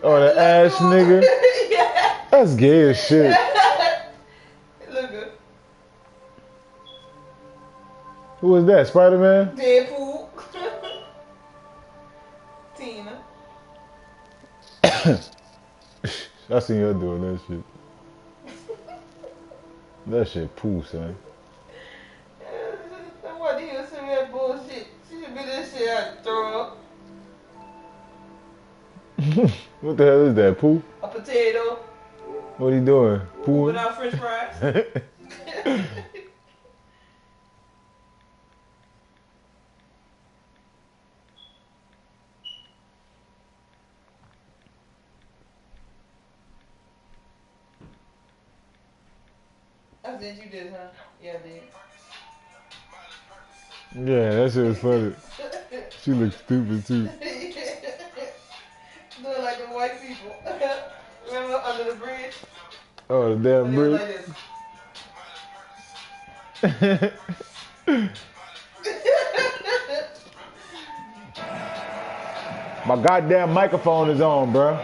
Oh, the ass nigga. Yeah. That's gay as shit. Look good. Who was that? Spider-Man? Deadpool. Tina. I seen her doing that shit. That shit poo, son. That wasn't even some of that bullshit. She should be this shit out to throw up. What the hell is that, poo? A potato. What he doing? Pooing? Without french fries. I said you did, huh? Yeah, I did. Yeah, that shit was funny. She looks stupid too. Doing like the white people. Remember under the bridge? Oh, the damn When bridge. Like My goddamn microphone is on, bro.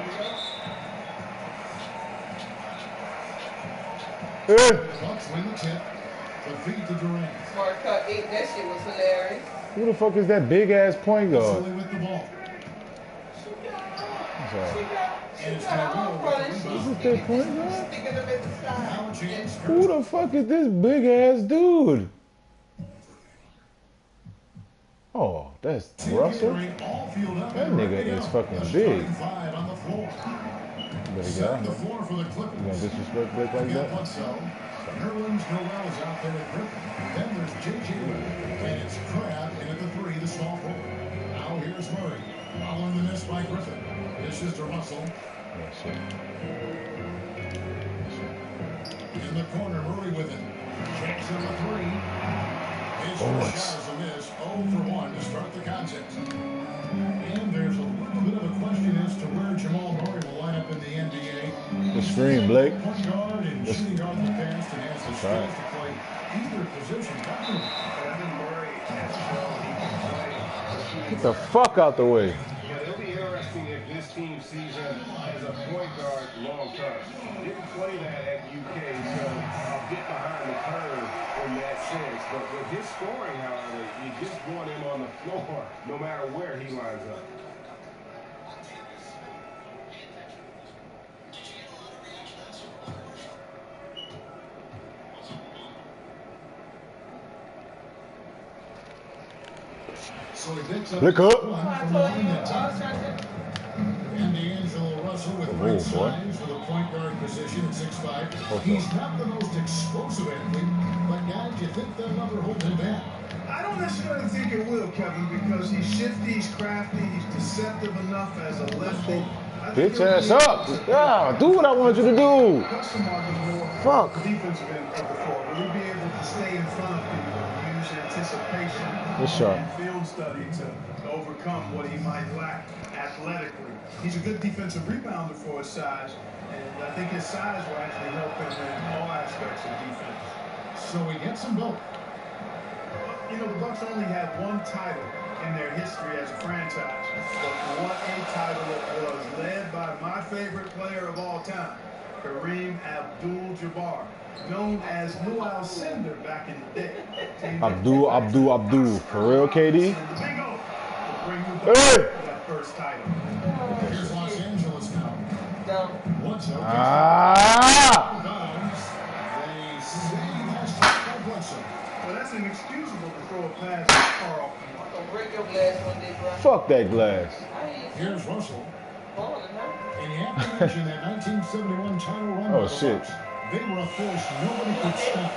Smart cut 8, that shit was hilarious. Who the fuck is that big ass point guard? This is their point guard? Who the fuck is this big ass dude? Oh, that's Russell? That nigga is fucking big. Better get out. You gonna disrespect Blake like that? Nerlens Noel is out there at Griffin. Then there's J.J. And it's Crab in at the 3, the small forward. Now here's Murray. Following the miss by Griffin. This is to Russell. In the corner, Murray with it. Checks up a 3. His first shot is a miss. 0 for 1 to start the contest. And there's a little bit of a question as to where Jamal Murray will line up in the NBA. The screen, Blake. Point guard and shooting guard in the past and has the skills to play either position. I think Murray has shown he can play. Get the fuck out the way. Yeah, it'll be interesting if this team sees him as a point guard long term. Didn't play that at UK, so I'll get behind the curve in that sense. But with his scoring, however, you just want him on the floor no matter where he lines up. So he picks up Look up. And D'Angelo Russell with great size for the point guard position at 6'5". He's not the most explosive athlete, but guys, you think that number holds him back? I don't necessarily think it will, Kevin, because he's shifty, he's crafty, he's deceptive enough as a lefty. Bitch ass up. Yeah, do what I want you to do. Fuck. Defensive end of the floor. Will he be able to stay in front of people and use anticipation and field study to overcome what he might lack athletically? He's a good defensive rebounder for his size, and I think his size will actually help him in all aspects of defense. So he gets them both. You know, the Bucks only had one title in their history as a franchise, but what a title it was, led by my favorite player of all time, Kareem Abdul-Jabbar, known as Lou Alcindor back in the day. Abdul. For real, KD? Hey! That first title. Here's Los Angeles now. Dumb. They say he has to Bledsoe. Well, that's inexcusable to throw a pass that far off the mark. I'll break your glass one day, bro. Fuck that glass. Here's Russell. Balling, huh? And you have to mention that 1971 title run. Oh, shit. They were a force nobody could stop.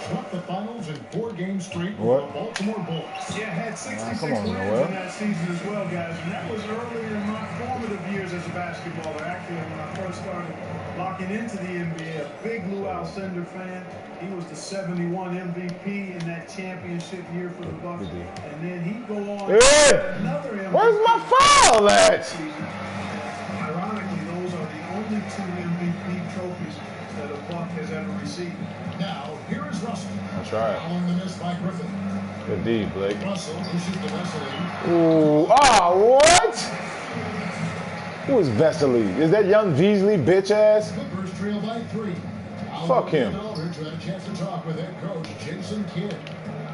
Swept the finals in 4 games straight with What? the Baltimore Bulls. Yeah, had 66 come on, wins Noel. in that season as well, guys. And that was earlier in my formative years as a basketballer. Actually, when I first started locking into the NBA, a big Lou Alcindor fan. He was the 71 MVP in that championship year for the Bucks. And then he'd go on another MVP. Where's my file at? Ironically, those are the only 2 MVP trophies that a Buck has ever received. Now, here is Russell. That's right. Following the miss by Griffin. Good D, Blake. Russell pushes the Wesley. Ooh, what? Who is Vesely? Is that young Beasley bitch ass? Clippers trail by 3. Fuck him. Aldridge had a chance to talk with head coach Jason Kidd.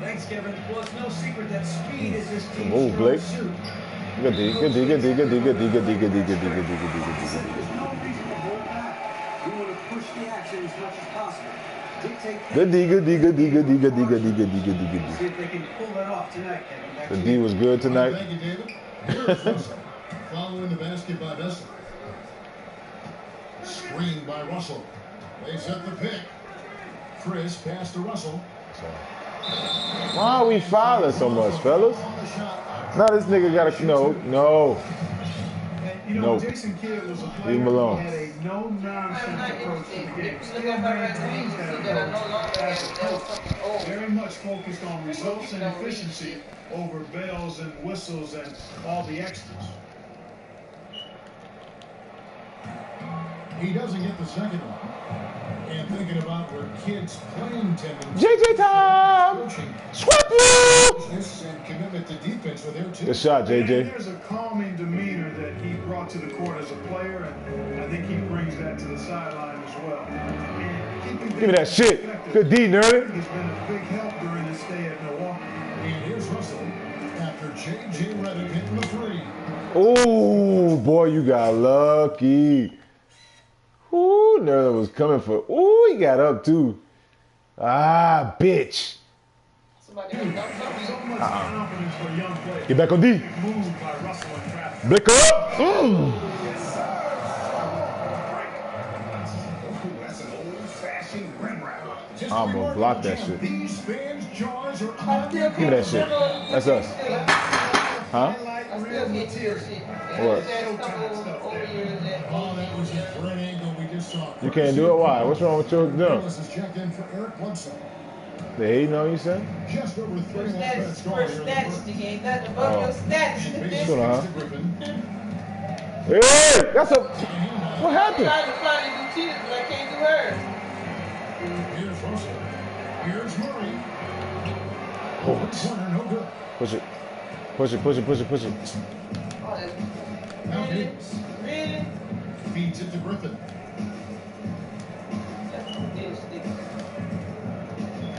Thanks, Kevin. Well, it's no secret that speed is this team's Move, Blake. strong suit. Good D, good D, good D, good D, good D, good D, good D, good D, good D, good D, good D, good D. There's no reason to hold back. We want to push the action as much as possible. Dictate Good D, good D, good D, good D, good D, good D, good D, good D, good See D. if they can pull that off tonight, Kevin. Back The to D you. was good tonight. Thank you, David. Here's Russell. Following the basket by Vesely. Screen by Russell. They set the pick. Chris passed to Russell. Why are we fouling so much, fellas? Now this nigga gotta no. And, you know, Nope. Jason Kidd was a player Leave him alone. who had a no-nonsense approach to the game. If you Still look over at maintains me, that you see that I no approach longer as a have coach. fucking old. Very much focused on results and efficiency over bells and whistles and all the extras. He doesn't get the second one. And thinking about where kids playing tendencies. JJ time! Coaching. Sweep you! This and commitment to defense with their team. Good shot, And JJ. there's a calming demeanor that he brought to the court as a player, and I think he brings that to the sideline as well. And keeping Give me that things in shit. perspective Good D, nerd. has been a big help during his stay at Milwaukee. And here's Russell after J.J. Redick hitting the 3. Ooh, boy, you got lucky. Ooh, Nerlin was coming for. Ooh, he got up too. Ah, bitch. Somebody else done something. So much confidence for a young player. Get back on D. Moved by Russell and traffic. Blick her up. That's an old-fashioned rim wrap. Just I'm gonna remarkable block that job. shit. These fans' jaws are I on. still Give me that shit. That's us. Huh? I still get to your shit. What? There's a couple over years that Oh, that was a great angle we just saw. You can't do it? Why? What's wrong with your dumb? This is checked in for Eric Bledsoe. They hating on you, son? Just over 3 first minutes stats, gone first here in the stats, first. you ain't nothing above Oh. your What's stats. going on, huh? Griffin. Hey, that's a. What I happened? tried to find to do cheaters, but I can't do hers. Here's Russell. Here's Murray. Oh, Corner, no good. push it. Push it, push it, push it, push it. Oh, that's Now really, Higgs really. feeds it to Griffin. That's some bitch stick.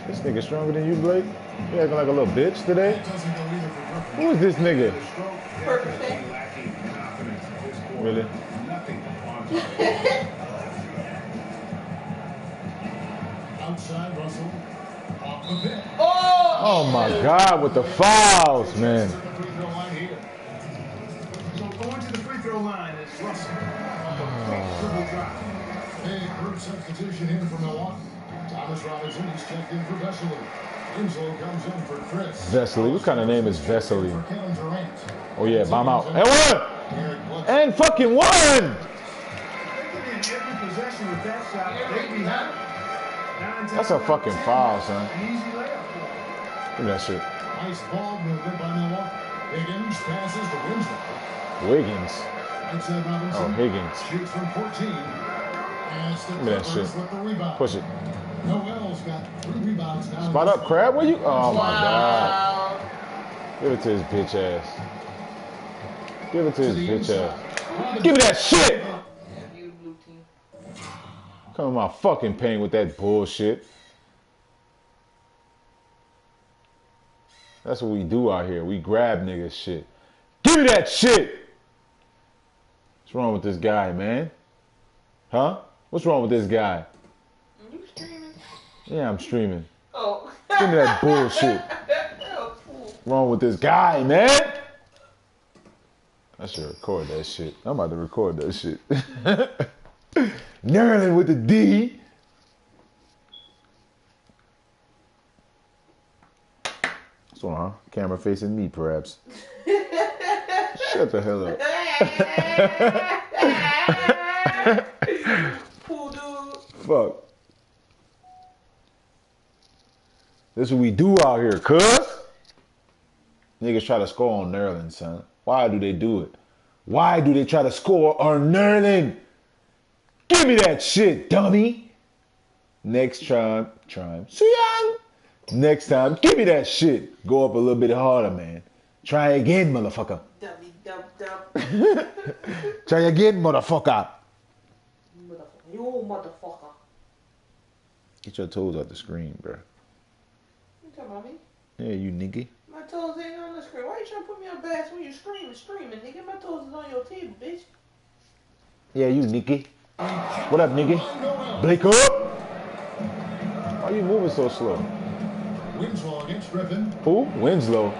This nigga stronger than you, Blake? You acting like a little bitch today? That doesn't go either for Griffin. Who is this nigga? The stroke Perfect definitely thing. Lacking confidence at this point. Really? Nothing on target. Outside Russell. Off the pick. Oh! Oh my God, with the fouls, man. At the free throw line here. So going to the free throw line is Russell. Dribble drive. Big group substitution in for Milwaukee. Thomas Robinson is checked in for Vesely. Winslow comes in for Chris. Vesely? What kind of name is Vesely? For Kevin Durant. Oh yeah, bomb out. And one! Eric Bledsoe. And fucking one! They can end every possession with that shot. They behind. That's a fucking foul, son. An easy layup for them. Give me that shit. Nice ball movement by Milwaukee. Higgins passes to Winslow. Wiggins. Outside Robinson. Oh, Higgins. Shoots from 14. And it's the Give me that Clippers shit. with the rebound. Push it. Noel's got 3 rebounds now. Spot up, Crab. Where you? Oh my God. Wow. Give it to his bitch ass. Give it to To his the bitch inside. ass. Give me that shit! Yeah, you blue team. Come in my fucking pain with that bullshit. That's what we do out here. We grab niggas shit. Give me that shit! What's wrong with this guy, man? Huh? What's wrong with this guy? You streaming? Yeah, I'm streaming. Oh. Give me that bullshit. Oh, cool. Wrong with this guy, man? I should record that shit. I'm about to record that shit. Nerlin with the D. What's going on? Camera facing me, perhaps. Shut the hell up. Cool dude. Fuck. This is what we do out here, cuz. Niggas try to score on Nerlin, son. Why do they do it? Why do they try to score on Nerlin? Give me that shit, dummy. Next time. Suyang. Next time, give me that shit. Go up a little bit harder, man. Try again, motherfucker. Dummy dumb. Try again, motherfucker. You motherfucker. Get your toes off the screen, bro. You talking about me? Yeah, you nigga. My toes ain't on the screen. Why you trying to put me on blast when you screaming, nigga? My toes is on your table, bitch. Yeah, you nigga. What up, nigga? Blake up. Why you moving so slow? Winslow against Griffin. Who? Winslow.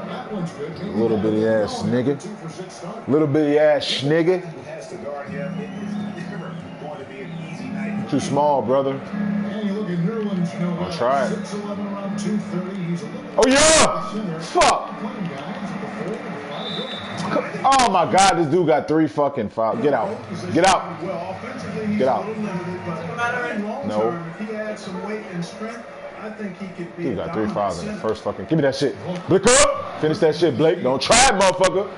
That one's good. Little bitty ass nigga. Little bitty ass nigga. Has to guard him. It is never going to be an easy night. Too small, brother. And you look at Nerlens Noel. I'll try it. 6'11", around 230. He's a little Oh yeah! Fuck! playing guys at the 4 and 5 guard. Oh my god, this dude got 3 fucking fouls. Get out. Get out. Well, offensively, he's Get out. a little limited, but in long No. term, if he adds some weight and strength, I think he could be Dude a got 3 fouls in the dominant first fucking. Give me that shit. Blake up! Finish that shit, Blake. Don't try it, motherfucker.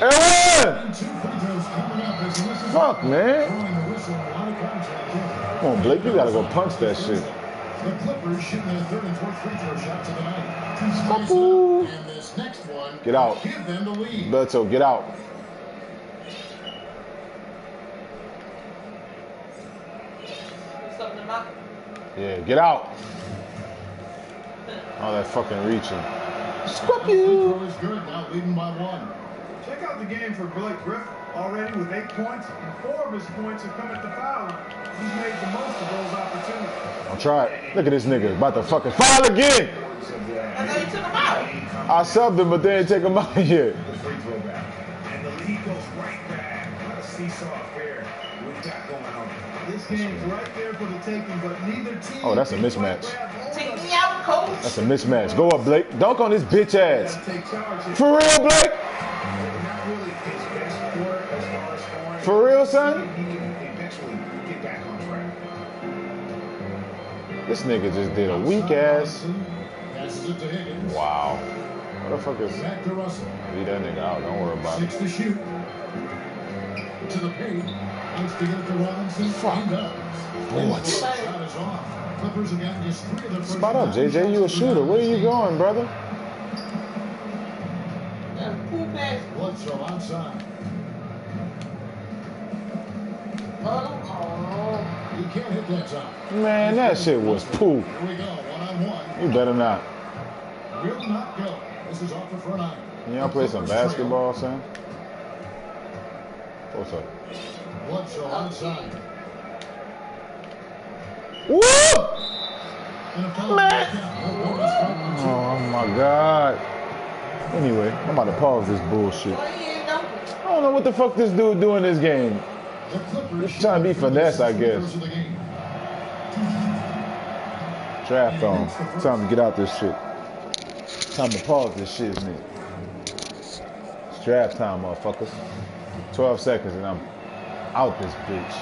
Aaron! 2 free throws coming up as the whistle. Fuck, man. Throwing the whistle, a lot of contact. Come on, Blake. You gotta go punch that shit. The Clippers shooting their 3rd and 4th free throw shots of the night. To spice it Ooh. up, and this next one Get out. give them the lead. Beto, get out. There's something about it. Yeah, get out. All that fucking reaching. Scrap you. Throw is good, now leading by 1. Check out the game for Blake Griffin. Already with 8 points, and 4 of his points have come at the foul line. He's made the most of those opportunities. I'll try it. Look at this nigga. About to fucking foul again. I thought you took him out. I subbed him, but they didn't take him out yet. The free throw back. And the lead goes right back. What a seesaw affair we've got going on. This game's right there for the taking, but neither team. Oh, that's a mismatch. Take me out, coach. That's a mismatch. Go up, Blake. Dunk on this bitch ass. Take charge here. For real, Blake? Not really his best quarter as far as scoring. For real, son? He can eventually get back on track. This nigga just did a weak ass. Passes it to Higgins. Wow. What the fuck is... Back to Russell. Leave that nigga out. Don't worry about 6 it. to shoot. To the paint. Wants to get it to Robinson. Fuck. He does. What? Shot is off. Clippers again just 3 of the first. Spot up, JJ. You a shooter. Where are you going, brother? Pool pass. Bledsoe outside. Oh. He can't hit that shot. Man, that shit was poo. Here we go. 1-on-1. You better not. Will not go. This is off the front iron. Can y'all play some basketball, son? What's up? Bledsoe outside. Woo! And a foul. Man. Oh my God. Anyway, I'm about to pause this bullshit. Why you ain't dunking? I don't know what the fuck this dude doing in this game. The Clippers He's trying to be finesse, I guess. of the game. Draft on. Time to get out this shit. Time to pause this shit, isn't it? It's draft time, motherfuckers. 12 seconds and I'm out this bitch.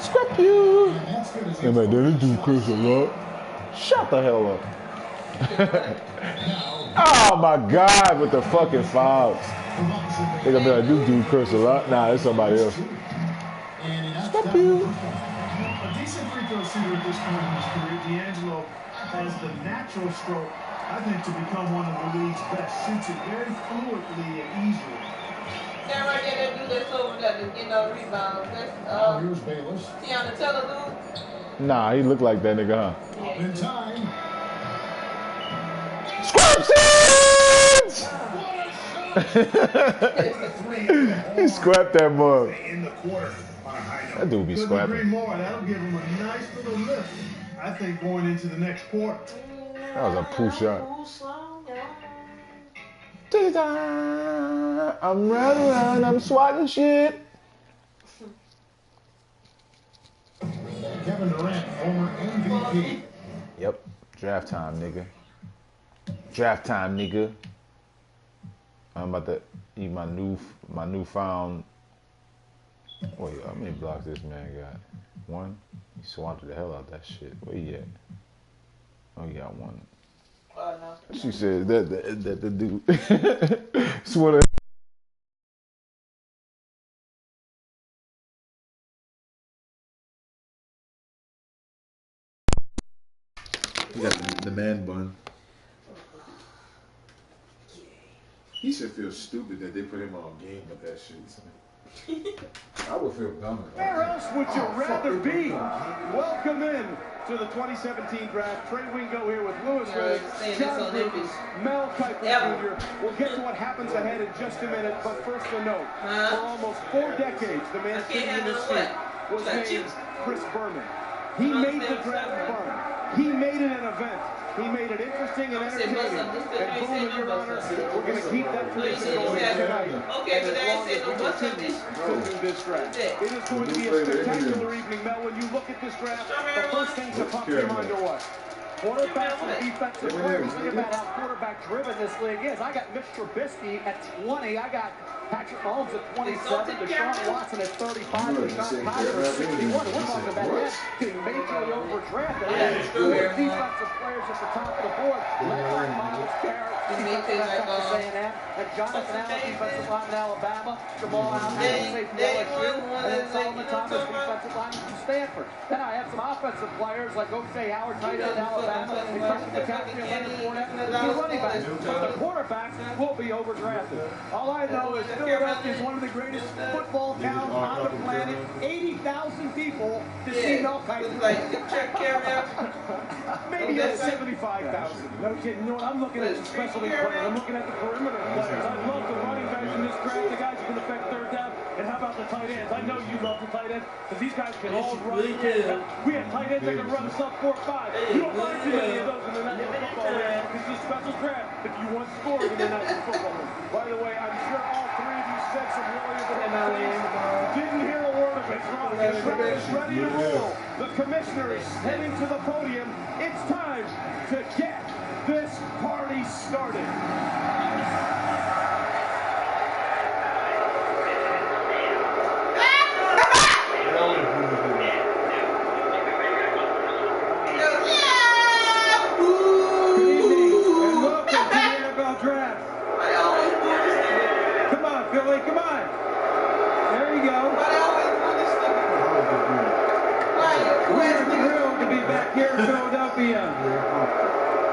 Scrap you! And that's good as he Hey man, throws didn't do it. Chris a lot. Shut the hell up. Now, Oh my God, with the fucking fouls. Robinson They gonna be like, this dude curse a lot. Nah, it's somebody else. and he knocks Scrap down you. A decent free throw shooter at this point in his career, D'Angelo has the natural stroke, I think, to become one of the league's best. Shoots it very fluidly and easily. That right there, that dude that's over there that's getting all rebounds. That's Now here's Bayless. Tiana Taylor dude. Nah, he looked like that nigga, huh? Up in time. Scrap He scrapped that mug. In the quarter on a high note. That dude be Couldn't agree scrapping. more. That'll give him a nice little lift, I think, going into the next quarter. That was a poo shot. I'm running around, I'm swatting shit. Kevin Durant, former MVP. Yep, draft time, nigga. Draft time, nigga. I'm about to eat my newfound. Wait, how many blocks this man got? 1? He swatted the hell out that shit. Where he at? Oh, he got 1. No. She said that the dude swatted. He got the man bun. He should feel stupid that they put him on game with that shit. I would feel dumb. Where else would you rather be? Welcome in to the 2017 draft. Trey Wingo here with Lewis Ray, John Gruden, Mel Kiper Jr. We'll get to what happens ahead in just a minute, but first a note. For almost 4 decades, the man sitting in this seat was named Chris Berman. He made the draft fun. He made it an event. He made it interesting and entertaining. And boom, in your honor, we're going to keep that tradition going tonight. Okay, but as long as we continue to do this draft. It is going to be a spectacular evening, Mel. When you look at this draft, the first thing to pop your mind are what? Quarterbacks and defensive players. Think about how quarterback-driven this league is. I got Mitch Trubisky at 20. I got Patrick Mahomes at 27. Deshaun Watson at 35. Deshaun Kaiser at 61. We're talking about that getting majorly overdrafted. I had 4 defensive players at the top of the board. Led by Miles Garrett, Texas A&M, and Jonathan Allen, defensive line in Alabama. Jamal Allen, safety LSU, and then Solomon Thomas, defensive line from Stanford. Then I have some offensive players like O.J. Howard, tight end Alabama, and Christian McCaffrey, and Leonard Fournette, and the running backs. But the quarterbacks will be overdrafted. All I know is Philadelphia is one of the greatest football towns on the planet. 80,000 people to see Mel Kiper. Maybe 75,000. No kidding. You know what? I'm looking at the specialty players. I'm looking at the perimeter players. I love the running backs in this draft. The guys who can affect third down. And how about the tight ends? I know you love the tight ends because these guys can all run. We have tight ends that can run sub 4.5. You don't find too many of those in the National Football League. This is a special draft if you want scoring in the National Football League. By the way, I'm sure all 3 of you said some Warriors and didn't hear a word of it. The crowd is ready to roll. The commissioner is heading to the podium. It's time to get this party started.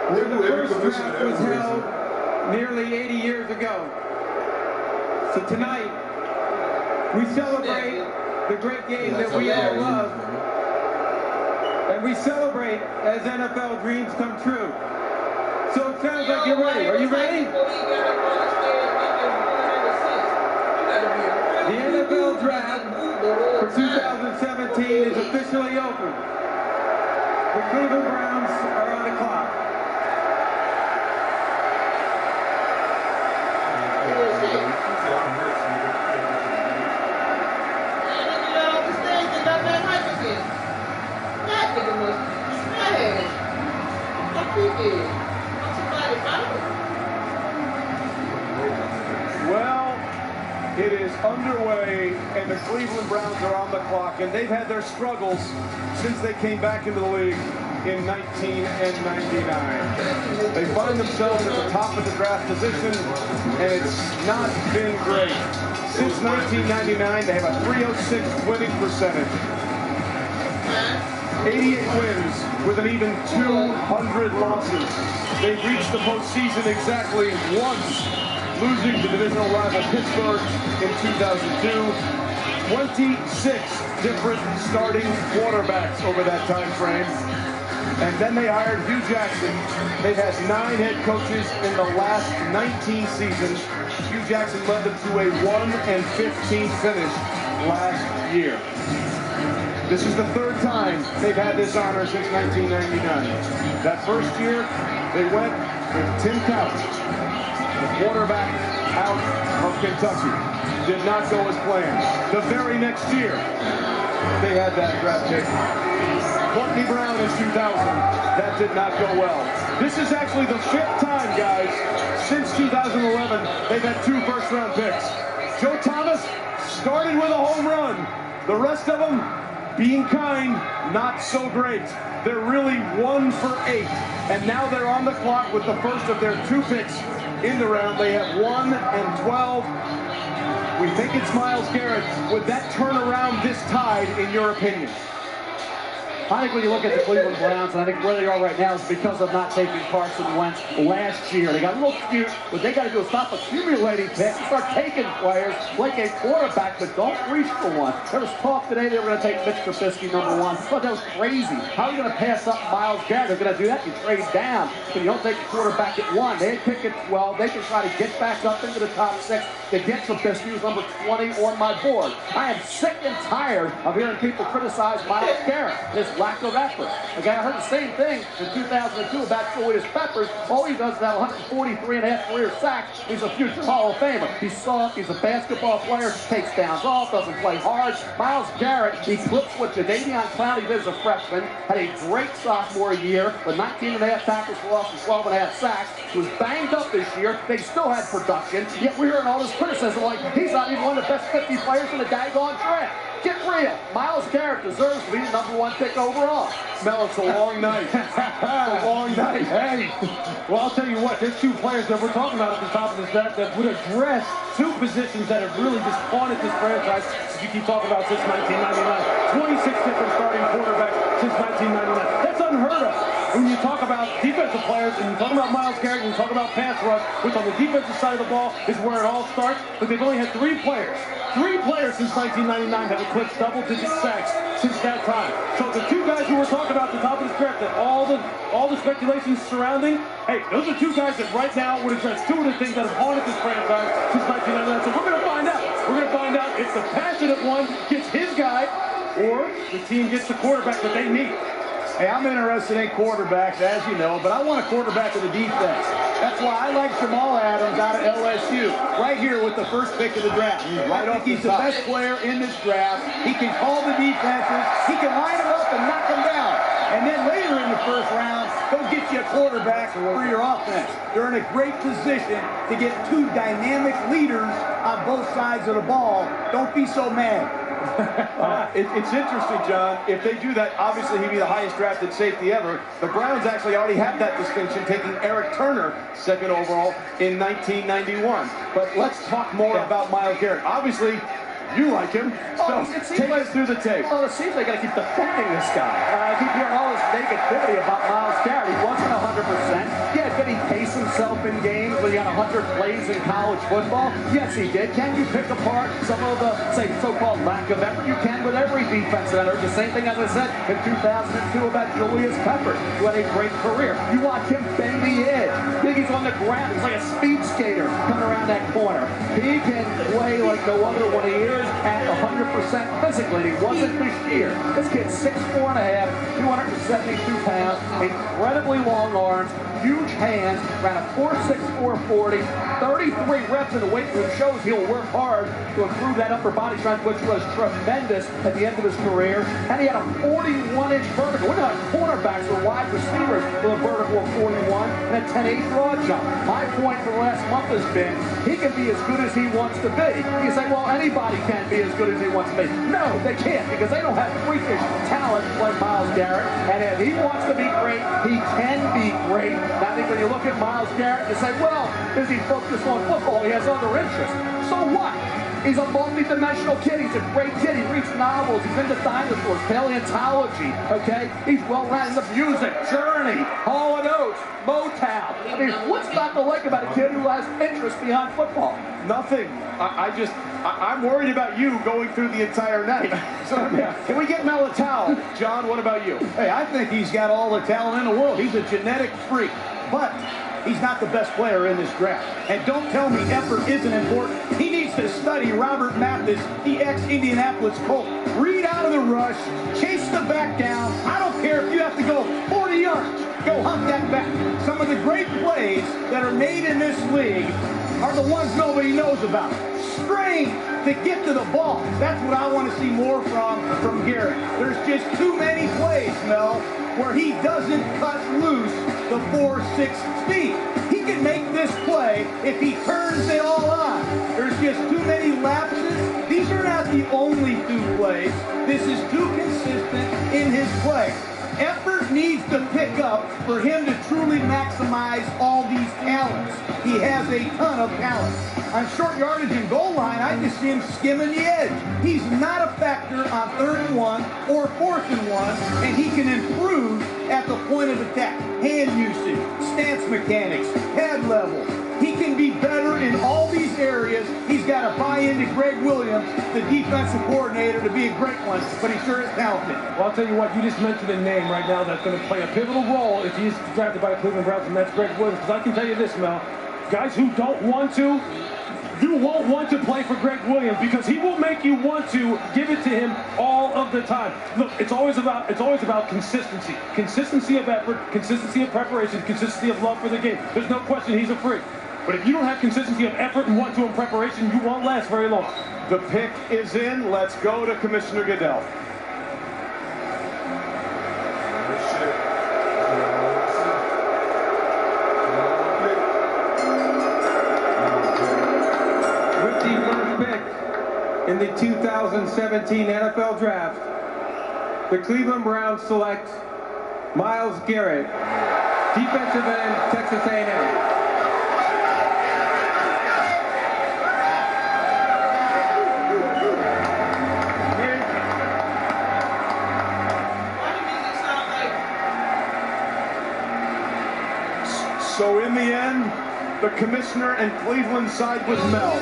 Where the first draft was held nearly 80 years ago. So tonight, we celebrate the great game that we all love. And we celebrate as NFL dreams come true. So it sounds like you're ready. Are you ready? The NFL draft for 2017 is officially open. The Cleveland Browns are on the clock. Well, it is underway, and the Cleveland Browns are on the clock, and they've had their struggles since they came back into the league in 1999. They find themselves at the top of the draft position, and it's not been great. Since 1999, they have a .306 winning percentage. 88 wins with an even 200 losses. They've reached the postseason exactly once, losing to divisional rival Pittsburgh in 2002. 26 different starting quarterbacks over that time frame. And then they hired Hugh Jackson. They've had 9 head coaches in the last 19 seasons. Hugh Jackson led them to a 1-15 finish last year. This is the 3rd time they've had this honor since 1999. That first year, they went with Tim Couch, the quarterback out of Kentucky. Did not go as planned. The very next year, they had that draft pick. Courtney Brown in 2000. That did not go well. This is actually the 5th time, guys, since 2011, they've had 2 first-round picks. Joe Thomas started with a home run. The rest of them, being kind, not so great. They're really 1 for 8. And now they're on the clock with the first of their 2 picks in the round. They have 1 and 12. We think it's Myles Garrett. Would that turn around this tide, in your opinion? I think when you look at the Cleveland Browns, and I think where they are right now is because of not taking Carson Wentz last year. They got a little cute. What they got to do is stop accumulating picks and start taking players like a quarterback, but don't reach for one. There was talk today they were going to take Mitch Trubisky #1. I thought that was crazy. How are you going to pass up Myles Garrett? They're going to do that. You trade down. But you don't take the quarterback at 1. They pick at 12. They can try to get back up into the top 6 to get Trubisky, who's number 20 on my board. I am sick and tired of hearing people criticize Myles Garrett, his lack of effort. Again, I heard the same thing in 2002 about Julius Peppers. All he does is have 143.5 career sacks. He's a future Hall of Famer. He's soft. He's a basketball player. Takes downs off. Doesn't play hard. Myles Garrett eclipsed what Jadeveon Clowney did as a freshman. Had a great sophomore year with 19.5 tackles for loss and 12.5 sacks. He was banged up this year. They still had production. Yet we're hearing all this criticism like he's not even one of the best 50 players in the daggone draft. Get real. Myles Garrett deserves to be the #1 pick overall. Mel, it's a long night. A long night. Hey, well, I'll tell you what, there's 2 players that we're talking about at the top of this draft that would address 2 positions that have really just haunted this franchise, as you keep talking about, since 1999. 26 different starting quarterbacks since 1999. That's unheard of. When you talk about defensive players, and you talk about Myles Garrett, and you talk about pass rush, which on the defensive side of the ball is where it all starts, but they've only had 3 players. 3 players since 1999 have eclipsed double-digit sacks since that time. So the 2 guys who we're talking about at the top of the draft, that all the speculations surrounding, hey, those are 2 guys that right now would address 2 of the things that have haunted this franchise since 1999. So we're going to find out. We're going to find out if the passionate one gets his guy or the team gets the quarterback that they need. Hey, I'm interested in quarterbacks, as you know, but I want a quarterback of the defense. That's why I like Jamal Adams out of LSU, right here with the first pick of the draft. I think he's the best player in this draft. He can call the defenses. He can line them up and knock them down. And then later in the first round, go get you a quarterback for your offense. They're in a great position to get 2 dynamic leaders on both sides of the ball. Don't be so mad. It's interesting, John. If they do that, obviously he'd be the highest drafted safety ever. The Browns actually already have that distinction, taking Eric Turner 2nd overall in 1991. But let's talk more about Myles Garrett. Obviously, you like him, so take us through the tape. Well, it seems like I got to keep defending this guy. I keep hearing all this negativity about Myles Garrett. He wasn't 100%. Yeah, did he pace himself in games when he had 100 plays in college football? Yes, he did. Can you pick apart some of the, say, so-called lack of effort? You can with every defensive end. The same thing as I said in 2002 about Julius Peppers, who had a great career. You watch him bend the edge. I think he's on the ground. He's like a speed skater coming around that corner. He can play like no other when he is at 100% physically. He wasn't this year. This kid's 6'4.5", 272 pounds, incredibly long arms, huge hands, ran a 4.6 4.40, 33 reps in the weight room. Shows he'll work hard to improve that upper body strength, which was tremendous at the end of his career. And he had a 41-inch vertical. We're not cornerbacks or wide receivers with a vertical of 41 and a 10-8 broad jump. My point for the last month has been he can be as good as he wants to be. You say, well, anybody can be as good as he wants to be. No, they can't, because they don't have freakish talent like Myles Garrett. And if he wants to be great, he can be great. I think when you look at Myles Garrett, you say, well, is he focused on football? He has other interests. So what? He's a multi-dimensional kid. He's a great kid. He reads novels. He's into dinosaurs, paleontology, okay? He's well-read in the music, Journey, Hall & Oates, Motown. I mean, what's not to like about a kid who has interest beyond football? Nothing. I'm worried about you going through the entire night. So, can we get Mel a towel? John, what about you? Hey, I think he's got all the talent in the world. He's a genetic freak. But he's not the best player in this draft. And don't tell me effort isn't important. He needs to study Robert Mathis, the ex-Indianapolis Colt. Read out of the rush, chase the back down. I don't care if you have to go 40 yards. Go hunt that back. Some of the great plays that are made in this league are the ones nobody knows about. Strength to get to the ball. That's what I want to see more from Garrett. There's just too many plays, Mel, where he doesn't cut loose the 4.6 speed. He can make this play if he turns it all on. There's just too many lapses. These are not the only 2 plays. This is too consistent in his play. Effort needs to pick up for him to truly maximize all these talents. He has a ton of talent. On short yardage and goal line, I just see him skimming the edge. He's not a factor on 3rd and 1 or 4th and 1, and he can improve at the point of attack. Hand usage, stance mechanics, head level. He can be better in all these areas. He's got to buy into Greg Williams, the defensive coordinator, to be a great one, but he sure is talented. Well, I'll tell you what, you just mentioned a name right now that's going to play a pivotal role if he's drafted by the Cleveland Browns, and that's Greg Williams. Because I can tell you this, Mel, guys who don't want to, you won't want to play for Greg Williams because he will make you want to give it to him all of the time. Look, it's always about consistency. Consistency of effort, consistency of preparation, consistency of love for the game. There's no question he's a freak. But if you don't have consistency of effort and want to in preparation, you won't last very long. The pick is in. Let's go to Commissioner Goodell. With the first pick in the 2017 NFL Draft, the Cleveland Browns select Myles Garrett, defensive end, Texas A&M. So in the end, the commissioner and Cleveland side with Mel.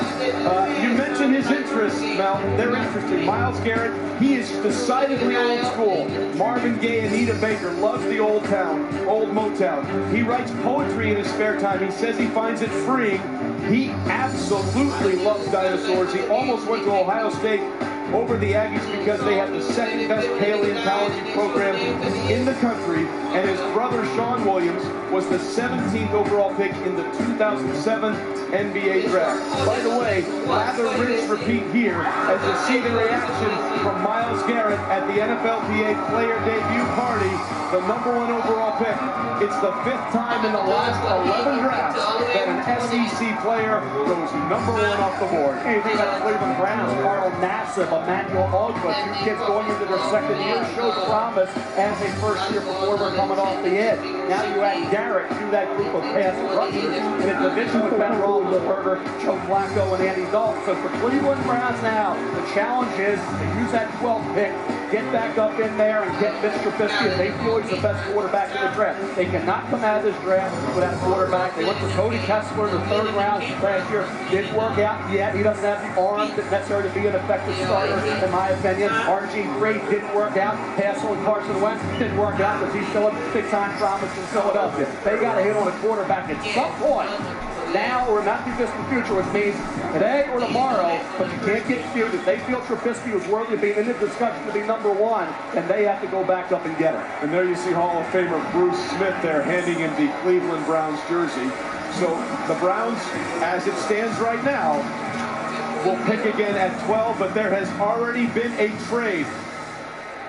You mentioned his interests, Mel. They're interesting. Myles Garrett, he is decidedly old school. Marvin Gaye, Anita Baker, loves the old Motown. He writes poetry in his spare time. He says he finds it freeing. He absolutely loves dinosaurs. He almost went to Ohio State over the Aggies because they had the second best paleontology program in the country, and his brother Sean Williams was the 17th overall pick in the 2007 NBA draft. By the way, lather, rinse, repeat here as you see the reaction from Myles Garrett at the NFLPA player debut party, the #1 overall pick. It's the 5th time in the last 11 drafts that an SEC player goes #1 off the board. Anything about the Cleveland Browns, Carl Nassib, Emmanuel Ogba, 2 kids going into their 2nd year, showed promise as a first-year performer coming off the edge. Now you add Garrett to that group of pass rushers in a division with Ben Roethlisberger, Joe Flacco, and Andy Dalton. So for Cleveland Browns now, the challenge is to use that 12th pick, get back up in there and get Mitch Trubisky, and they feel he's the best quarterback in the draft. They cannot come out of this draft without a quarterback. They went for Cody Kessler in the 3rd round last year. Didn't work out yet. He doesn't have the arm necessarily to be an effective starter, in my opinion. RG3 didn't work out. Hassel and Carson Wentz didn't work out because he's still a big-time promise in Philadelphia. They got to hit on a quarterback at some point, now or not too distant future, which means today or tomorrow, but you can't get cute. If they feel Trubisky was worthy of being in the discussion to be #1, then they have to go back up and get him. And there you see Hall of Famer Bruce Smith there handing him the Cleveland Browns jersey. So the Browns, as it stands right now, will pick again at 12, but there has already been a trade.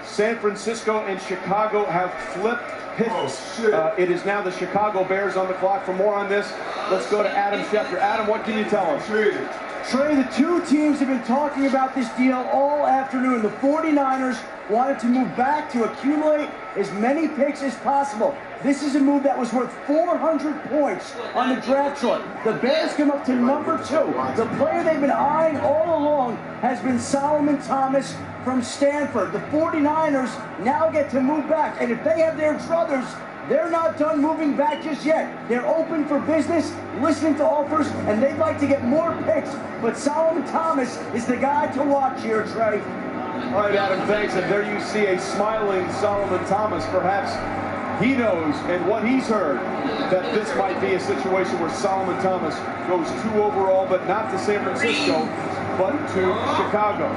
San Francisco and Chicago have flipped picks. It is now the Chicago Bears on the clock. For more on this, let's go to Adam Schefter. Adam, what can you tell us? Trey, the 2 teams have been talking about this deal all afternoon. The 49ers wanted to move back to accumulate as many picks as possible. This is a move that was worth 400 points on the draft chart. The Bears come up to #2. The player they've been eyeing all along has been Solomon Thomas from Stanford. The 49ers now get to move back, and if they have their druthers, they're not done moving back just yet. They're open for business, listening to offers, and they'd like to get more picks. But Solomon Thomas is the guy to watch here, Trey. All right, Adam, thanks. And there you see a smiling Solomon Thomas. Perhaps he knows, and what he's heard, that this might be a situation where Solomon Thomas goes 2 overall, but not to San Francisco, but to Chicago.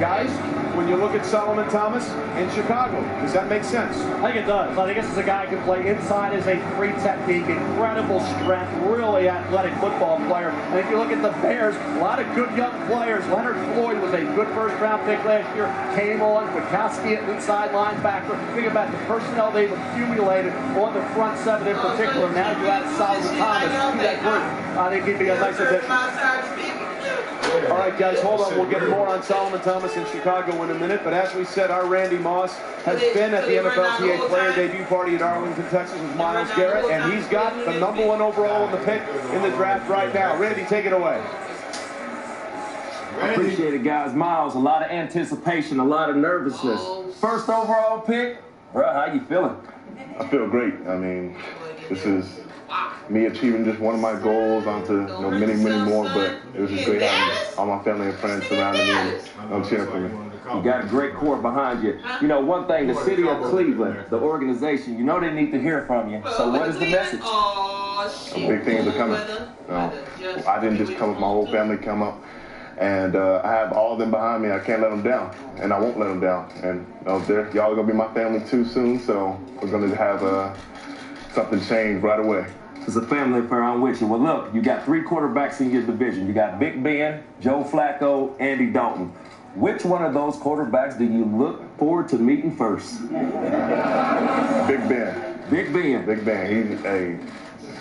Guys, when you look at Solomon Thomas in Chicago, does that make sense? I think it does. I think this is a guy who can play inside as a 3 technique, incredible strength, really athletic football player. And if you look at the Bears, a lot of good young players. Leonard Floyd was a good first-round pick last year, came on. Witkowski at inside linebacker. Think about the personnel they've accumulated on the front 7 in particular. Now you add Solomon Thomas to that group. I think he'd be a nice addition. All right, guys, hold on. We'll get more on Solomon Thomas in Chicago in a minute. But as we said, our Randy Moss has been at the NFLPA player debut party at Arlington, Texas with Myles Garrett, and he's got the #1 overall in the pick in the draft right now. Randy, take it away. I appreciate it, guys. Myles, a lot of anticipation, a lot of nervousness. First overall pick, bro, how you feeling? I feel great. I mean, this is me achieving just one of my goals onto many more, but it was just great having all my family and friends surrounding me and cheering for me. You got a great core behind you. You know, one thing, the city of Cleveland, the organization, you know they need to hear from you. So what is the message? Big things are coming. I didn't just come up, my whole family come up. And I have all of them behind me. I can't let them down, and I won't let them down. And y'all are going to be my family too soon, so we're going to have something change right away. It's a family affair, I'm with you. Well, look, you got 3 quarterbacks in your division. You got Big Ben, Joe Flacco, Andy Dalton. Which one of those quarterbacks do you look forward to meeting first? Big Ben. Big Ben. Big Ben. He's a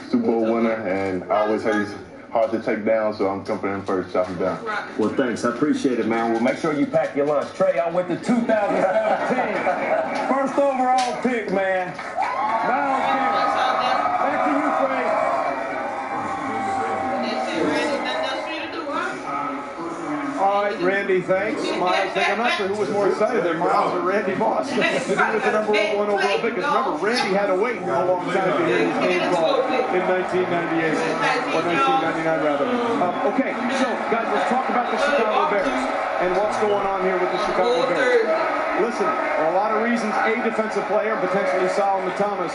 Super Bowl winner, and I always say he's hard to take down, so I'm coming in first, chop him down. Well, thanks. I appreciate it, man. Well, make sure you pack your lunch. Trey, I'm with the 2017 first overall pick, man. Myles Garrett. Back to you, Trey. All right, Randy, thanks. Myles, I'm not sure who was more excited there, Myles or Randy Moss, to do with the #1 overall pick. Because remember, Randy had to wait a long time to hear his name called in 1998, or 1999 rather. Okay, so guys, let's talk about the Chicago Bears and what's going on here with the Chicago Bears. Listen, a lot of reasons a defensive player, potentially Solomon Thomas,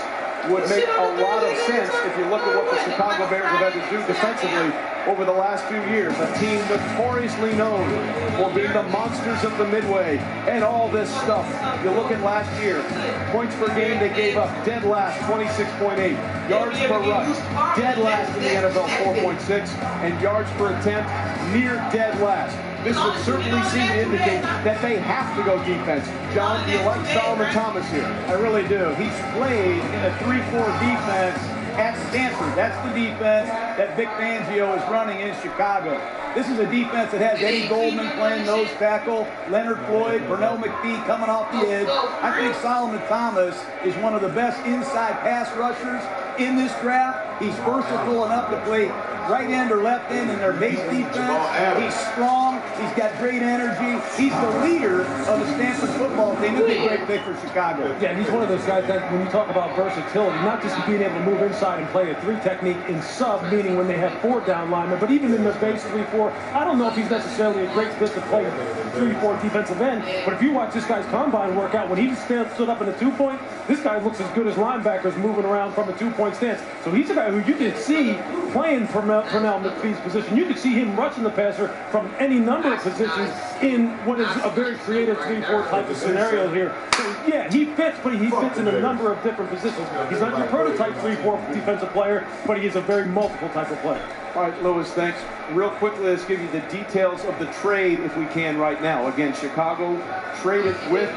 would make a lot of sense if you look at what the Chicago Bears have had to do defensively over the last few years. A team notoriously known for being the monsters of the Midway and all this stuff. You look at last year, points per game they gave up, dead last, 26.8. Yards per rush, dead last in the NFL, 4.6. And yards per attempt, near dead last. This would certainly seem to indicate that they have to go defense. John, do you like Solomon Thomas here? I really do. He's played in a 3-4 defense at Stanford. That's the defense that Vic Fangio is running in Chicago. This is a defense that has Eddie Goldman playing nose tackle, Leonard Floyd, Pernell McPhee coming off the edge. I think Solomon Thomas is one of the best inside pass rushers in this draft. He's versatile enough to play right end or left end in their base defense. He's strong. He's got great energy. He's the leader of the Stanford football team. He'd be a great pick for Chicago. Yeah, he's one of those guys that when you talk about versatility, not just being able to move inside and play a 3 technique in sub, meaning when they have 4 down linemen, but even in the base 3-4, I don't know if he's necessarily a great fit to play 3-4 defensive end, but if you watch this guy's combine workout, when he stood up in a 2-point, this guy looks as good as linebackers moving around from a 2-point stance. So he's a guy who you can see playing Pernell McPhee's position. You can see him rushing the passer from any number of positions in what is a very creative 3-4 type of scenario here. So yeah, he fits, but he fits in a number of different positions. He's not your prototype 3-4 defensive player, but he is a very multiple type of player. All right, Louis, thanks. Real quickly, let's give you the details of the trade if we can right now. Again, Chicago traded with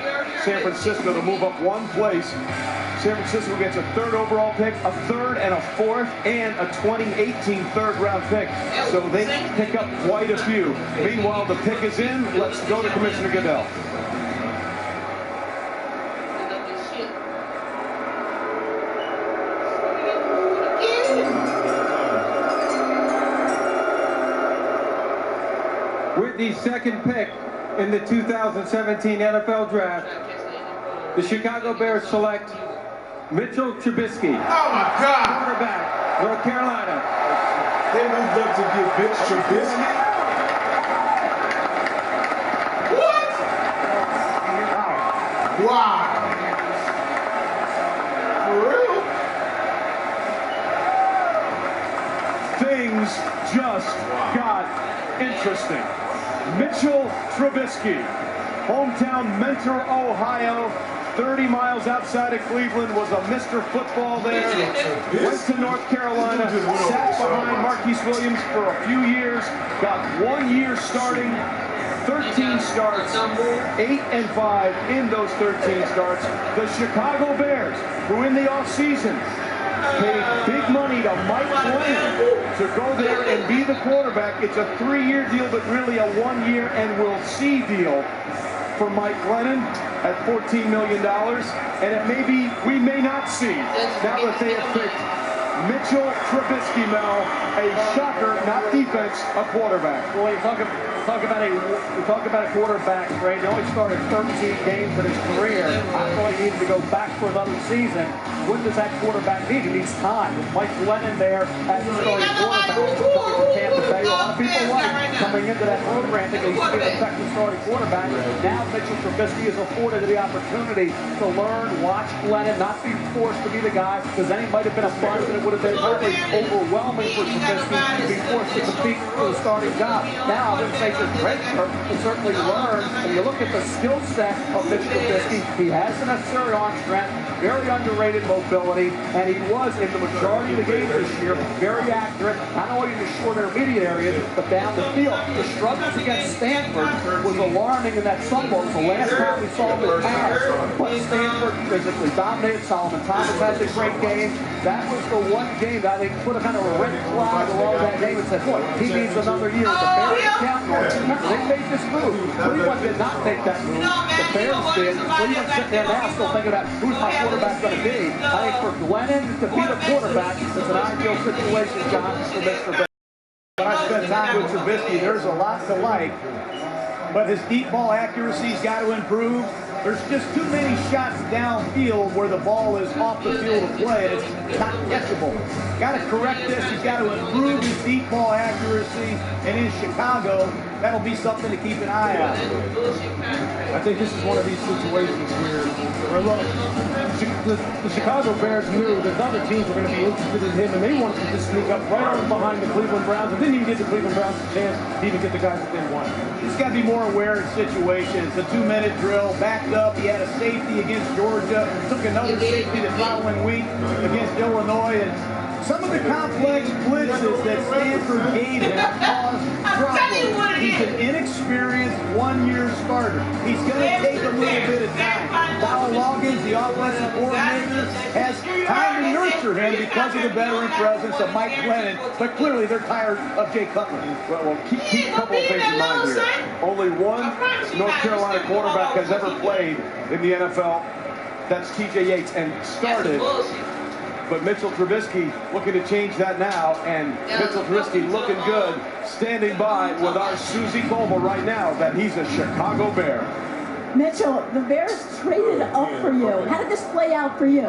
San Francisco to move up 1 place. San Francisco gets a 3rd overall pick, a 3rd and a 4th, and a 2018 3rd-round pick. So they pick up quite a few. Meanwhile, the pick is in. Let's go to Commissioner Goodell. With the 2nd pick in the 2017 NFL Draft, the Chicago Bears select Mitchell Trubisky. Oh my God! Quarterback, North Carolina. They moved up to get Mitch Trubisky. What? Wow. For real? Things just got interesting. Mitchell Trubisky, hometown Mentor, Ohio, 30 miles outside of Cleveland, was a Mr. Football there, went to North Carolina, sat behind Marquise Williams for a few years, got 1 year starting, 13 starts, 8-5 in those 13 starts. The Chicago Bears, who in the offseason paid big money to Mike Glennon to go there and be the quarterback. It's a 3-year deal, but really a 1-year and we'll see deal for Mike Glennon at $14 million. And it may be, we may not see, now that they have picked Mitchell Trubisky, Mel, a shocker, not defense, a quarterback. Well, you talk about a quarterback, right? He only started 13 games in his career. I thought he needed to go back for another season. What does that quarterback need? He needs time. With Mike Glennon there as the starting quarterback, coming from Tampa Bay, a lot of people like coming into that program thinking he's an effective starting quarterback. Now Mitchell Trubisky is afforded the opportunity to learn, watch Glennon, not be forced to be the guy, because then he might have been a bust and it would have been totally overwhelming for Trubisky to be forced to compete for the starting job. Now, I wouldn't say just redshirt, but certainly learn. And you look at the skill set of Mitchell Trubisky, he has the necessary arm strength, very underrated mobility, and he was in the majority of the games this year very accurate, not only in the short intermediate areas, but down the field. The struggles against Stanford was alarming in that Sun Bowl. The last time we saw him in pass, but Stanford physically dominated. Solomon Thomas had a great game. That was the one game that I think put a kind of a red flag along that game and said, boy, he needs another year with the Bears counting on him. Remember, they made this move. Cleveland did not make that move. The Bears did. Cleveland sitting there now still thinking about who's my quarterback going to be. I think for Glennon to be the quarterback, it's an ideal situation, John, for Mr. Bears. When I spent time with Trubisky, there's a lot to like, but his deep ball accuracy's got to improve. There's just too many shots downfield where the ball is off the field of play and it's not catchable. Got to correct this. He's got to improve his deep ball accuracy. And in Chicago, that'll be something to keep an eye on. I think this is one of these situations where look, the Chicago Bears knew that other teams were going to be interested in him, and they wanted to just sneak up right on behind the Cleveland Browns, and didn't even give the Cleveland Browns a chance to even get the guys that they wanted. He's got to be more aware of situations. It's a 2-minute drill, backed up. He had a safety against Georgia, took another safety the following week against Illinois, and some of the complex blitzes that Stanford gave him caused problems. He's an inexperienced 1-year starter. He's going to take a little bit of time. Paul Loggins, the offensive coordinator, has time to nurture him because of the veteran presence of Mike Glennon, but clearly they're tired of Jay Cutler. Well, keep a couple of things in mind here. Only one North Carolina quarterback has ever played in the NFL. That's TJ Yates, and started. But Mitchell Trubisky looking to change that now, and Mitchell Trubisky looking good, standing by with our Susie Colville right now that he's a Chicago Bear. Mitchell, the Bears traded up for you. How did this play out for you?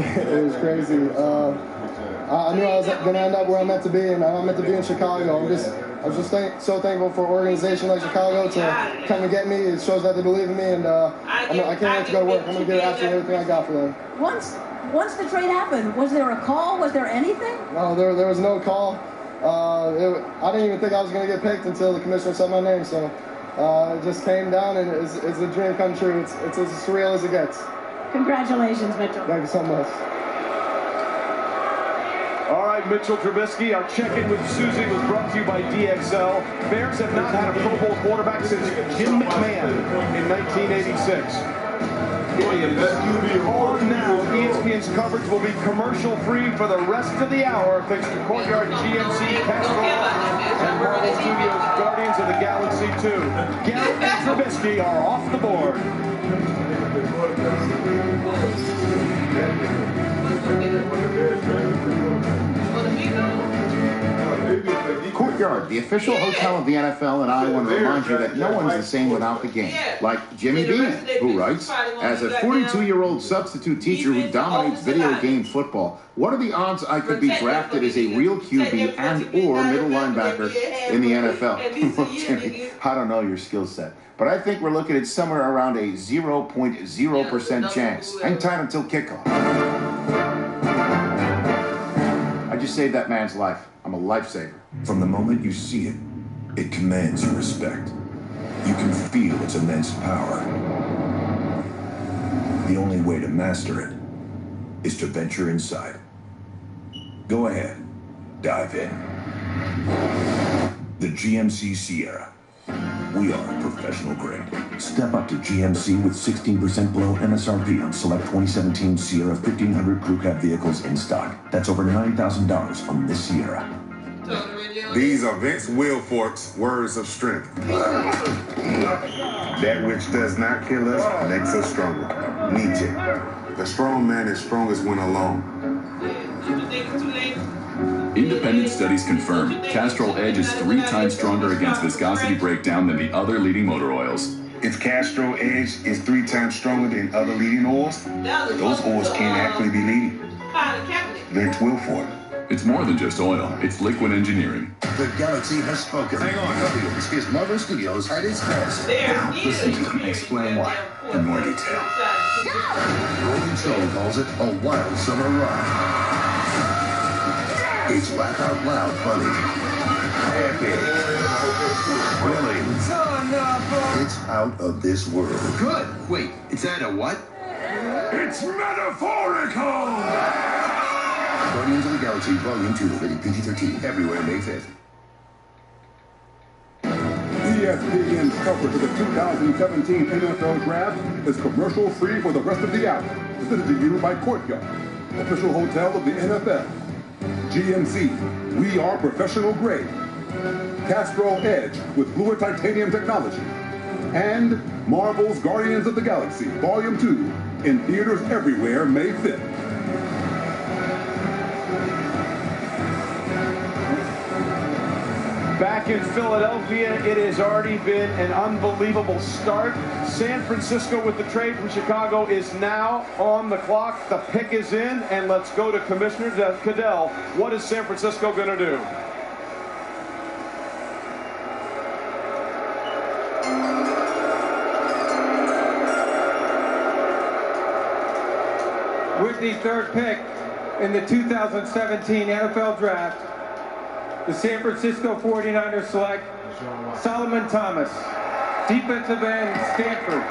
It was crazy. I knew I was going to end up where I'm meant to be, and I'm meant to be in Chicago. I'm just so thankful for an organization like Chicago to come and get me. It shows that they believe in me, and I can't wait to go to work. I'm going to give absolutely everything I got for them. Once the trade happened, was there a call? Was there anything? No, there was no call. I didn't even think I was going to get picked until the commissioner said my name. So it just came down, and it's a dream come true. It's as surreal as it gets. Congratulations, Mitchell. Thank you so much. All right, Mitchell Trubisky, our check-in with Susie was brought to you by DXL. Bears have not had a Pro Bowl quarterback since Jim McMahon in 1986. On now, ESPN's coverage will be commercial-free for the rest of the hour, thanks to Courtyard GMC, Castro, and Marvel Studios' Guardians of the Galaxy 2. Garrett and Trubisky are off the board. Courtyard, the official hotel of the NFL, and I want to remind you that no one's the same without the game. Like Jimmy Bean, who writes, as a 42-year-old substitute teacher who dominates video game football, what are the odds I could be drafted as a real QB and or middle linebacker in the NFL? Look, Jimmy, I don't know your skill set, but I think we're looking at somewhere around a 0.0% chance. Hang tight until kickoff. I just saved that man's life. I'm a lifesaver. From the moment you see it, it commands your respect. You can feel its immense power. The only way to master it is to venture inside. Go ahead, dive in. The GMC Sierra. We are professional grade. Step up to GMC with 16% below MSRP on select 2017 Sierra 1500 Crew Cab vehicles in stock. That's over $9,000 on this Sierra. These are Vince Wilfork's words of strength. That which does not kill us makes us stronger. Nietzsche. The strong man is strongest when alone. Independent studies confirm Castrol Edge is 3 times stronger against viscosity breakdown than the other leading motor oils. If Castrol Edge is 3 times stronger than other leading oils, those oils can't actually be leading. Vince Wilfork. It's more than just oil, it's liquid engineering. The Galaxy has spoken. Hang on. This is Marvel Studios at its best. Now, listen to them explain why in more detail. Rolling Stone calls it a wild summer ride. It's laugh out loud funny. Epic. Thrilling. It's out of this world. Good. Wait, is that a what? It's metaphorical! Guardians of the Galaxy Volume 2, rated PG-13, everywhere May 5th. ESPN's coverage of the 2017 NFL Draft is commercial-free for the rest of the hour. Presented to you by Courtyard, official hotel of the NFL. GMC, we are professional grade. Castrol Edge with Fluid Titanium technology. And Marvel's Guardians of the Galaxy Volume 2 in theaters everywhere May 5th. Back in Philadelphia, it has already been an unbelievable start. San Francisco with the trade from Chicago is now on the clock. The pick is in, and let's go to Commissioner Goodell. What is San Francisco going to do? With the 3rd pick in the 2017 NFL Draft, the San Francisco 49ers select Solomon Thomas, defensive end, Stanford.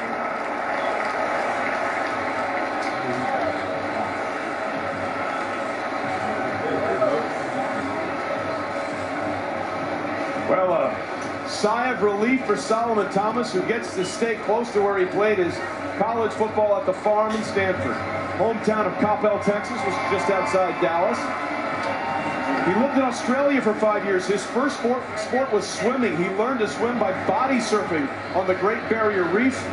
Well, a sigh of relief for Solomon Thomas, who gets to stay close to where he played his college football at the Farm in Stanford. Hometown of Coppell, Texas, was just outside Dallas. He lived in Australia for 5 years. His first sport was swimming. He learned to swim by body surfing on the Great Barrier Reef.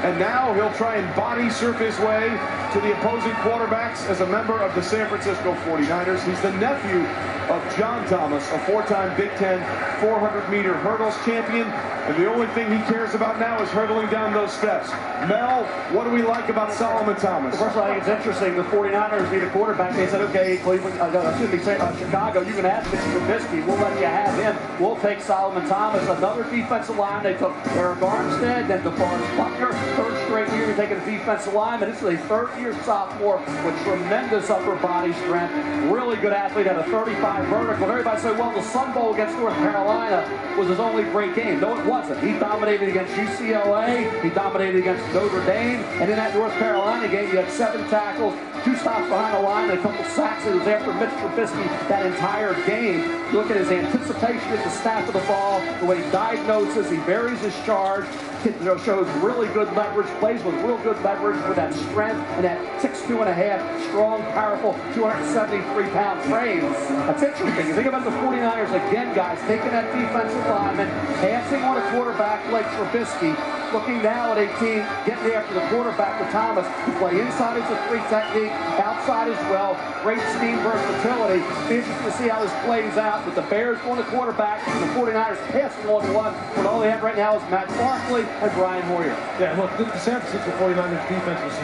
And now he'll try and body surf his way to the opposing quarterbacks as a member of the San Francisco 49ers. He's the nephew of John Thomas, a 4-time Big Ten 400-meter hurdles champion. And the only thing he cares about now is hurdling down those steps. Mel, what do we like about Solomon Thomas? First of all, I think it's interesting. The 49ers need a quarterback. They said, okay, Cleveland, Chicago, you can have Mitch Trubisky. We'll let you have him. We'll take Solomon Thomas. Another defensive line. They took Eric Armstead, then DeForest Buckner. 3rd straight year taking a defensive lineman. This is a 3rd-year sophomore with tremendous upper body strength. Really good athlete, had a 35 vertical. And everybody said, well, the Sun Bowl against North Carolina was his only great game. No, it wasn't. He dominated against UCLA. He dominated against Notre Dame. And in that North Carolina game, he had 7 tackles, 2 stops behind the line, and a couple sacks. It was after Mitch Trubisky that entire game. You look at his anticipation at the snap of the ball, the way he diagnoses, he varies his charge. Shows really good leverage, plays with real good leverage with that strength and that 6'2.5", strong, powerful, 273-pound frame. That's interesting. You think about the 49ers again, guys, taking that defensive lineman, passing on a quarterback like Trubisky, looking now at 18, getting after the quarterback with Thomas, to play inside as a 3 technique, outside as well, great scheme versatility. Be interesting to see how this plays out with the Bears going to quarterback and the 49ers passing 1-1 when all they have right now is Matt Barkley and Brian Hoyer. Yeah, look, the San Francisco 49ers defense was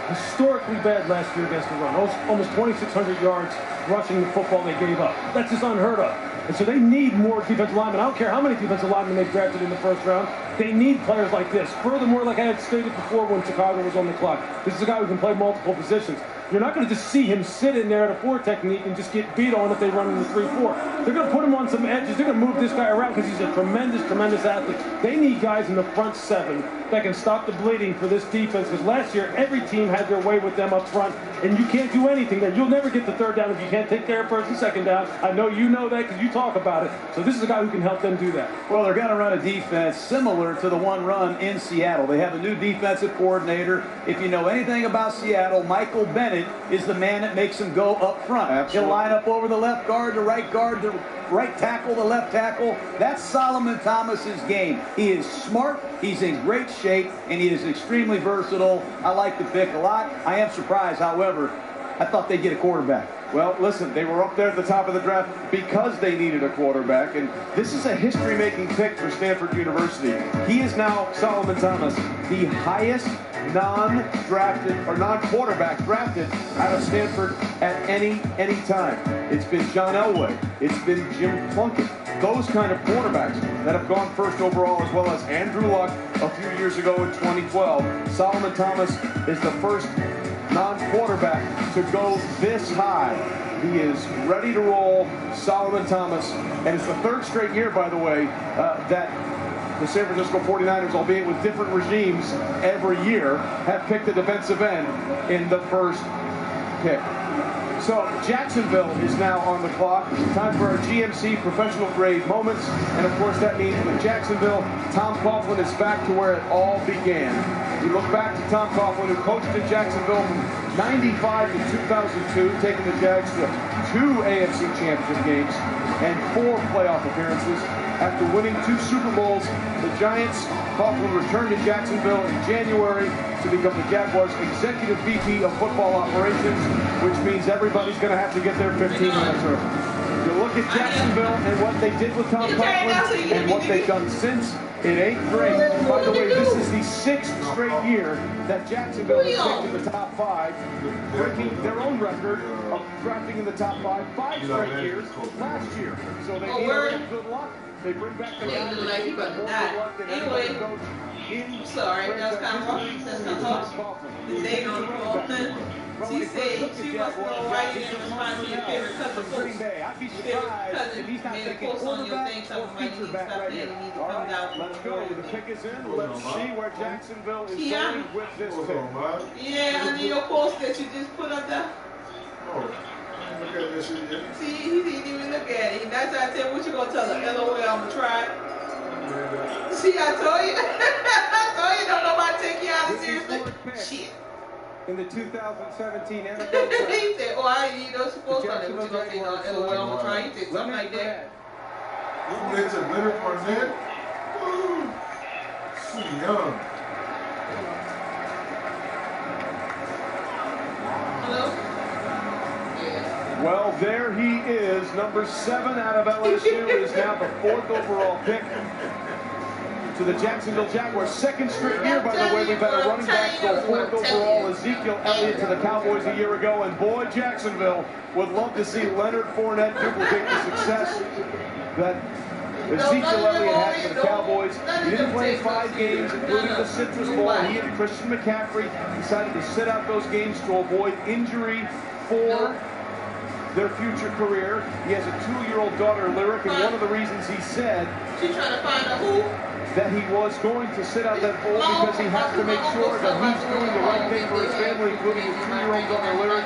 historically bad last year against the run. Almost 2,600 yards rushing the football they gave up. That's just unheard of. And so they need more defensive linemen. I don't care how many defensive linemen they've drafted in the 1st round. They need players like this. Furthermore, like I had stated before when Chicago was on the clock, this is a guy who can play multiple positions. You're not going to just see him sit in there at a 4 technique and just get beat on if they run in the 3-4. They're going to put him on some edges. They're going to move this guy around because he's a tremendous, tremendous athlete. They need guys in the front 7 that can stop the bleeding for this defense, because last year every team had their way with them up front, and you can't do anything there. You'll never get the 3rd down if you can't take care of 1st and 2nd down. I know you know that because you talk about it. So this is a guy who can help them do that. Well, they're going to run a defense similar to the one run in Seattle. They have a new defensive coordinator. If you know anything about Seattle, Michael Bennett is the man that makes them go up front. Absolutely. He'll line up over the left guard, the right tackle, the left tackle. That's Solomon Thomas's game. He is smart, he's in great shape, and he is extremely versatile. I like the pick a lot. I am surprised, however, I thought they'd get a quarterback. Well, listen, they were up there at the top of the draft because they needed a quarterback, and this is a history-making pick for Stanford University. He is now, Solomon Thomas, the highest non-drafted or non-quarterback drafted out of Stanford at any time. It's been John Elway. It's been Jim Plunkett. Those kind of quarterbacks that have gone 1st overall, as well as Andrew Luck a few years ago in 2012. Solomon Thomas is the first non-quarterback to go this high. He is ready to roll, Solomon Thomas. And it's the 3rd straight year, by the way, that the San Francisco 49ers, albeit with different regimes every year, have picked a defensive end in the 1st pick. So Jacksonville is now on the clock. Time for our GMC professional grade moments. And of course that means with Jacksonville, Tom Coughlin is back to where it all began. We look back to Tom Coughlin, who coached in Jacksonville from 95 to 2002, taking the Jags to 2 AFC Championship games and 4 playoff appearances. After winning 2 Super Bowls, the Giants, Coughlin returned to Jacksonville in January to become the Jaguars' executive VP of football operations, which means everybody's going to have to get there 15 minutes early. You look at Jacksonville and what they did with Tom Coughlin and what they've done since, it ain't great. By the way, this is the 6th straight year that Jacksonville has picked in the top 5, breaking their own record of drafting in the top 5 straight years last year. So they need a little good luck. They bring back the guy like he about to die. Anyway, I'm sorry, that's kind of rough. That's kind of tough. The day on the phone. She said she wants to know why you didn't respond to your favorite cousin post. I'd be surprised if he's not taking quarterback or feature back right here. All right, let's go. The pick is in. Let's see where Jacksonville is going with this pick. Yeah, I need your post that you just put up there. Look at this shit. See, he didn't even look at it. That's why I said, what you gonna tell her? LOL, I'm gonna try. See, I told you. I told you, don't nobody take you out of seriously. Shit. In the 2017 NFL draft. He said, oh, I ain't need no support on it. What you gonna say? No, LOL, I'm gonna try. He said something like that. Who is it? Leonard Fournette? She young. Hello? Well, there he is. Number 7 out of LSU is now the 4th overall pick to the Jacksonville Jaguars. 2nd straight year, by the way, we've had a running back go 4th overall. Ezekiel Elliott to the Cowboys a year ago. And boy, Jacksonville would love to see Leonard Fournette duplicate the success that Ezekiel Elliott had for the Cowboys. He didn't play 5 games, including the Citrus Bowl. He and Christian McCaffrey decided to sit out those games to avoid injury for their future career. He has a 2-year-old daughter, Lyric, and one of the reasons he said She's trying to find out who? that he was going to sit out that bowl because he has to make sure that he's doing the right thing for his family, including his 2-year-old daughter, Lyric,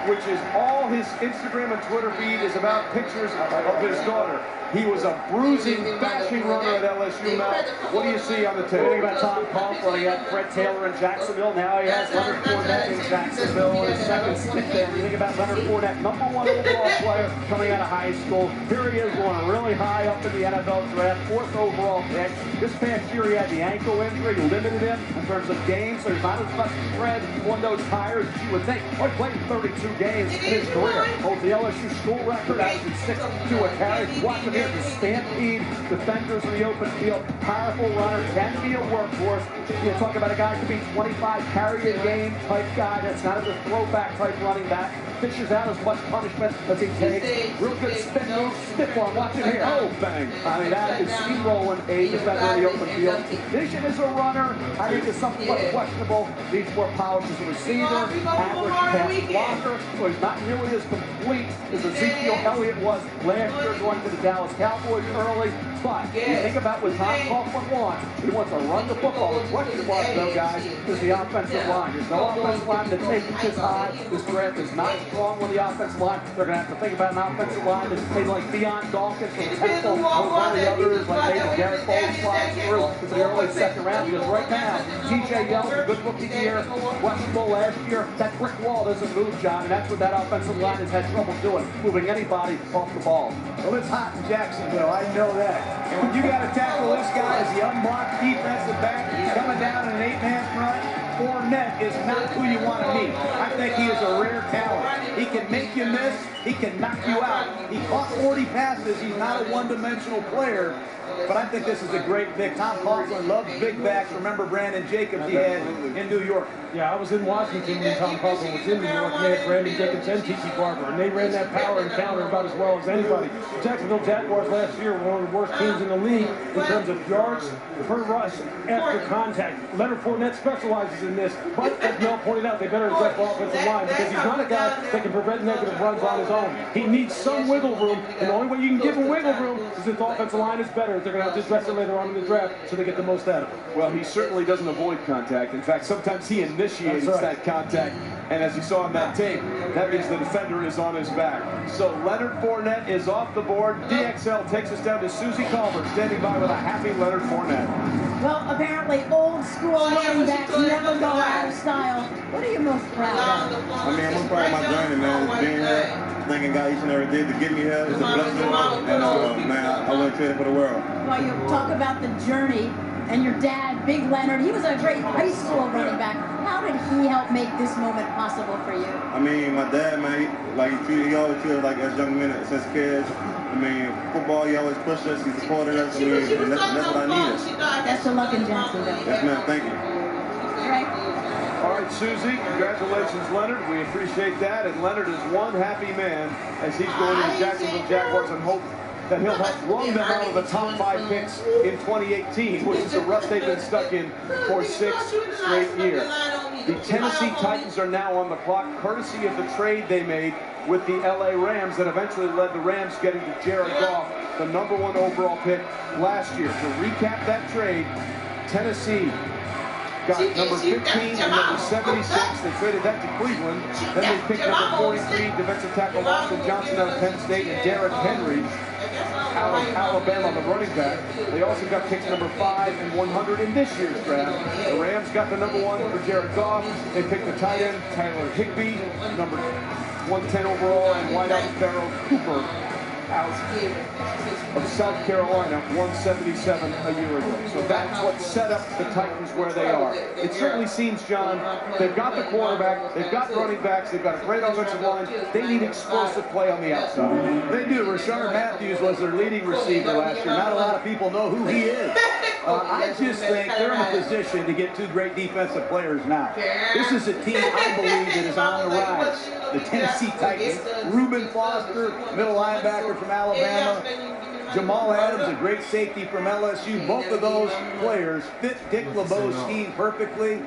which is all his Instagram and Twitter feed is about pictures of his daughter. He was a bruising, bashing runner at LSU. Now, what do you see on the tape? You think about Tom Coughlin, he had Fred Taylor in Jacksonville. Now he has Leonard Fournette in Jacksonville in his 2nd stint there. You think about Leonard Fournette, number 1 overall player coming out of high school. Here he is going really high up in the NFL draft, 4th overall pick. This past year he had the ankle injury, limited him in terms of games, so he's not as much spread on those tires as you would think. He played 32 games in his career. Holds the LSU school record, averaging 62 a carry. Watch him here, the stampede defenders in the open field. Powerful runner, can be a workhorse. You talk about a guy who could be 25 carry a game type guy. That's not a throwback type running back. fishes out as much punishment as he takes. Real good spin move, stiff one. Watch it here. Oh, bang. I mean, that is steamrolling a defender in the open field. Vision as a runner, I think is somewhat questionable. Needs more power as a receiver. Average pass blocker. So he's not nearly as complete as Ezekiel Elliott was last year going to the Dallas Cowboys early. But you think about what Tom Coughlin wants. He wants to run the football. The question was, though, guys, is the offensive line. There's no offensive line to take it this high. This draft is not strong with the offensive line. They're going to have to think about an offensive line that's maybe like Deion Dawkins from Temple, or one of the others, like maybe Garrett Bowles slides through to the early second round. Because right now, T.J. Yeldon, a good rookie year, questionable last year. That brick wall doesn't move, John, and that's what that offensive line has had trouble doing, moving anybody off the ball. Well, it's hot in Jacksonville. I know that. And when you got to tackle this guy as the unblocked defensive back coming down in an 8-man front, Fournette is not who you want to meet. I think he is a rare talent. He can make you miss. He can knock you out. He caught 40 passes. He's not a one-dimensional player. But I think this is a great pick. Tom Coughlin loves big backs. Remember Brandon Jacobs he had in New York. Yeah, I was in Washington when Tom Coughlin was in New York, and they had Brandon Jacobs and T.T. Barber, and they ran that power and counter about as well as anybody. The Jacksonville Jaguars last year were one of the worst teams in the league in terms of yards per rush after contact. Leonard Fournette specializes in this, but as Mel pointed out, they better address the offensive line because he's not a guy that can prevent negative runs on his own. He needs some wiggle room, and the only way you can give him wiggle room is if the offensive line is better. They're going to have to address it later on in the draft so they get the most out of it. Well, he certainly doesn't avoid contact. In fact, sometimes he initiates that contact. And as you saw on that tape, that means the defender is on his back. So Leonard Fournette is off the board. DXL takes us down to Susie Colbert, standing by with a happy Leonard Fournette. Well, apparently old school running backs never go out of style. What are you most proud of? I mean, I'm proud of my journey, man. Being here, thanking God each and every day to get me here. It's a blessing. And, man, I wouldn't trade it for the world. Well, you talk about the journey. And your dad, Big Leonard, he was a great high school running back. How did he help make this moment possible for you? I mean, my dad, man, he always treated us like as young men, since kids. I mean, football, he always pushed us, he supported us. I mean, and that's what I needed. Best of luck in Jacksonville. Yes, ma'am, thank you. All right. All right, Susie, congratulations, Leonard. We appreciate that. And Leonard is one happy man as he's going to the Jacksonville Jaguars and hope that he'll help run them out of the top 5 picks in 2018, which is a rut they've been stuck in for 6 straight years. The Tennessee Titans are now on the clock, courtesy of the trade they made with the LA Rams that eventually led the Rams getting to Jared Goff, the #1 overall pick last year. To recap that trade, Tennessee got number 15 and number 76. They traded that to Cleveland. Then they picked number 43, defensive tackle Austin Johnson out of Penn State, and Derrick Henry out of Alabama, the running back. They also got picks number 5 and 100 in this year's draft. The Rams got the #1 for Jared Goff. They picked the tight end Tyler Higbee, number 110 overall, and wideout Farrell Cooper out of South Carolina, 177 a year ago. So that's what set up the Titans where they are. It certainly seems, John, they've got the quarterback, they've got running backs, they've got a great offensive line. They need explosive play on the outside. They do. Rashard Matthews was their leading receiver last year. Not a lot of people know who he is. I just think they're in a position to get 2 great defensive players now. This is a team, I believe, that is on the rise. The Tennessee Titans. Reuben Foster, middle linebacker from Alabama. Jamal Adams, a great safety from LSU. Both of those players fit Dick LeBeau's scheme perfectly.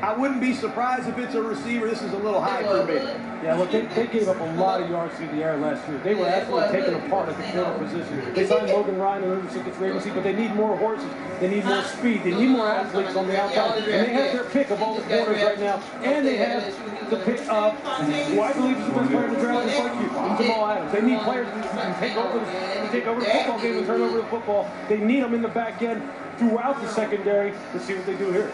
I wouldn't be surprised if it's a receiver. This is a little high for me. Yeah, look, they gave up a lot of yards through the air last year. They were absolutely taken apart at the corner position. They signed Logan Ryan in order to get free agency, but they need more horses. They need more speed. They need more athletes on the outside. And they have their pick of all the corners right now. And they have the pick of who I believe is the best player in the draft, just like you, Jamal Adams. They need players who can take over the football game and turn over the football. They need them in the back end throughout the secondary. Let's see what they do here.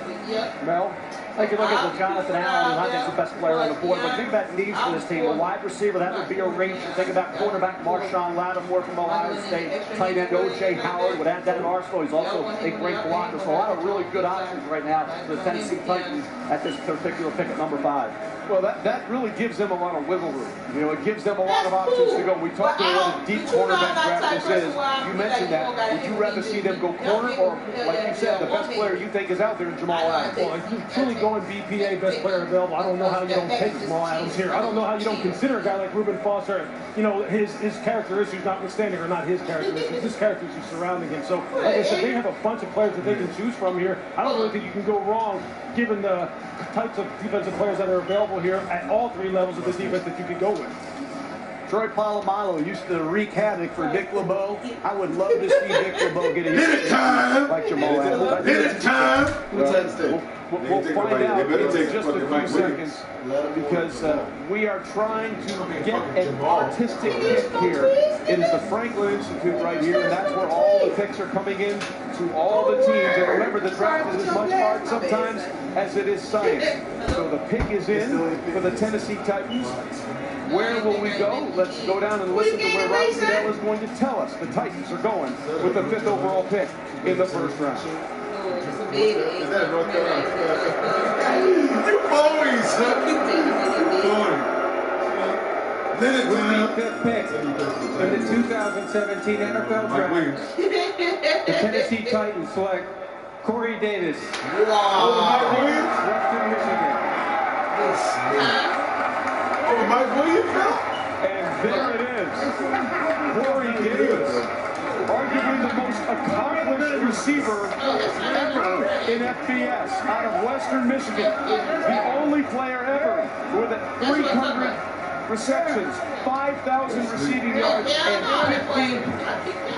Mel? I could look at Jonathan Allen, who I think is the best player on the board. But think about needs for this team. A wide receiver, that would be a reach. Think about quarterback Marshawn Lattimore from Ohio State. Tight end O.J. Howard would add that in Arsenal. He's also a great blocker. So a lot of really good options right now for the Tennessee Titans at this particular pick at number 5. Well, that really gives them a lot of wiggle room. You know, it gives them a lot of options to go. We talked about what a deep cornerback draft this is. You mentioned that. Would you rather see them go corner or, like you said, the best player you think is out there in Jamal Adams? Well, if you're truly going BPA, best player available, I don't know how you don't take Jamal Adams here. I don't know how you don't consider a guy like Reuben Foster, you know, his character issues notwithstanding, or not his character issues, his character issues surrounding him. So, like I said, they have a bunch of players that they can choose from here. I don't really think you can go wrong given the types of defensive players that are available here at all three levels of the defense that you could go with. Troy Polamalu used to wreak havoc for Dick LeBeau. I would love to see Dick LeBeau get a like Jamal Adams. Hit it time. We'll find out in just a few seconds because we are trying to get an artistic pick here. It is the Franklin Institute right here, and that's where all the picks are coming in to all the teams. And remember, the draft is as much art sometimes as it is science. So the pick is in for the Tennessee Titans. Where will we go? Let's go down and listen to where Rob Goodell is going to tell us. The Titans are going with the 5th overall pick in the first round. Is that North Carolina? You always With the 5th pick in the 2017 NFL Draft, the Tennessee Titans select Corey Davis, Western Michigan. Oh, Mike Williams, and there it is. Corey Davis, arguably the most accomplished receiver ever in FBS out of Western Michigan. The only player ever with 300 receptions, 5,000 receiving yards, and 15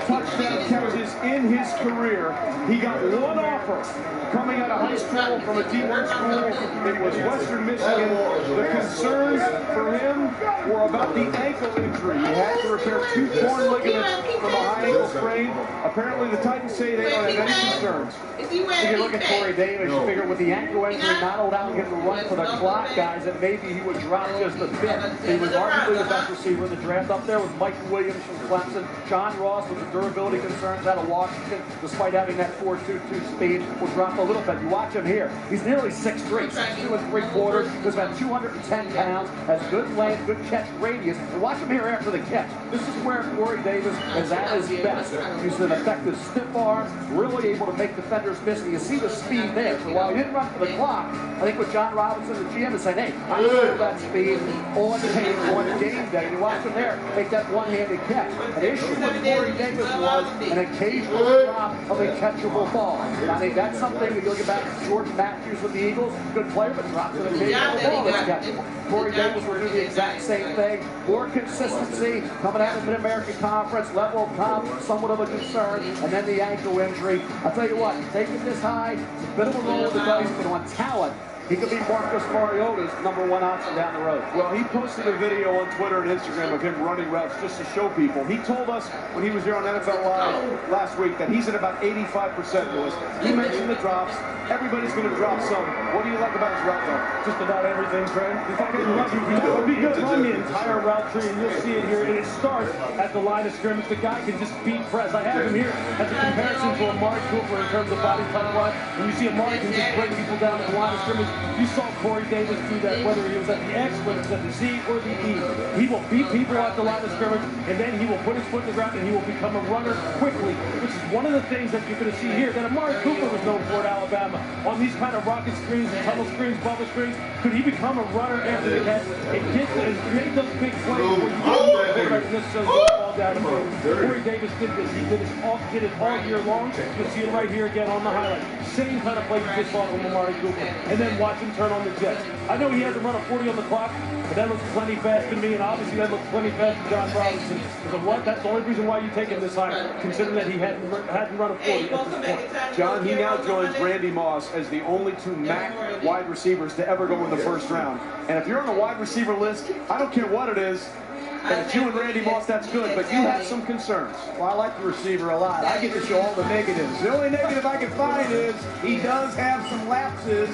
touchdown catches in his career. He got one offer coming out of high school from a D1 school. It was Western Michigan. The concerns for him were about the ankle injury. He had to repair 2 torn ligaments from a high ankle sprain. Apparently, the Titans say they don't have any concerns. Is he If you look at Corey Davis, you figure with the ankle injury not allowing him to run for the clock, guys, that maybe he would drop just a bit. He was arguably the best receiver in the draft up there with Mike Williams from Clemson. John Ross with the durability concerns out of Washington, despite having that 4.22 speed, will drop a little bit. You watch him here. He's nearly 6'3", 6'2 3/4. He's about 210 pounds, has good length, good catch radius. And watch him here after the catch. This is where Corey Davis is at his best. He's an effective stiff arm, really able to make defenders miss. And you see the speed there. So while he didn't run for the clock, I think what John Robinson, the GM, is saying, hey, I feel that speed on tape, on game day. And you watch him there make that one-handed catch. An issue with Corey Davis was an occasional drop of a catchable ball. And I think that's something, if you look back at Jordan Matthews with the Eagles, good player, but drops an occasional ball that's catchable. Corey Davis will do the exact same thing. More consistency coming out of the Mid-American Conference, level of comp, somewhat of a concern, and then the ankle injury. I'll tell you what, taking this high, it's a bit of a roll of the dice, but on talent, he could be Marcus Mariota's #1 option down the road. Well, he posted a video on Twitter and Instagram of him running routes just to show people. He told us when he was here on NFL Live last week that he's at about 85%, Lewis. He mentioned the drops. Everybody's going to drop some. What do you like about his route, though? Just about everything, Trent. If I could run, that would be good. Run the entire route tree, and you'll see it here. And it starts at the line of scrimmage. The guy can just beat press. I have him here as a comparison to Amari Cooper in terms of body type wise. When you see Amari can just break people down at the line of scrimmage, you saw Corey Davis do that, whether he was at the X, whether it was at the Z, or the E. He will beat people at the line of scrimmage, and then he will put his foot in the ground, and he will become a runner quickly, which is one of the things that you're going to see here that Amari Cooper was known for at Alabama. On these kind of rocket screens and tunnel screens, bubble screens, could he become a runner after the catch and get and create those big plays where you don't necessarily fall down the field? Corey Davis did this. He did it all year long. You'll see it right here again on the highlight. Same kind of play you just saw from Amari Cooper. And then watch him turn on the Jets. I know he hasn't run a 40 on the clock, but that looks plenty fast to me, and obviously that looks plenty fast to John Robinson. So what? That's the only reason why you take him this high, considering that he hadn't run a 40 at this point. John, he now joins Randy Moss as the only 2 MAC wide receivers to ever go in the first round. And if you're on the wide receiver list, I don't care what it is, and it's you and Randy Moss, that's good, but you have some concerns. Well, I like the receiver a lot. I get to show all the negatives. The only negative I can find is he does have some lapses,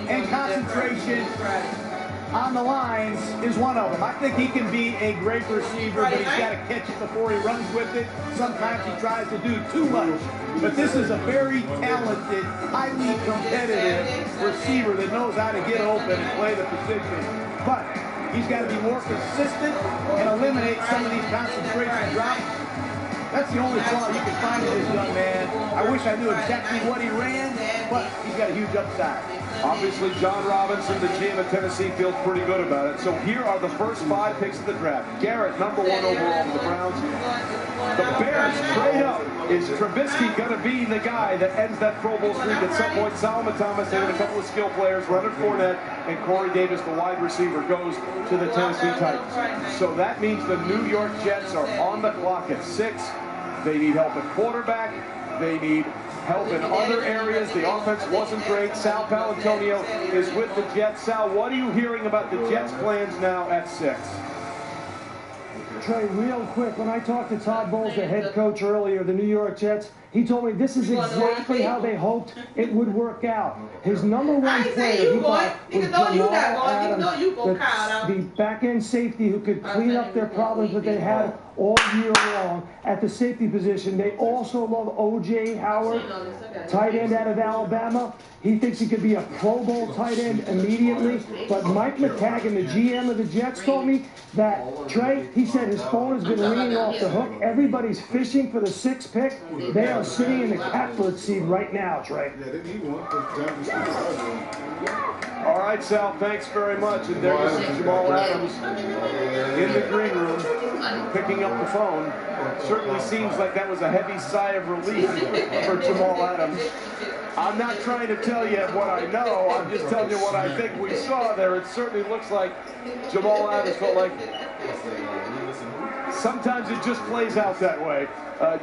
and concentration on the lines is one of them. I think he can be a great receiver, but he's got to catch it before he runs with it. Sometimes he tries to do too much. But this is a very talented, highly competitive receiver that knows how to get open and play the position. but he's got to be more consistent and eliminate some of these concentration drops. That's the only flaw you can find in this young man. I wish I knew exactly what he ran, but he's got a huge upside. Obviously, John Robinson, the GM of Tennessee, feels pretty good about it. So here are the first 5 picks of the draft. Garrett, #1 overall for the Browns. The Bears trade up. Is Trubisky going to be the guy that ends that Pro Bowl streak at some point? Solomon Thomas and a couple of skill players, Leonard Fournette, and Corey Davis, the wide receiver, goes to the Tennessee Titans. So that means the New York Jets are on the clock at 6. They need help at quarterback. They need help in other areas. The offense wasn't great. Sal Paolantonio is with the Jets. Sal, what are you hearing about the Jets' plans now at 6? Trey, real quick, when I talked to Todd Bowles, the head coach earlier, the New York Jets, he told me this is exactly how they hoped it would work out. His #1 player, he thought, was Jamal Adams, the back-end safety who could clean up their problems that they had all year long at the safety position. They also love O.J. Howard, tight end out of Alabama. He thinks he could be a Pro Bowl tight end immediately. But Mike McCagan, the GM of the Jets, told me that, Trey, he said his phone has been ringing off the hook. Everybody's fishing for the 6th pick. They are sitting in the catbird seat right now, Trey. All right, Sal, thanks very much. And there is Jamal Adams in the green room picking up the phone. Certainly seems like that was a heavy sigh of relief for Jamal Adams. I'm not trying to tell you what I know. I'm just telling you what I think we saw there. It certainly looks like Jamal Adams felt like sometimes it just plays out that way.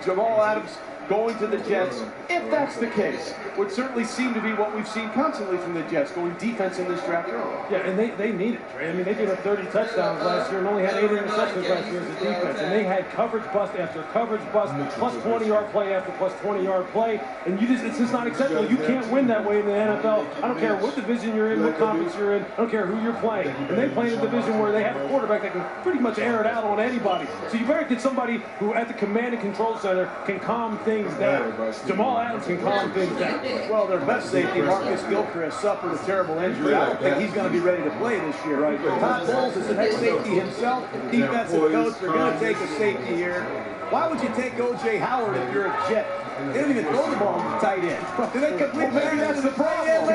Jamal Adams going to the Jets, if that's the case, would certainly seem to be what we've seen constantly from the Jets, going defense in this draft early. Yeah, and they need it, Trey. I mean, they gave up 30 touchdowns last year and only had 8 interceptions last year as a defense. And they had coverage bust after coverage bust, plus 20-yard play after plus 20-yard play. And it's just not acceptable. You can't win that way in the NFL. I don't care what division you're in, what conference you're in. I don't care who you're playing. And they play in a division where they have a quarterback that can pretty much air it out on anybody. So you better get somebody who, at the command and control center, can calm things down. Jamal Adams can calm things down. Well, their best safety, Marcus Gilchrist, suffered a terrible injury. I don't think he's going to be ready to play this year. Right? Todd Bowles is the next safety himself, defensive coach. They're going to take a safety here. Why would you take O.J. Howard if you're a Jet? They don't even throw the ball to the tight end. Maybe that's the problem.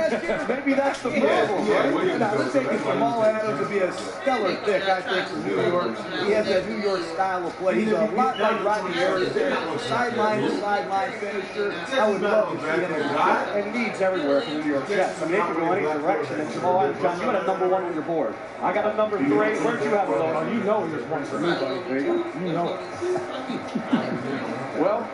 Maybe that's the problem. Right? Now, let's take Jamal Adams to be a stellar pick, I think, for New York. He has that New York style of play. He's a lot like Rodney Harris. Sideline to sideline finisher. I would love to see him. And leads everywhere for the New York Jets. I mean, they can go any direction. And Jamal Adams, John, you had a #1 on your board. I got a #3. Where'd you have it on? You know here's one for me, buddy. There you go. You know it. Well,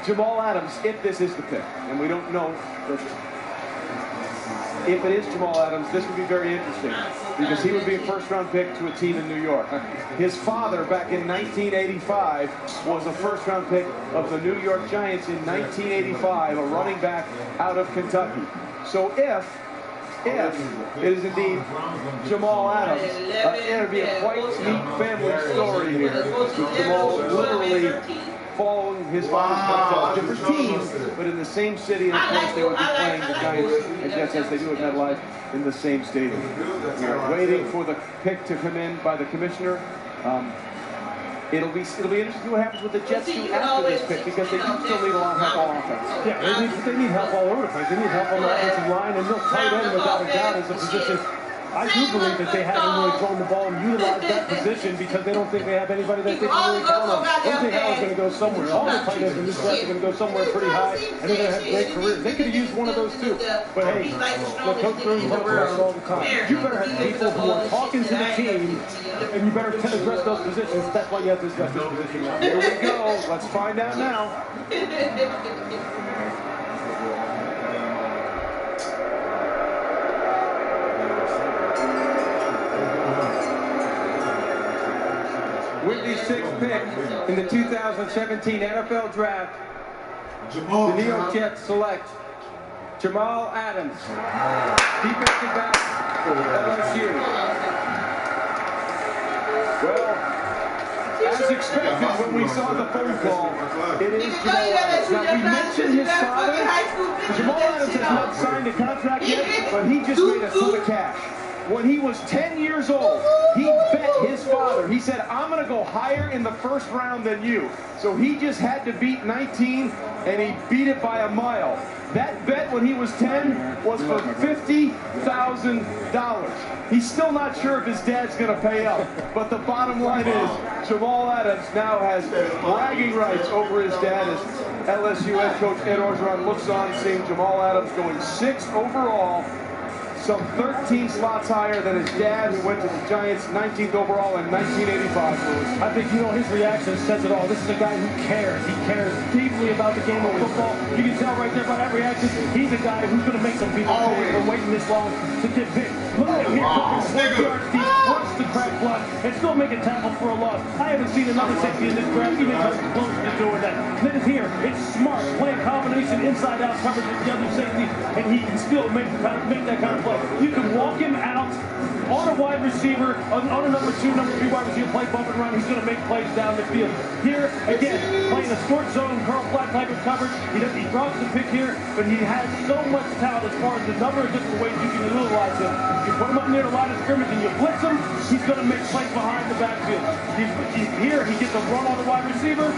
Jamal Adams, if this is the pick, and we don't know if it is Jamal Adams, this would be very interesting because he would be a first-round pick to a team in New York. His father, back in 1985, was a first-round pick of the New York Giants in 1985, a running back out of Kentucky. So if it is indeed Jamal Adams, it would be a quite neat family story here. Jamal literally following his father's footsteps, different teams, but in the same city, and of course they would be playing the Giants and Jets as they do at MetLife in the same stadium. We are waiting for the pick to come in by the commissioner. It'll be interesting to see what happens with the Jets do after this pick because they do still need a lot of help on offense. Yeah, they need help all over the place. They need help on the offensive line, and the tight end, without a doubt, is a position. I do believe that they haven't really thrown the ball and utilized that position because they don't think they have anybody that they can really count on. O.J. Howard's going to go somewhere. All the tight ends in this draft are going to go somewhere pretty high, and they're going to have great careers. They could have used one of those too. But hey, look, Coach Green talks about it all the time. You better have people who are talking to the team, and you better address those positions. That's why you have to address this position now. Here we go. Let's find out now. With the 6th pick in the 2017 NFL Draft, the New York Jets select Jamal Adams, defensive back for LSU. Well, As expected when we saw the phone call, it is Jamal Adams. Now, we mentioned his father. Jamal Adams has not signed a contract yet, but he just made a ton of cash. When he was 10 years old, he bet his father. He said, I'm going to go higher in the first round than you. So he just had to beat 19, and he beat it by a mile. That bet when he was 10 was for $50,000. He's still not sure if his dad's going to pay up. But the bottom line is, Jamal Adams now has bragging rights over his dad as LSU head coach Ed Orgeron looks on, seeing Jamal Adams going 6th overall, some 13 slots higher than his dad, who went to the Giants 19th overall in 1985. I think, his reaction says it all. This is a guy who cares. He cares deeply about the game of football. You can tell right there by that reaction, he's a guy who's going to make some people pay for waiting this long to get picked. Look at him here, cooking 4 yards deep, runs the crack block, and still making tackles for a loss. I haven't seen another safety in this draft even come close to doing that. Then it's here. It's smart, playing combination inside-out coverage with the other safety, and he can still make that kind of play. You can walk him out on a wide receiver, on a number 2, number 3 wide receiver, play bump and run. He's going to make plays down the field. Here, again, playing a short zone, curl flat type of coverage. He drops the pick here, but he has so much talent as far as the number of different ways you can utilize him. You put him up near the line of scrimmage and you blitz him, he's going to make plays behind the backfield. Here, he gets a run on the wide receiver.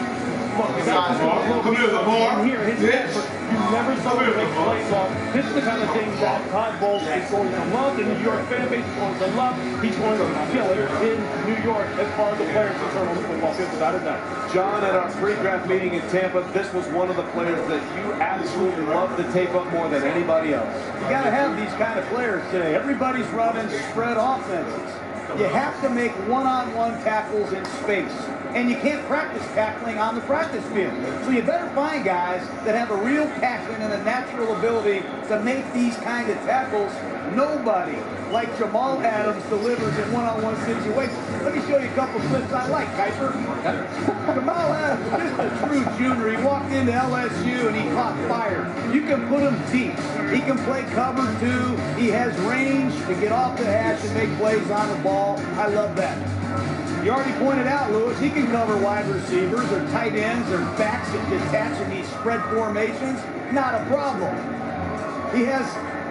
Look, and here, his effort, you never saw him make plays off. This is the kind of thing that Todd Bowles is going to love. The New York fan base is going to love. He's going to kill it in New York as far as the players concerned on the football field, without a doubt. John, at our pre-draft meeting in Tampa, this was one of the players that you absolutely love to tape up more than anybody else. You got to have these kind of players today. Everybody's running spread offenses. You have to make one-on-one tackles in space. And you can't practice tackling on the practice field. So you better find guys that have a real passion and a natural ability to make these kind of tackles. Nobody like Jamal Adams delivers in one-on-one situations. Let me show you a couple clips I like, Kuiper. Jamal Adams is a true junior. He walked into LSU and he caught fire. You can put him deep. He can play cover 2. He has range to get off the hash and make plays on the ball. I love that. You already pointed out, Lewis, he can cover wide receivers or tight ends or backs that detach in these spread formations. Not a problem. He has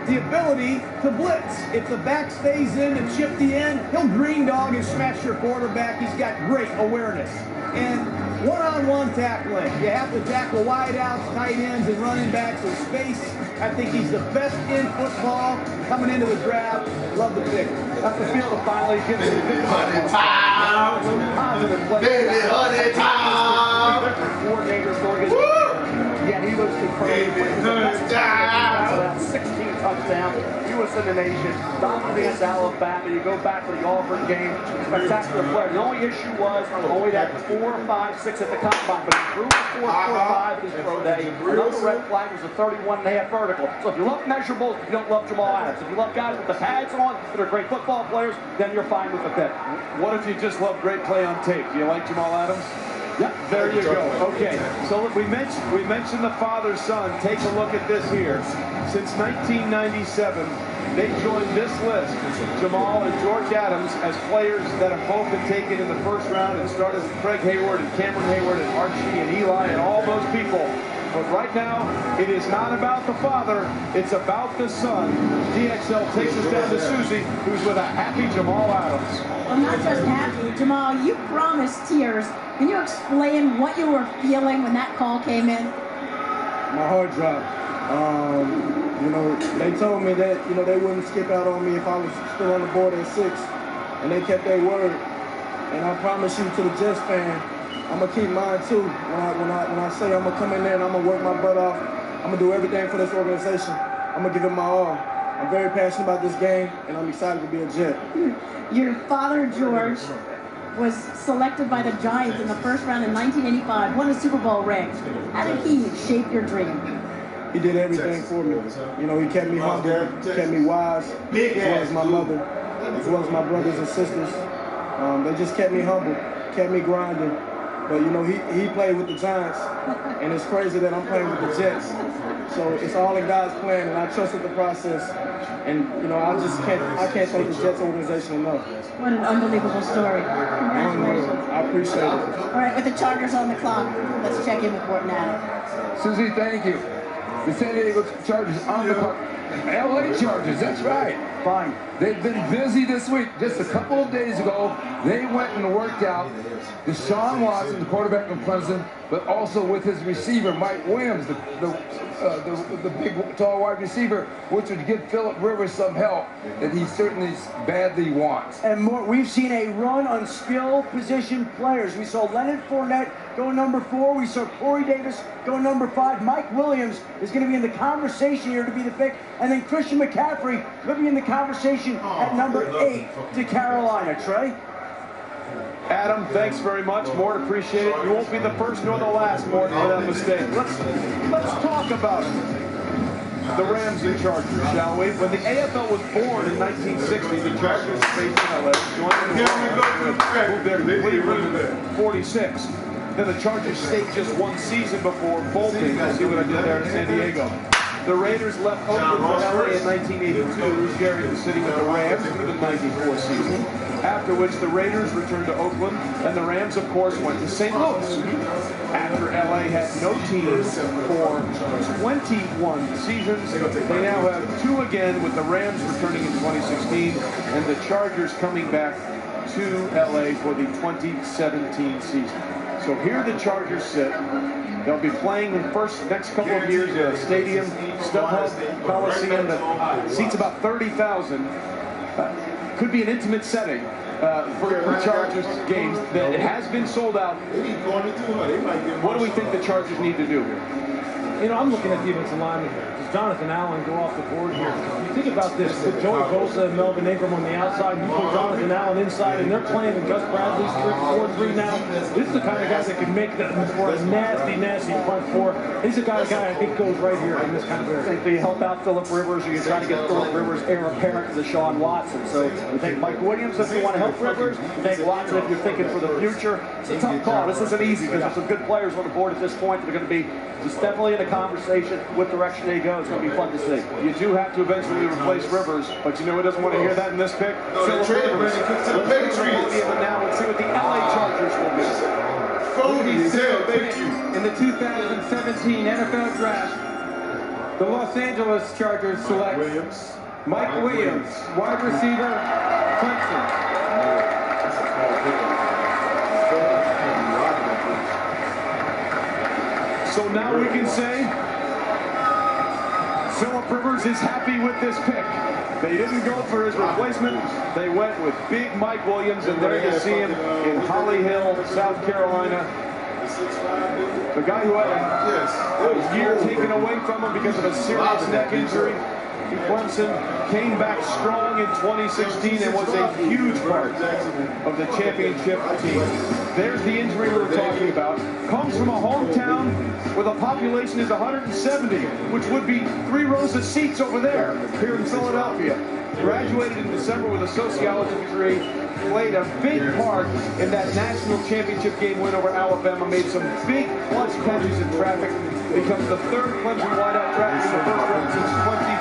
the ability to blitz. If the back stays in and chip the end, he'll green dog and smash your quarterback. He's got great awareness. And one-on-one tackling. You have to tackle wideouts, tight ends, and running backs in space. I think he's the best in football coming into the draft. Love the pick. That's the field to finally get the positive play. Baby, coordinators going yeah, he was confirmed. 16 touchdowns. He was in the nation. Dominated Alabama. You go back to the Auburn game. Spectacular player. The only issue was only that 4, 5, 6 at the combine. But he threw the 4, 5 his pro day. Another red flag was a 31.5 vertical. So if you love measurables, you don't love Jamal Adams. If you love guys with the pads on that are great football players, then you're fine with the pick. What if you just love great play on tape? Do you like Jamal Adams? Yep, there you go. Okay, so look, we mentioned the father-son. Take a look at this here. Since 1997, they joined this list, Jamal and George Adams, as players that have both been taken in the first round and started with Craig Hayward and Cameron Hayward and Archie and Eli and all those people. But right now, it is not about the father, it's about the son. DXL takes us down to Susie, who's with a happy Jamal Adams. Well, not just happy. Jamal, you promised tears. Can you explain what you were feeling when that call came in? My heart dropped. They told me that, they wouldn't skip out on me if I was still on the board at 6. And they kept their word. And I promise you to the Jets fan, I'm going to keep mine too. When I say I'm going to come in there and I'm going to work my butt off, I'm going to do everything for this organization. I'm going to give it my all. I'm very passionate about this game, and I'm excited to be a Jet. Your father, George, was selected by the Giants in the first round in 1985, won a Super Bowl ring. How did he shape your dream? He did everything for me. He kept me humble, kept me wise, as well as my mother, as well as my brothers and sisters. They just kept me humble, kept me grinding. But, you know, he played with the Giants, and it's crazy that I'm playing with the Jets. So it's all in God's plan, and I trusted the process. And, you know, I can't thank the Jets organization enough. What an unbelievable story. Congratulations. I appreciate it. All right, with the Chargers on the clock, let's check in with Morton Adams. Susie, thank you. The San Diego Chargers on the clock. LA Chargers, that's right. Fine. They've been busy this week. Just a couple of days ago, they went and worked out Deshaun Watson, the quarterback from Clemson, but also with his receiver, Mike Williams, the big, tall wide receiver, which would give Phillip Rivers some help that he certainly badly wants. And more, we've seen a run on skill position players. We saw Leonard Fournette go number 4. We saw Corey Davis go number 5. Mike Williams is going to be in the conversation here to be the pick. And then Christian McCaffrey could be in the conversation at number 8 to Carolina. Trey? Adam, thanks very much. Mort, appreciate it. You won't be the first nor the last, Mort, for that mistake. Let's talk about the Rams and Chargers, shall we? When the AFL was born in 1960, the Chargers faced LA, joined the Cleveland 46. Then the Chargers stayed just one season before bolting. You'll see what I did there in San Diego. The Raiders left Oakland for LA in 1982. Jerry was sitting with the Rams for the 94 season. After which the Raiders returned to Oakland, and the Rams, of course, went to St. Louis. After LA had no teams for 21 seasons, they now have 2 again, with the Rams returning in 2016, and the Chargers coming back to LA for the 2017 season. So here the Chargers sit. They'll be playing in the next couple of years at a stadium, StubHub Coliseum, that seats about 30,000. Could be an intimate setting for Chargers games. That it has been sold out. What do we think the Chargers need to do here? You know, I'm looking at the defensive lineman here. Does Jonathan Allen go off the board here? You think about this, with Joey Bosa and Melvin Ingram on the outside, you put Jonathan Allen inside, and they're playing in Gus Bradley's 4-3 now. This is the kind of guy that can make them for a nasty front four. He's the kind of guy I think goes right here in this kind of area. I think they help out Phillip Rivers, or you're trying to get Phillip Rivers heir apparent to Deshaun Watson. So you take Mike Williams if you want to help Rivers, you take Watson if you're thinking for the future. It's a tough call. This isn't easy because there's some good players on the board at this point. They're going to be just definitely in a conversation with direction they go. It's going to be fun to see. You do have to eventually replace Rivers, but you know who doesn't want to hear that in this pick? Phillip Rivers. And now let's see what the LA Chargers will be. In the 2017 NFL Draft, the Los Angeles Chargers select Mike Williams, wide receiver, Clemson. So now we can say Phillip Rivers is happy with this pick. They didn't go for his replacement. They went with big Mike Williams, and there you see him in Holly Hill, South Carolina. The guy who had a year taken away from him because of a serious neck injury. Clemson came back strong in 2016 and was a huge part of the championship team. There's the injury we were talking about. Comes from a hometown where the population is 170, which would be 3 rows of seats over there here in Philadelphia. Graduated in December with a sociology degree. Played a big part in that national championship game win over Alabama. Made some big clutch catches in traffic. Becomes the 3rd Clemson wideout drafted in the first round since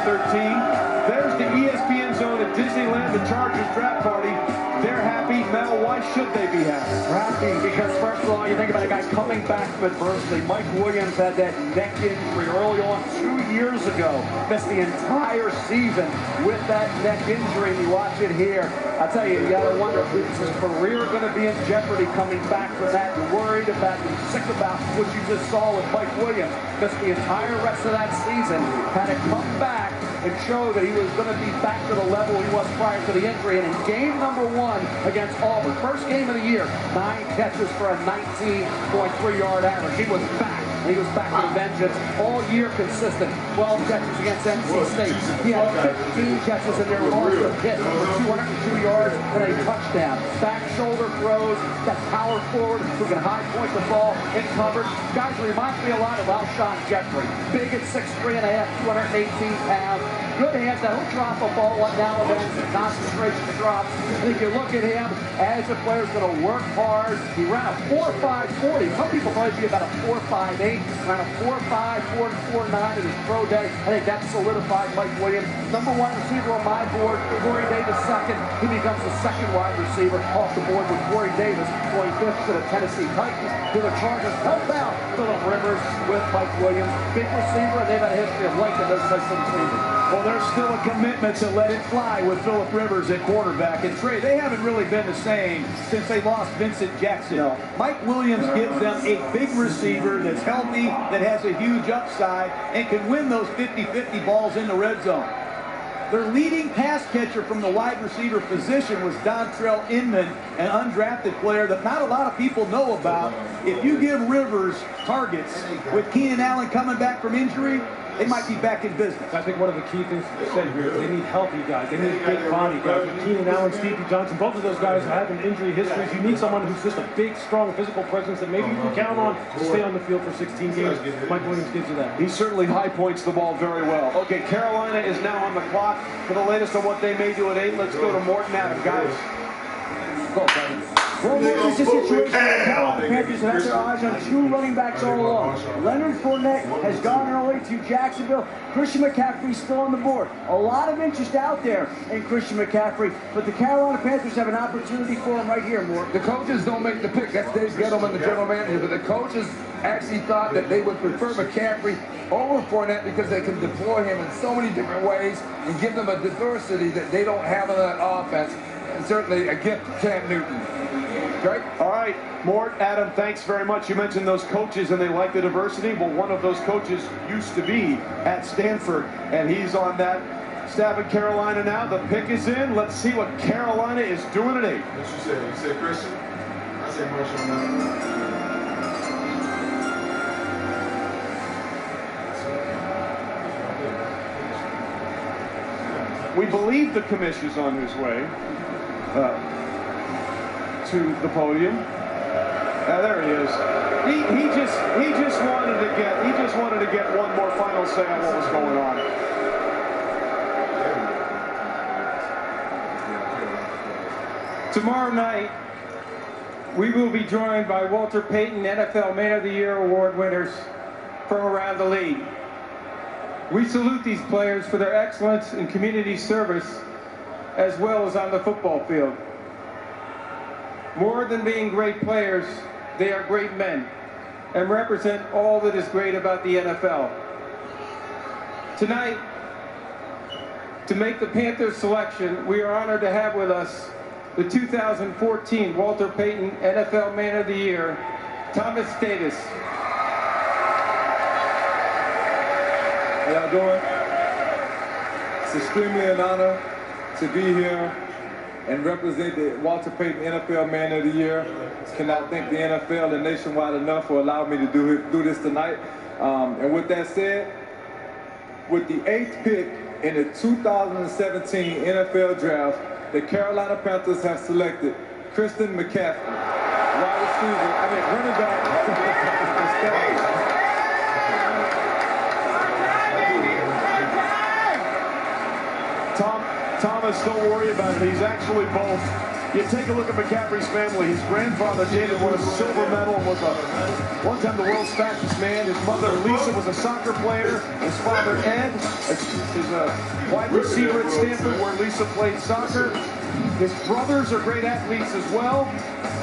2013. There's the ESPN zone at Disneyland, the Chargers draft party. They're happy. Mel, why should they be happy? Happy because, first of all, you think about a guy coming back from adversity. Mike Williams had that neck injury early on 2 years ago. Missed the entire season with that neck injury. You watch it here. I tell you, you got to wonder, is his career going to be in jeopardy coming back from that? You're worried about, you're sick about what you just saw with Mike Williams. Missed the entire rest of that season. Had to come back and show that he was going to be back to the level he was prior to the injury. And in game number 1 against Auburn, first game of the year, 9 catches for a 19.3-yard average. He was back He goes back to vengeance. All year consistent. 12 catches against NC State. He had 15 catches in there with also hit for 202 yards and a touchdown. Back shoulder throws. That power forward who can high point the ball in coverage. Guys, reminds me a lot of Alshon Jeffrey. Big at 6'3 and a half, 218 pounds. Good hands. Now he'll drop a ball now and then. Concentration drops. And if you look at him, as a player's going to work hard. He ran a 4.5 40. Some people probably be about a 4.58. Ran a 4.5 4.49 in his pro day. I think that solidified Mike Williams. Number 1 receiver on my board. Corey Davis second. He becomes the second wide receiver off the board with Corey Davis going 5th to the Tennessee Titans. To the Chargers. Help out Phillip Rivers with Mike Williams. Big receiver, and they've had a history of liking those types of receivers. Well, there's still a commitment to let it fly with Phillip Rivers at quarterback. And Trey, they haven't really been the same since they lost Vincent Jackson. No. Mike Williams gives them a big receiver that's healthy, that has a huge upside, and can win those 50-50 balls in the red zone. Their leading pass catcher from the wide receiver position was Dontrell Inman, an undrafted player that not a lot of people know about. If you give Rivers targets with Keenan Allen coming back from injury, they might be back in business. I think one of the key things to say here is they need healthy guys. They need big body guys. Keenan Allen, Stevie Johnson, both of those guys have an injury history. You need someone who's just a big, strong physical presence that maybe you can count on to stay on the field for 16 games. Mike Williams gives you that. He certainly high points the ball very well. Okay, Carolina is now on the clock. For the latest on what they may do at 8, let's go to Morton Adam. Guys. Go, buddy. Well, this is a situation where the Carolina Panthers have had their eyes on 2 running backs all along. Leonard Fournette has gone early to Jacksonville. Christian McCaffrey still on the board. A lot of interest out there in Christian McCaffrey, but the Carolina Panthers have an opportunity for him right here, Mort. The coaches don't make the pick. That's Dave Gettleman, the general manager. But the coaches actually thought that they would prefer McCaffrey over Fournette because they can deploy him in so many different ways and give them a diversity that they don't have in that offense. And certainly a gift to Cam Newton. Great. All right, Mort, Adam, thanks very much. You mentioned those coaches and they like the diversity. Well, one of those coaches used to be at Stanford, and he's on that staff in Carolina now. The pick is in. Let's see what Carolina is doing at 8. What you say? You say Christian? I say Marshall. We believe the commission's on his way to the podium. There he is. He just wanted to get one more final say on what was going on. Tomorrow night, we will be joined by Walter Payton, NFL Man of the Year award winners from around the league. We salute these players for their excellence in community service as well as on the football field. More than being great players, they are great men and represent all that is great about the NFL. Tonight, to make the Panthers selection, we are honored to have with us the 2014 Walter Payton NFL Man of the Year, Thomas Davis. How y'all doing? It's extremely an honor to be here and represent the Walter Payton NFL Man of the Year. Cannot thank the NFL and Nationwide enough for allowing me to do this tonight. And with that said, with the 8th pick in the 2017 NFL Draft, the Carolina Panthers have selected Christian McCaffrey, running back. Thomas, don't worry about it. He's actually both. You take a look at McCaffrey's family. His grandfather, David, won a silver medal and was one time the world's fastest man. His mother, Lisa, was a soccer player. His father, Ed, is a wide receiver at Stanford where Lisa played soccer. His brothers are great athletes as well.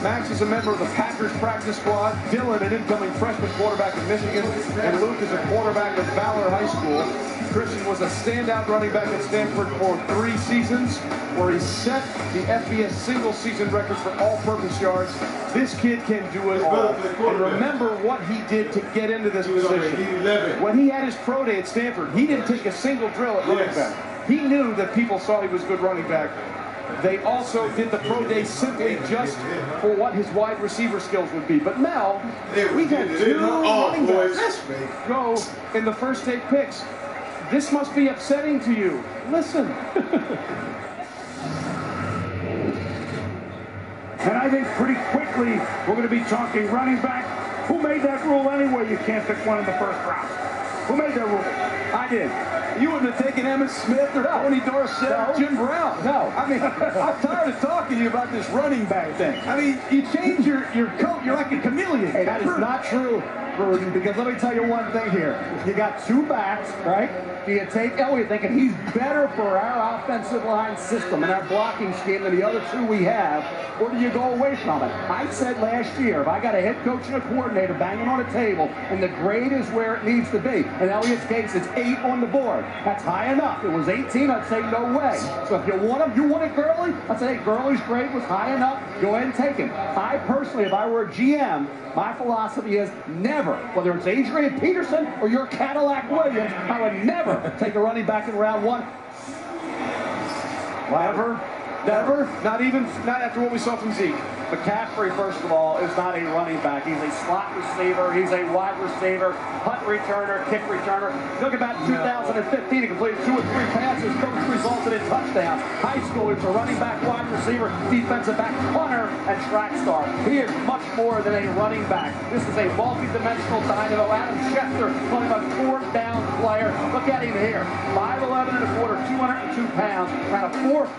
Max is a member of the Packers practice squad. Dylan, an incoming freshman quarterback at Michigan. And Luke is a quarterback at Valor High School. Christian was a standout running back at Stanford for 3 seasons, where he set the FBS single-season record for all-purpose yards. This kid can do it all. And remember what he did to get into this position. When he had his pro day at Stanford, he didn't take a single drill at running back. He knew that people saw he was a good running back. They also did the pro day simply just for what his wide receiver skills would be. But Mel, we had 2 running backs go in the first 8 picks. This must be upsetting to you. Listen. And I think pretty quickly we're going to be talking running back. Who made that rule anyway? You can't pick one in the first round. Who made that rule? I did. You wouldn't have taken Emmitt Smith or Tony Dorsett or Jim Brown. No. I mean, I'm tired of talking to you about this running back thing. I mean, you change your coat, you're like a chameleon. Hey, that is not true, Gruden, because let me tell you one thing here. You got 2 backs, right? Do you take Elliott thinking he's better for our offensive line system and our blocking scheme than the other 2 we have, or do you go away from it? I said last year, if I got a head coach and a coordinator banging on a table and the grade is where it needs to be, in Elliott's case, it's 8 on the board. That's high enough. If it was 18, I'd say no way. So if you want him, you wanted Gurley, I'd say, hey, Gurley's grade was high enough, go ahead and take him. I personally, if I were a GM, my philosophy is never, whether it's Adrian Peterson or your Cadillac Williams, I would never take a running back in round 1. Never. Not after what we saw from Zeke. McCaffrey, first of all, is not a running back. He's a slot receiver. He's a wide receiver, punt returner, kick returner. Look about 2015, he completed 2 or 3 passes. Those resulted in touchdowns. High school, he was a running back, wide receiver, defensive back, punter, and track star. He is much more than a running back. This is a multi-dimensional dynamo. Adam Schefter, playing a 4th down player. Look at him here. 5'11 and a quarter, 202 pounds. Ran a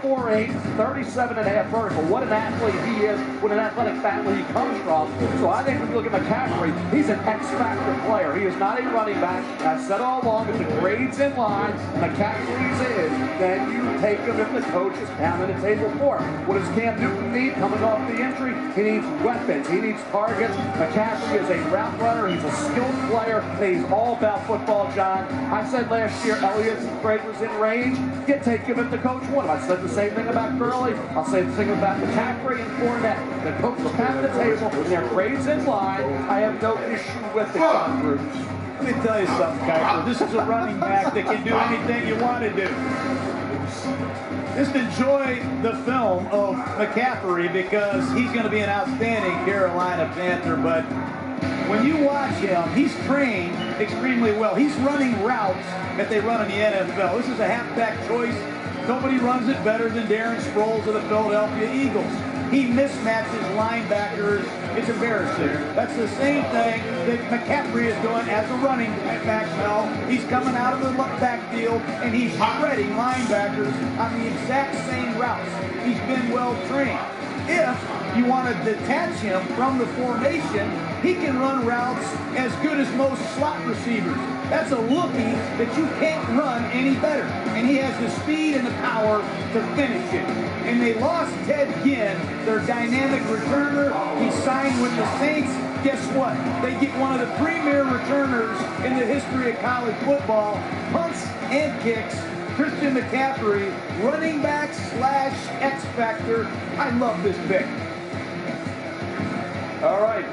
4.48, 37.5 vertical. What an athlete he is. What an athletic family he comes from. So I think when you look at McCaffrey, he's an X-factor player. He is not a running back. I've said all along, if the grade's in line, McCaffrey's is, then you take him if the coach is pounding the table for him. What does Cam Newton need coming off the injury? He needs weapons. He needs targets. McCaffrey is a route runner. He's a skilled player. And he's all about football, John. I said last year Elliott's grade was in range. You take him if the coach wanted him. I said the same thing about Gurley. I'll say the same about McCaffrey and Fournette. The coach is pounding the table, and their grades in line. I have no issue with it, John Gruden. Let me tell you something, Kiper. This is a running back that can do anything you want to do. Just enjoy the film of McCaffrey because he's going to be an outstanding Carolina Panther. But when you watch him, he's trained extremely well. He's running routes that they run in the NFL. This is a halfback choice. Nobody runs it better than Darren Sproles of the Philadelphia Eagles. He mismatches linebackers. It's embarrassing. That's the same thing that McCaffrey is doing as a running back now. He's coming out of the backfield and he's shredding linebackers on the exact same routes. He's been well trained. If you want to detach him from the formation, he can run routes as good as most slot receivers. That's a lookie that you can't run any better. And he has the speed and the power to finish it. And they lost Ted Ginn, their dynamic returner. He signed with the Saints. Guess what? They get one of the premier returners in the history of college football. Punts and kicks. Christian McCaffrey, running back / X Factor. I love this pick. All right.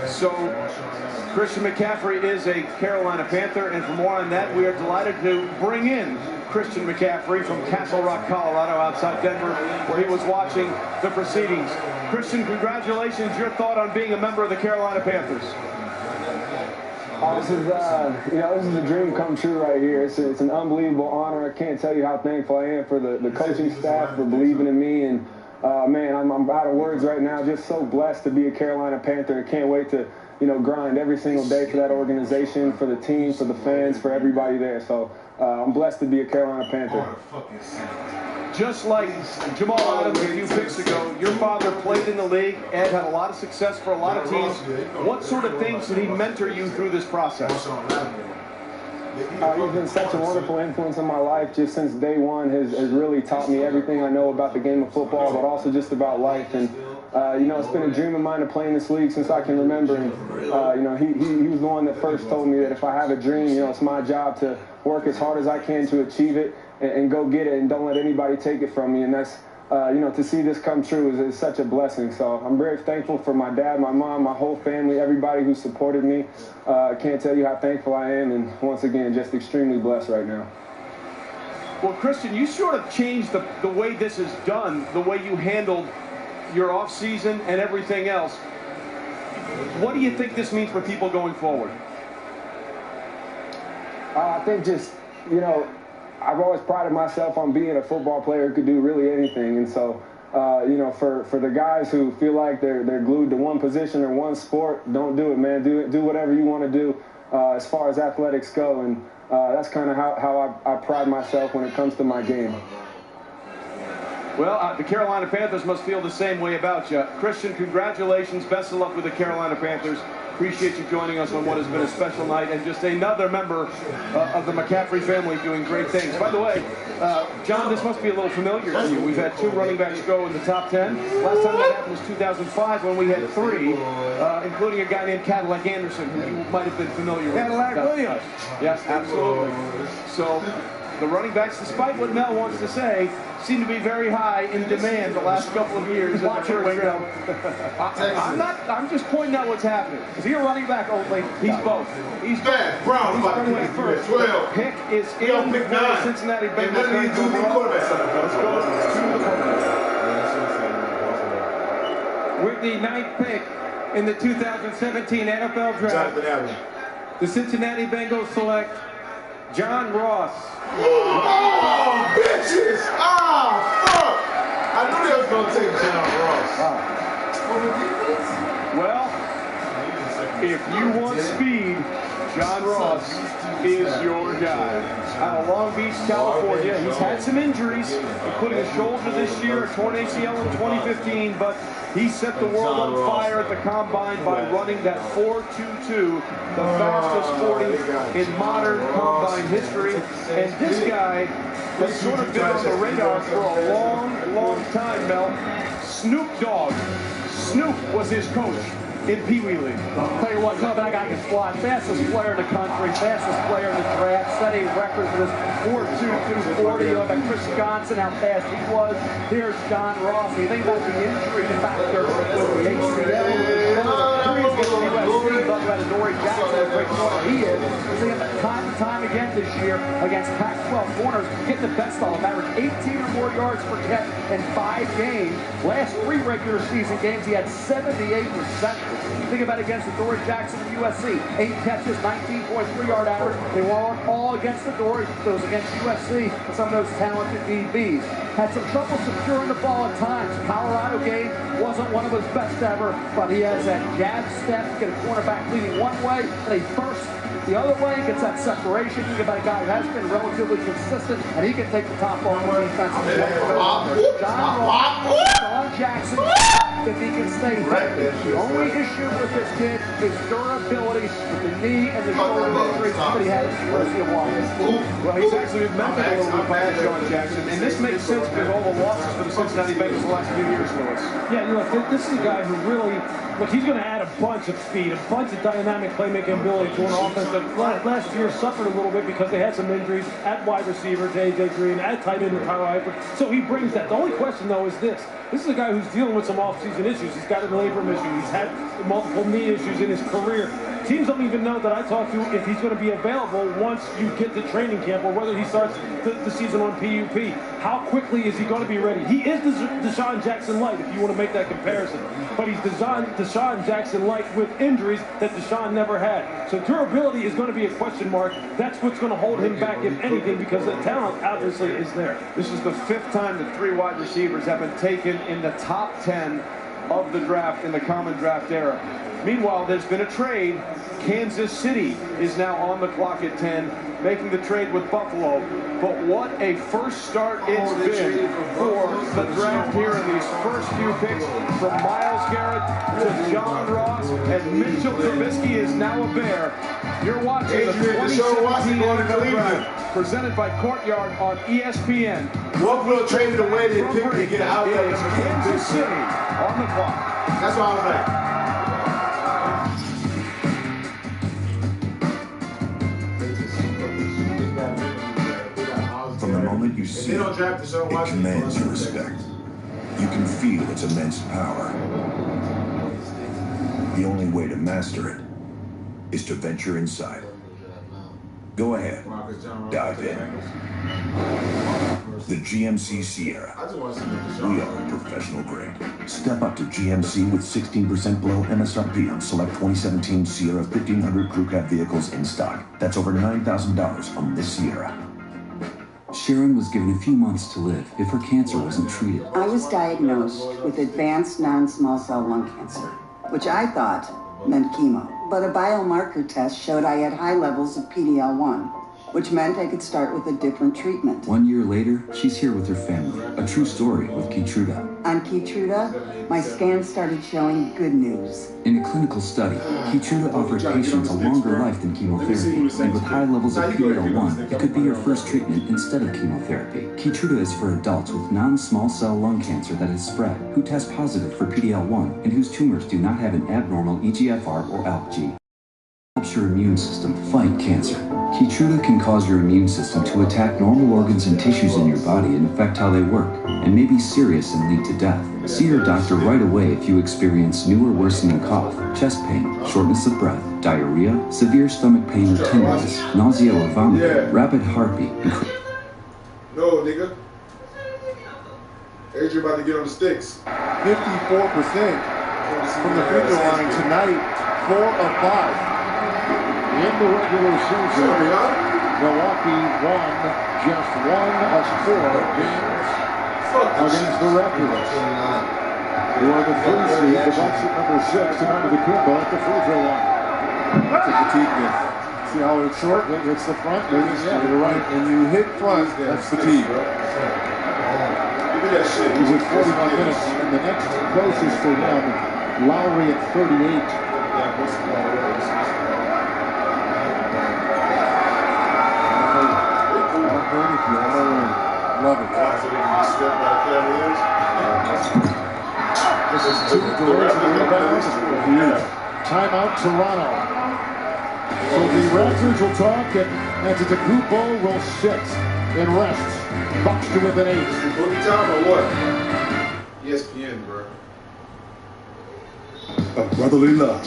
So Christian McCaffrey is a Carolina Panther, and for more on that, we are delighted to bring in Christian McCaffrey from Castle Rock, Colorado, outside Denver, where he was watching the proceedings. Christian, congratulations. Your thought on being a member of the Carolina Panthers? This is, this is a dream come true right here. It's an unbelievable honor. I can't tell you how thankful I am for the coaching staff for believing in me. And, man, I'm out of words right now. Just so blessed to be a Carolina Panther. I can't wait to, grind every single day for that organization, for the team, for the fans, for everybody there. So I'm blessed to be a Carolina Panther. Just like Jamal Adams a few picks ago, your father played in the league and had a lot of success for a lot of teams. What sort of things did he mentor you through this process? He's been such a wonderful influence in my life just since day one. Has really taught me everything I know about the game of football, but also just about life. And it's been a dream of mine to play in this league since I can remember. And he was the one that first told me that if I have a dream, it's my job to work as hard as I can to achieve it and go get it, and don't let anybody take it from me. And that's to see this come true is such a blessing. So I'm very thankful for my dad, my mom, my whole family, everybody who supported me. I can't tell you how thankful I am, and once again, just extremely blessed right now. Well, Christian, you sort of changed the way this is done, the way you handled your offseason and everything else. What do you think this means for people going forward? I think just, you know, I've always prided myself on being a football player who could do really anything. And so, you know, for the guys who feel like they're glued to one position or one sport, don't do it, man. Do whatever you want to do as far as athletics go. And that's kind of how I pride myself when it comes to my game. Well, the Carolina Panthers must feel the same way about you. Christian, congratulations. Best of luck with the Carolina Panthers. Appreciate you joining us on what has been a special night, and just another member of the McCaffrey family doing great things. By the way, John, this must be a little familiar to you. We've had 2 running backs go in the top 10. Last time that happened was 2005 when we had 3, including a guy named Cadillac Anderson, who you might have been familiar with. Cadillac Williams. Yes, absolutely. So the running backs, despite what Mel wants to say, seem to be very high in demand the last couple of years. I'm just pointing out what's happening. Is he a running back only? He's both. He's bad. Brown he's about to running first. 12. Pick is We in on pick for the 9. Cincinnati And Bengals. none of these dudes need quarterbacks. Let's go to the quarterback. With the 9th pick in the 2017 NFL Draft, the Cincinnati Bengals select John Ross. Oh, bitches! Ah, fuck! I knew they was going to take John Ross. Well, if you want speed, John Ross is your guy. Out of Long Beach, California. He's had some injuries, including a shoulder this year, a torn ACL in 2015, but he set the world on fire at the Combine by running that 4.22, the fastest 40 in modern Combine history. And this guy has sort of been on the radar for a long, long time, Mel. Snoop Dogg. Snoop was his coach in Pee Wee League. Tell you what, that guy can fly. Fastest player in the country, fastest player in the draft, setting records with his 4.22 40. You look at Chris Johnson, how fast he was. Here's John Ross. You think about the injury factor with the ACL. USC, talking about Adoree Jackson, a great corner he is. Seeing him time and time again this year against Pac-12 corners, getting the best of them. Averaged 18 or more yards per catch in 5 games. Last 3 regular season games, he had 78%. Think about it against Adoree Jackson of USC. 8 catches, 19.3 yard average. They weren't all against Adoree. Those against USC and some of those talented DBs. Had some trouble securing the ball at times. Colorado game wasn't one of his best ever, but he has that jab step, get a cornerback leading one way, and a burst the other way, gets that separation. Think about a guy who has been relatively consistent, and he can take the top off the defense. John Jackson, if he can stay healthy. The only issue with this kid is durability with the knee and the shoulder injuries that he had at the University of Washington. Well, he's actually been mentored a little bit by John Jackson, and this makes sense because all the losses for the Cincinnati Bengals the last few years, Lewis. Yeah, look, this is a guy who really, look, he's going to add a bunch of speed, a bunch of dynamic playmaking ability to an offense that last year suffered a little bit because they had some injuries at wide receiver to A.J. Green, at tight end to Tyler Eifert. So he brings that. The only question, though, is this. This is a guy who's dealing with some offseason issues. He's got a labrum issue. He's had multiple knee issues in his career. Teams don't even know that I talked to if he's going to be available once you get to training camp or whether he starts the season on PUP. How quickly is he going to be ready? He is Deshaun Jackson light, if you want to make that comparison. But he's Deshaun Jackson light with injuries that Deshaun never had. So durability is going to be a question mark. That's what's going to hold him back, if anything, because the talent obviously is there. This is the 5th time that 3 wide receivers have been taken in the top 10 of the draft in the common draft era. Meanwhile, there's been a trade. Kansas City is now on the clock at 10, making the trade with Buffalo. But what a first start it's been for the draft here in these first few picks, from Myles Garrett to John Ross, and Mitchell Trubisky is now a Bear. You're watching the 2017 NFL Draft, presented by Courtyard on ESPN. Buffalo traded away their pick to get out It there. is Kansas City on the clock. That's what I was like. From the moment you see it, it commands your respect. You can feel its immense power. The only way to master it is to venture inside. Go ahead. Dive in. The GMC Sierra. We are professional grade. Step up to GMC with 16% below MSRP on select 2017 Sierra 1500 Crew Cab vehicles in stock. That's over $9,000 on this Sierra. Sharon was given a few months to live if her cancer wasn't treated. I was diagnosed with advanced non-small cell lung cancer, which I thought meant chemo. But a biomarker test showed I had high levels of PD-L1, which meant I could start with a different treatment. 1 year later, she's here with her family. A true story with Keytruda. On Keytruda, my scans started showing good news. In a clinical study, Keytruda offered patients a longer life than chemotherapy, and with high levels of PD-L1, it could be your first treatment instead of chemotherapy. Keytruda is for adults with non-small cell lung cancer that has spread, who test positive for PD-L1, and whose tumors do not have an abnormal EGFR or ALK. Helps your immune system fight cancer. Keytruda can cause your immune system to attack normal organs and tissues in your body and affect how they work, and may be serious and lead to death. See your doctor right away if you experience new or worsening cough, chest pain, shortness of breath, diarrhea, severe stomach pain or tenderness, nausea or vomiting, rapid heartbeat, No, nigga. Adrian about to get on the sticks. 54% from the free throw line tonight, 4 of 5. In the regular season, Milwaukee won just 1 of 4 games against the Raptors. Who are the 3 seed, the Bucks at number 6, and under the Kimbo at the free throw line. That's a fatigue miss. See how it's short? It hits the front. Yeah, you're right. When you hit front, that's fatigue. He's at 41 minutes, and the next closest to him, Lowry at 38. Love it. This is 2 delays in the rebounds. Timeout, Toronto. So the Raptors will talk, and Antetokounmpo will sit and rest. Bucks to within 8. Boogie time or what? ESPN, bro. A brotherly love.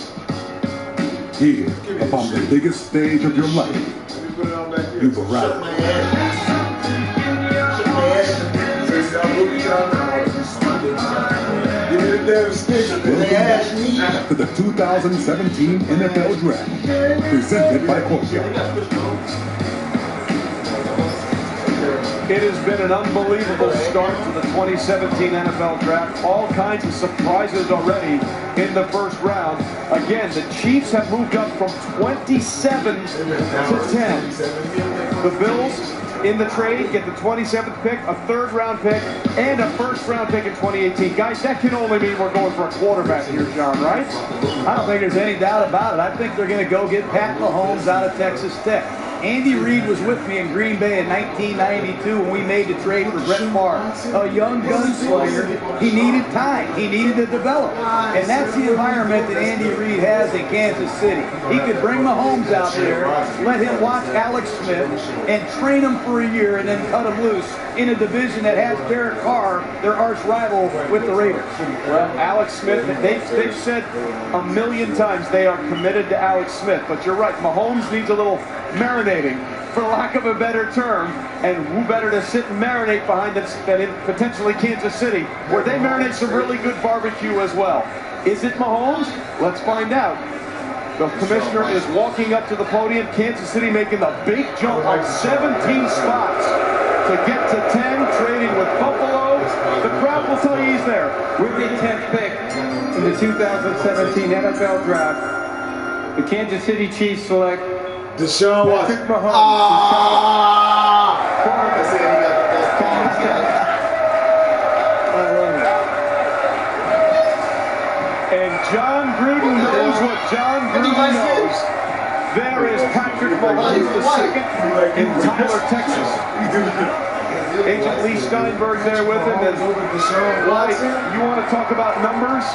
Here, upon the biggest stage of your life, you arrive. Welcome to the 2017 NFL Draft, presented by Courtyard. It has been an unbelievable start to the 2017 NFL Draft. All kinds of surprises already in the first round. Again, the Chiefs have moved up from 27 to 10. The Bills in the trade get the 27th pick, a 3rd round pick, and a 1st round pick in 2018. Guys, that can only mean we're going for a quarterback here, John, right? I don't think there's any doubt about it. I think they're going to go get Pat Mahomes out of Texas Tech. Andy Reid was with me in Green Bay in 1992 when we made the trade for Brett Favre. A young gunslinger. He needed time. He needed to develop. And that's the environment that Andy Reid has in Kansas City. He could bring Mahomes out there, let him watch Alex Smith, and train him for a year and then cut him loose in a division that has Derek Carr, their arch rival, with the Raiders. Well, Alex Smith, they've said a million times they are committed to Alex Smith. But you're right, Mahomes needs a little marinating, for lack of a better term, and who better to sit and marinate behind than in potentially Kansas City, where they marinate some really good barbecue as well. Is it Mahomes? Let's find out. The commissioner is walking up to the podium. Kansas City making the big jump of 17 spots to get to 10, trading with Buffalo. The crowd will tell you he's there. With the 10th pick in the 2017 NFL Draft, the Kansas City Chiefs select Deshaun Watson. And John Gruden knows what John Gruden knows. There is Patrick Mahomes II in Tyler, Texas. Agent Lee Steinberg there with him. And you want to talk about numbers?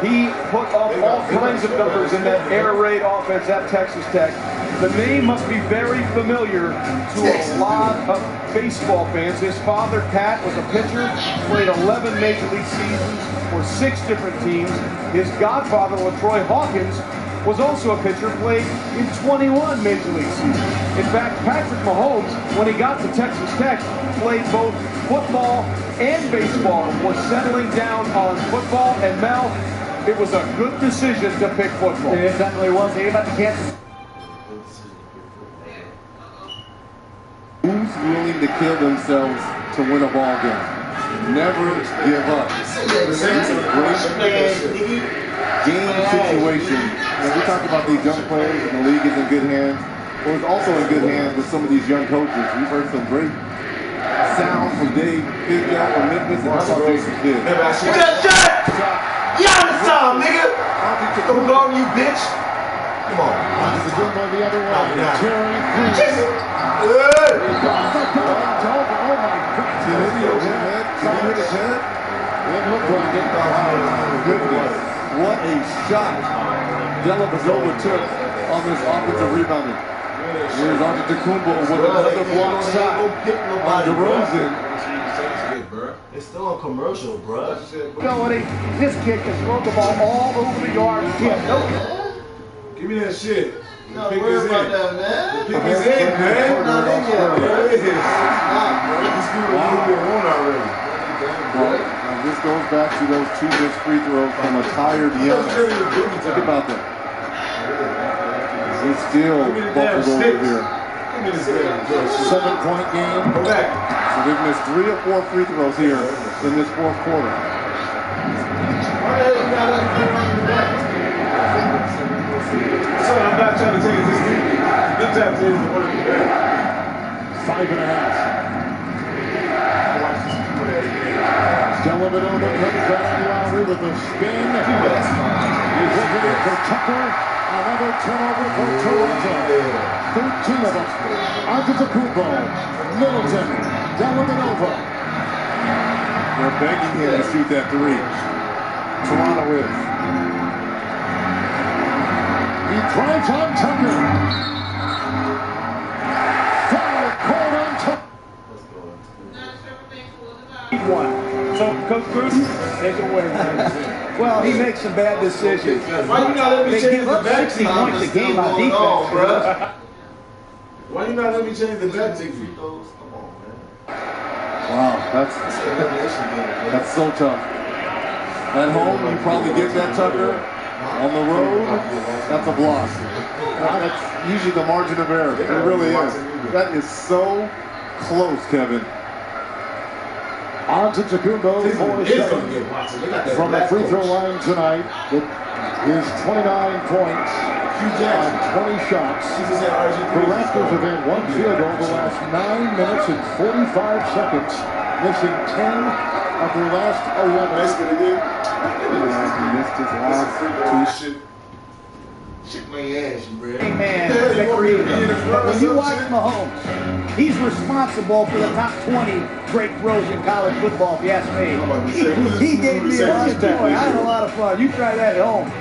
He put up all kinds of numbers in that air raid offense at Texas Tech. The name must be very familiar to a lot of baseball fans. His father, Pat, was a pitcher, played 11 Major League seasons for 6 different teams. His godfather, LaTroy Hawkins, was also a pitcher played in 21 Major League seasons. In fact, Patrick Mahomes, when he got to Texas Tech, played both football and baseball, was settling down on football, and Mel, it was a good decision to pick football. It definitely was. Think about the Kansas. Who's willing to kill themselves to win a ball game? Never give up. It's a great game situation. When we talk about these young players and the league is in good hands, well, it's also in good hands with some of these young coaches. We've heard some great sound from Dave Fizdale from Memphis, and how about Jason Kidd? Give me that shot! Giannis time, nigga! Don't go on you, bitch! Come on. It's a good one the other way. Terry Crews. Jason! Oh my goodness. Did he hit his head? Did he hit his head? It looked like it. Oh, goodness. What a shot Dellavedova took on this offensive rebounding. Here's Antetokounmpo with another block shot on DeRozan. It's still on commercial, bro. This kid can throw the ball all over the yard. Give me that shit. No, worry about that, man. The pick is in, man. Not in yet, bro. It is. Well, this goes back to those 2 missed free throws from a tired Giannis. Think about that. He's still buckled over here. 7-point game. Go back. So they've missed 3 or 4 free throws here in this fourth quarter. So I'm not trying to take it this deep. I'm trying to take it to 5.5. Dellavedova comes down Lowry with a spin. He's looking in for Tucker. Another turnover for Toronto. 13 of them. Antetokounmpo, Middleton, Dellavedova. They're begging him to shoot that 3. Toronto is. He drives on Tucker. Foul called on Tucker. So, Coach Gruden, take it away. Well, he makes some bad decisions. Why you not let me change the bet? 60 points a game on defense. Why you not let me change the bet? Come on, man. Wow, that's so tough. At home, you probably get that, Tucker. On the road, that's a block. That's usually the margin of error. It really is. That is so close, Kevin. Antetokounmpo for 7 from the free throw line tonight with his 29 points on 20 shots. The Raptors have had 1 field goal the last 9 minutes and 45 seconds, missing 10 of their last 11. He missed his last 2. Shit my ass, bro. Hey man, when you watch Mahomes, he's responsible for the top 20 great throws in college football, if you ask me. He gave me a lot of joy. I had a lot of fun. You try that at home.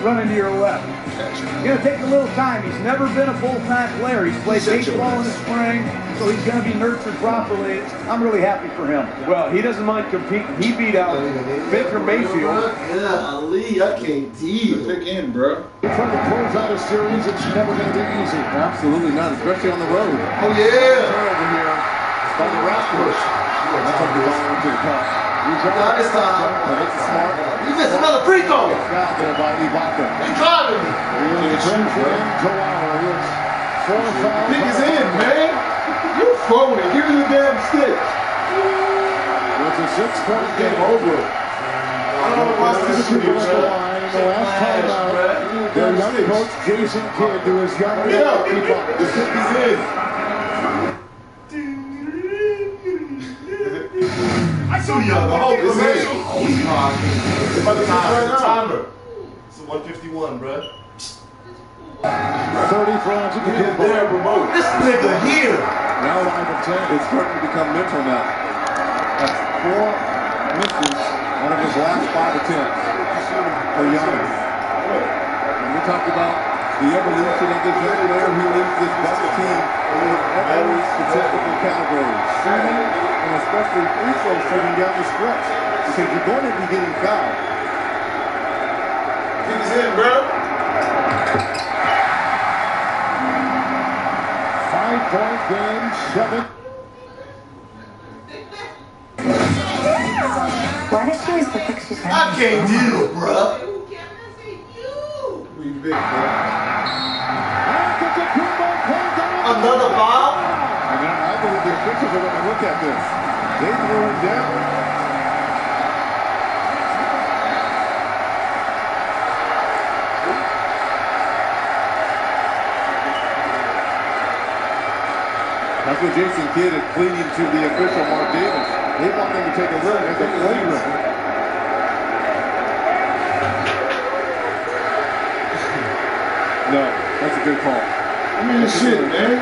Running to your left. It's going to take a little time. He's never been a full-time player. He's played baseball in the spring, so he's going to be nurtured properly. I'm really happy for him. Well, he doesn't mind competing. He beat out Baker Mayfield. Yeah, Ali, I can't deal. Pick in, bro. You're trying to close out a series. It's never going to be easy. Absolutely not, especially on the road. Oh, yeah. Over here by the Raptors. That's like the ball into the cup. Not this time. That's smart. He missed another free throw. Foul there by Ibaka. He's driving me. Pick is in, man. You throwing it. Give me the damn stick. It's a 6-point game. Over. I don't know what's this shit. The last time out, their young coach Jason Kidd to his young Ibaka. The pick is in. I saw the whole commercial. It's about to be right timer. It's 151, bro. 30 for Antetokounmpo. This nigga here. Now 5 and 10. It's starting to become mental now. That's 4 misses out of his last 5 attempts for Giannis. And we talked about the evolution of this young player who leads this Bucks team in every statistical category. Shooting, and especially free throw shooting down the stretch. Because you're going to be getting fouled. Pick is in, bro. 7-point game, 7. Why does she always look like she's I can't deal, bruh. We big, bro. Another foul? I believe the officials are going to look at this. They threw him down. That's what Jason Kidd is pleading to the official, Mark Davis. They want them to take a look at the flagrant. No, that's a good call. I mean, shit, man.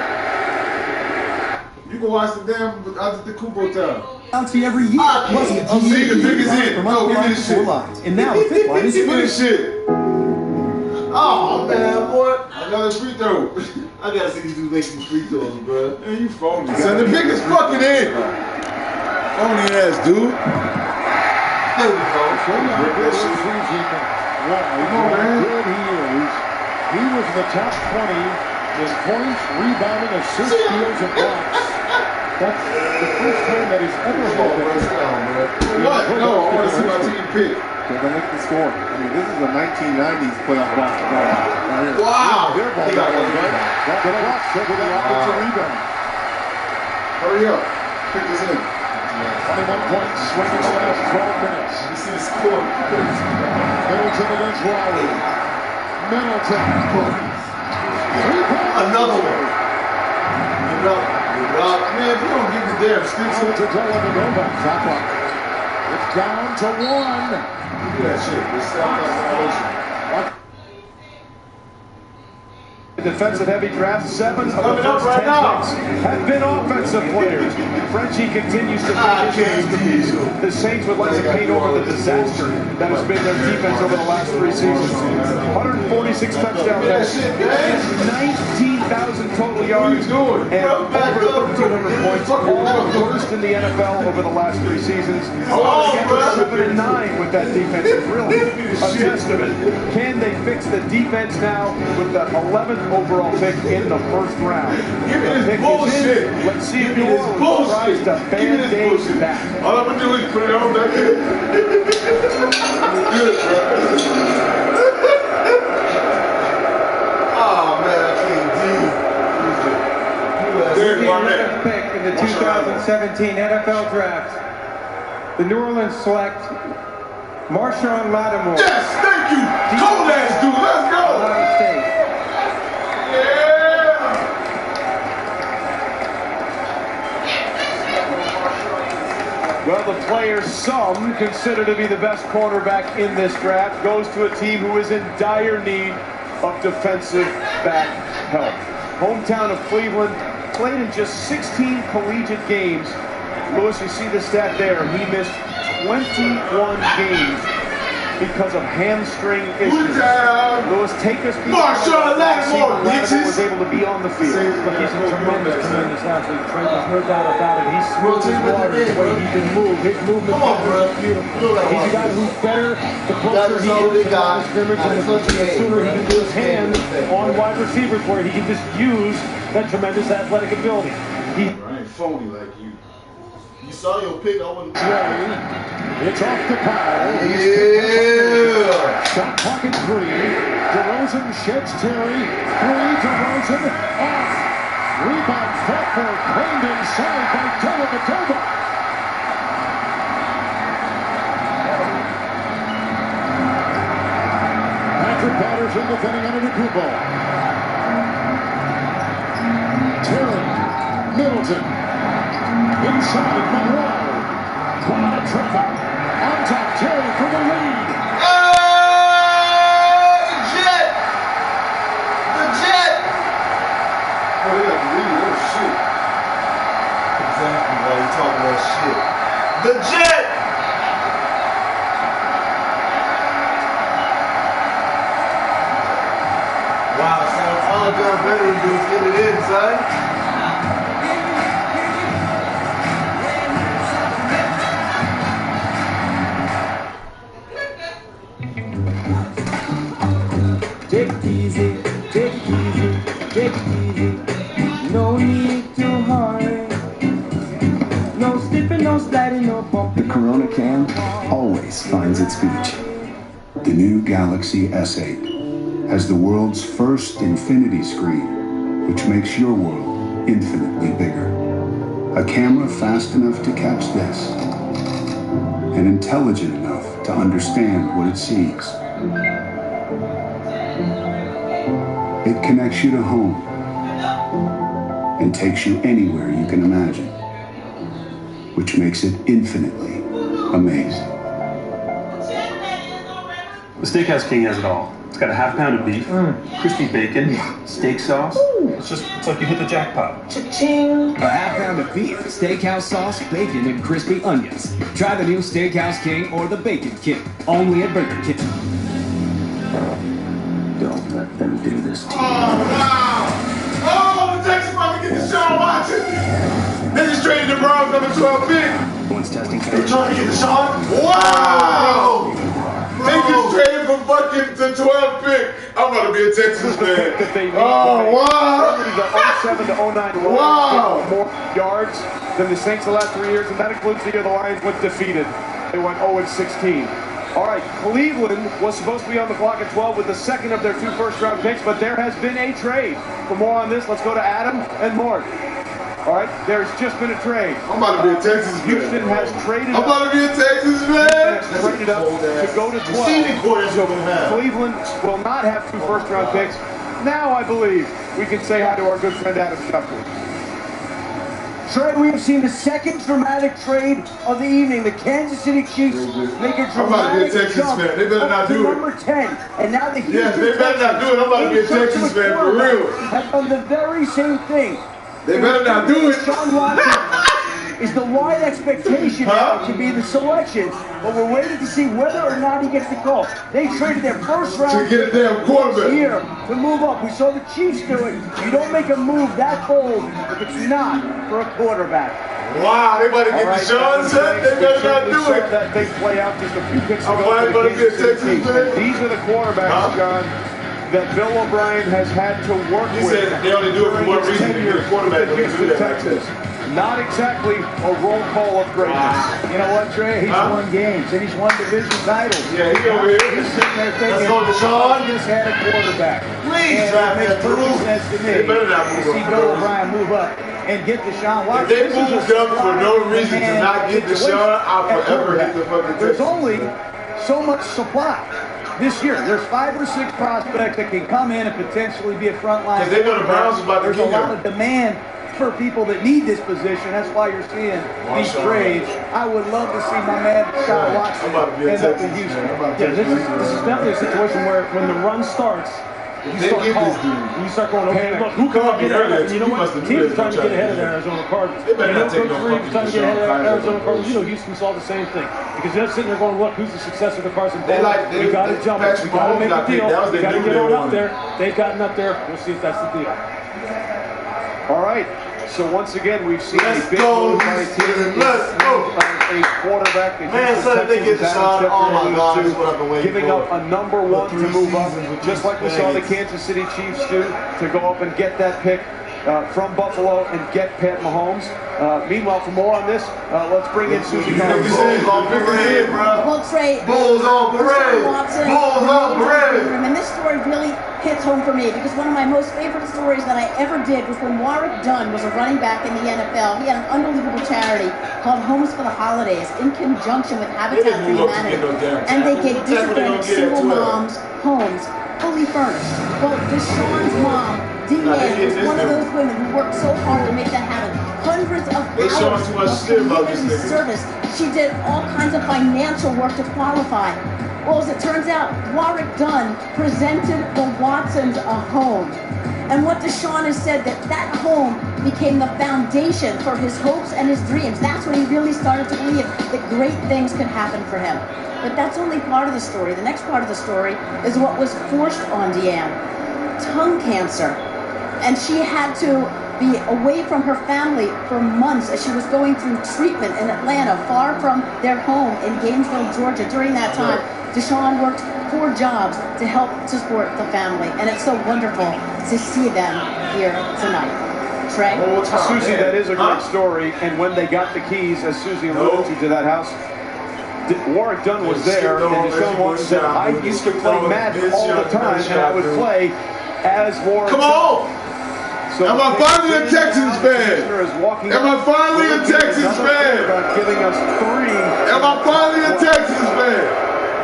You can watch the damn Antetokounmpo time. Bounty every year. Plus, I'm seeing the biggest hit. No, give me the shit. And now the fifth line is give me the shit. Oh, man, boy. Another free throw. I gotta see these dudes make some free throws, bro. Man, you phony. Son, the biggest fucking hit. Phony ass dude. There we go. Good he is. He was in the top 20 in points, rebounding, assists, steals, and blocks. That's the first time that he's ever had that. What? No, I want to see my team pick. Okay, then look at the score. I mean, this is a 1990s playoff basketball. Right here. Wow. Their ball got one, right? Got the Bucks over the offensive rebound. Hurry up. Pick this in. 21 points, swinging the last 12 minutes. Let me see the score. Middleton against Raleigh. Middleton. Another one. Man, if you don't give the damn sticks to Dellavedova. It's down to 1. Look at that shit. This violation. Defensive heavy draft, 7 of the first 10 picks have been offensive players. Frenchie continues to position the Saints would like to paint over the disaster that has been their defense over the last 3 seasons. 146 touchdown passes, 19,000 total yards, and over 1,300 points. All the worst in the NFL over the last 3 seasons. 7-9 with that defense is really a testament. Can they fix the defense now with the 11th overall pick in the first round? Give me this bullshit. Let's see if New Orleans tries to band-aid back. All I'm gonna do is put it on back here. Oh man, I can't deal. The 11th pick in the 2017 NFL Draft, the New Orleans select Marshawn Lattimore. Yes, thank you. Cold ass dude. Let's go. Ohio State. Well, the player some consider to be the best cornerback in this draft goes to a team who is in dire need of defensive back help. Hometown of Cleveland, played in just 16 collegiate games. Lewis, you see the stat there. He missed 21 games because of hamstring issues. Lewis, take us Marshawn Lattimore, bitches. Was able to be on the field. But he's a tremendous athlete, Trey. There's no doubt about it. He's smooth as water, the way he can move. His movement is beautiful. He's a guy who's better the closer he is to the line of scrimmage, and the sooner he can do his hand on wide receivers, where he can just use that tremendous athletic ability. I ain't phony like you. You saw your pick, I wouldn't. It's off to Powell. Yeah. Shot clock at 3. DeRozan sheds Terry. 3. DeRozan off. Rebound fought for, claimed inside by Dellavedova. Patrick Patterson defending Antetokounmpo. Terry. Middleton. Inside Monroe. Trevor. On top, Terry for the lead. Jet! The Jet! Oh, they got the lead. Oh, shit. Exactly why you talking that shit. The Jet! Wow, sounds all done better than just get it in, son. Take it easy, take it easy, take it easy. No need on a can always finds its beach. The new Galaxy S8 has the world's first infinity screen, which makes your world infinitely bigger. A camera fast enough to catch this, and intelligent enough to understand what it sees. It connects you to home and takes you anywhere you can imagine, which makes it infinitely amazing. The Steakhouse King has it all. It's got a half pound of beef, crispy bacon, steak sauce. It's like you hit the jackpot. Cha-ching! A half pound of beef, steakhouse sauce, bacon, and crispy onions. Try the new Steakhouse King or the Bacon King, only at Burger King. Don't let them do this to you. Oh, wow! Oh, the Texans about to get Deshaun Watson! They just traded the Browns number 12 pick. One's testing. They trying to get Deshaun? Wow! They just traded from fucking to 12 pick. I'm about to be a Texas fan. Oh, wow! The 07 to 09 Lions more yards than the Saints the last 3 years, and that includes the year the Lions went defeated. They went 0-16. All right, Cleveland was supposed to be on the clock at 12 with the second of their 2 first-round picks, but there has been a trade. For more on this, let's go to Adam and Mark. All right, there's just been a trade. I'm about to be a Texas fan. Houston has traded I'm about to be a Texas fan. Traded up to go to 12. So Cleveland will not have 2 first-round picks. Now I believe we can say hi to our good friend Adam Schefter. Trey, we have seen the second dramatic trade of the evening. The Kansas City Chiefs make a dramatic jump fan. They better not do it. Number 10, and now the Houston Yes, they better not do it. I'm about to be a Texas fan for real. Have done the very same thing. They better not do it. Sean Watson is the wide expectation now to be the selection, but we're waiting to see whether or not he gets the call. They traded their first round to get a damn quarterback here to move up. We saw the Chiefs do it. You don't make a move that bold if it's not for a quarterback. Wow, they about to get Deshaun set. They better not do it. That thing play out just a few picks ago. I'm glad about to be a Texas fan. These are the quarterbacks, John, that Bill O'Brien has had to work with. He said they only do it for one reason. To get a quarterback in Houston, Texas. Not exactly a roll call of greatness. You know what, Trey? He's won games and he's won division titles. Yeah, he over here. He's sitting there thinking, let's go, Deshaun. he just had a quarterback. Please, and it makes perfect sense to me. They better not move to see Bill O'Brien move up and get Deshaun Watson. If they moved up for no reason to not get Deshaun, I'll forever hit the fucking There's only so much supply. This year, there's 5 or 6 prospects that can come in and potentially be a frontline. Because they know the Browns about to There's a lot of demand for people that need this position. That's why you're seeing these trades. I would love to see my man Deshaun Watson end up in Houston. Yeah, this is definitely a situation where when the run starts, you start going, okay, look, who can get ahead of? You know what? Teams are trying to get ahead of the Arizona Cardinals. You know, Coach Reeves trying to get ahead of the Arizona Cardinals. You know, Houston saw the same thing because they're sitting there going, look, who's the successor to Carson Palmer? We got to jump. We got to make a deal. We got to get on up there. They've gotten up there. We'll see if that's the deal. All right. So once again, we've seen a big move by a team. A quarterback. Man, son, they get Deshaun. Oh my God, that's what I've been waiting for. Giving up a number 1 to move up, just like we saw the Kansas City Chiefs do, to go up and get that pick from Buffalo and get Pat Mahomes. Meanwhile, for more on this, let's bring in Susie Collins. Well, Trey, Bulls on parade. Bulls on parade. And this story really hits home for me because one of my most favorite stories that I ever did was when Warrick Dunn was a running back in the NFL. He had an unbelievable charity called Homes for the Holidays in conjunction with Habitat for Humanity. And they gave disadvantaged single moms homes fully furnished. Well, Deshaun's mom, Deanne, was one of those women who worked so hard to make that happen. Hundreds of hours of community service. She did all kinds of financial work to qualify. Well, as it turns out, Warrick Dunn presented the Watsons a home. And what Deshaun has said, that home became the foundation for his hopes and his dreams. That's when he really started to believe that great things could happen for him. But that's only part of the story. The next part of the story is what was forced on Deanne. Tongue cancer. And she had to be away from her family for months as she was going through treatment in Atlanta, far from their home in Gainesville, Georgia. During that time, Deshaun worked 4 jobs to help to support the family. And it's so wonderful to see them here tonight. Trey? Well, Susie, that is a great story. And when they got the keys, as Susie alluded to that house, Warwick Dunn was there, and Deshaun Watson said, I used to play Madden all the time, and I would play as Warwick Come on! So am I finally a Texans fan? Am I finally a Texans fan? Giving us 3. Am I finally a Texans fan?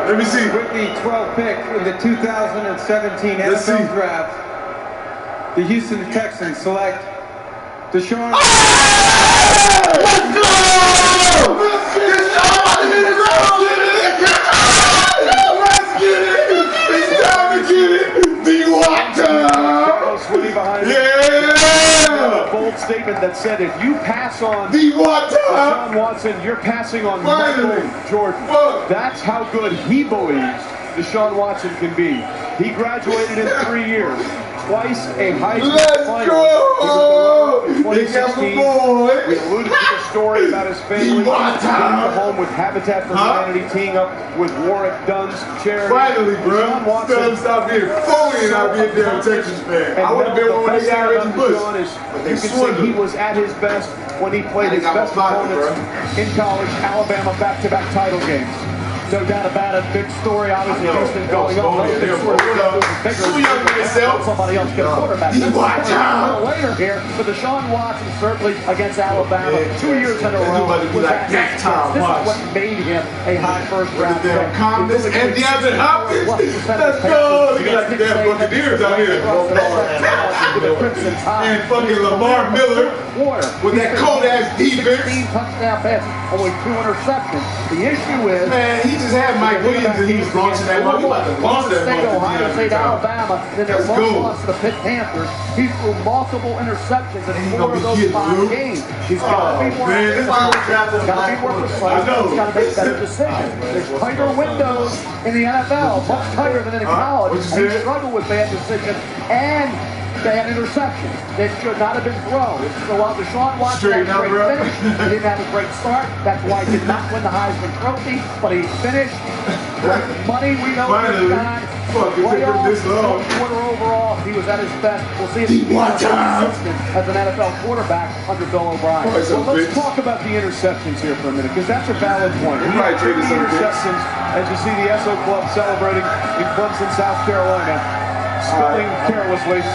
Let me see. With the 12th pick in the 2017 NFL Draft, the Houston Texans select Deshaun. Let's go! Let's get it! It's time to get it! The water! Yeah! A bold statement that said if you pass on Deshaun Watson, you're passing on Michael Jordan. That's how good he believes Deshaun Watson can be. He graduated in 3 years. Twice a Heisman finalist. He was the runner-up in 2016. We alluded to the story about his family going to home with Habitat for Humanity, teeing up with Warwick Dunn's charity. Finally, bro. Stop being phony and not being a damn Texans fan. I would have been one when they got Reggie Bush. You can say he was at his best when he played his best opponents in college. Alabama back-to-back title games. No doubt about it. Big story, obviously, Houston going up. Somebody else get a quarterback. Later here for Deshaun Watson, certainly against Alabama. 2 years in a row. This is what made him a high first-round pick. And DeAndre Hopkins. Let's go. Look at the damn Buccaneers out here. And fucking Lamar Miller with that cold-ass defense. 15 touchdown passes, only 2 interceptions. The issue is, man, he just had Mike Williams and he was launching that ball. He about to launch that ball. Ohio State, Alabama, then their loss to the Pitt Panthers. He threw multiple interceptions in 4 of those 5 games. He's got to be more precise. He's got to make better decisions. There's tighter windows in the NFL, much tighter than in college. And he struggled with bad decisions and bad interceptions that should not have been thrown. So while Deshaun Watson had a great finish, he didn't have a great start. That's why he did not win the Heisman Trophy, but he finished. Money we know is gone. Playoffs, quarter overall, he was at his best. We'll see if he can be consistent as an NFL quarterback under Bill O'Brien. So let's talk about the interceptions here for a minute, because that's a valid point. He had 50 interceptions, as you see the SO Club celebrating in Clemson, South Carolina, spelling carelessly.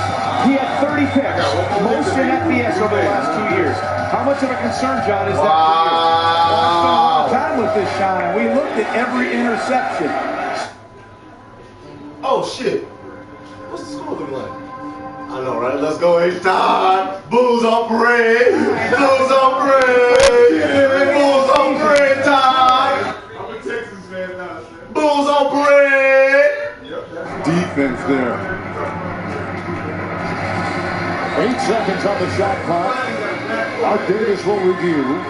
He had 30 picks, most in FBS over the last 2 years. How much of a concern, John, is that for you? Well, I spent a lot of time with this, Sean, and we looked at every interception. Oh, shit. What's the score looking like? I know, right? Let's go, H-Todd. Bulls on bread. Bulls on bread. Bulls on bread, Todd. I'm a Texas fan now. Bulls on bread. Defense there. 8 seconds on the shot clock. Art Davis will review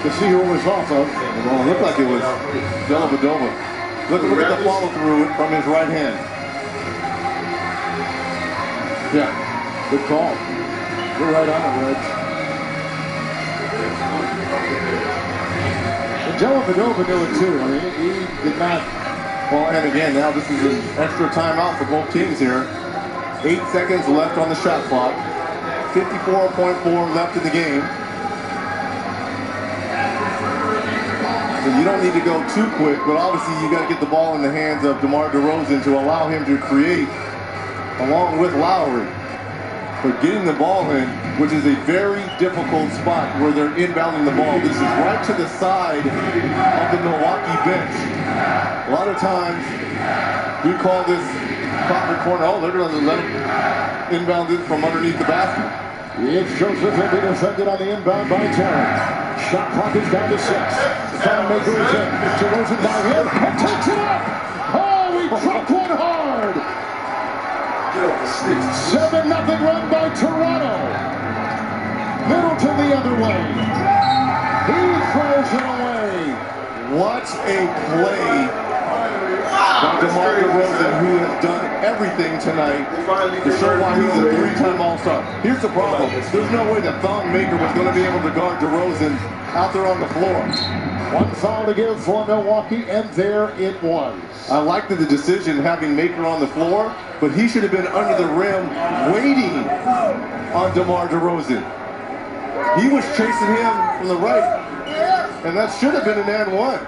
to see who it was off of. Well, it looked like it was Dellavedova. Look at the follow through from his right hand. Yeah, good call. You're right on it, Reg. And Dellavedova knew it too. I mean, he did not. Well, and again, now this is an extra timeout for both teams here. 8 seconds left on the shot clock. 54.4 left in the game. So you don't need to go too quick, but obviously you got to get the ball in the hands of DeMar DeRozan to allow him to create along with Lowry. But getting the ball in, which is a very difficult spot where they're inbounding the ball. This is right to the side of the Milwaukee bench. A lot of times we call this Cotton corner. Oh, they're going to let him inbound it from underneath the basket. It's Joseph will be defended on the inbound by Terry. Shot clock is down to 6. Thonmaker is in. DeRozan by him and takes it up. Oh, he dropped one hard. 7-0 run by Toronto. Middleton the other way. He throws it away. What a play by DeMar DeRozan, who has done everything tonight to show why he's a 3-time All-Star. Here's the problem. There's no way that Thonmaker was going to be able to guard DeRozan out there on the floor. 1 foul to give for Milwaukee, and there it was. I liked the decision having Maker on the floor, but he should have been under the rim waiting on DeMar DeRozan. He was chasing him from the right. And that should have been an and one.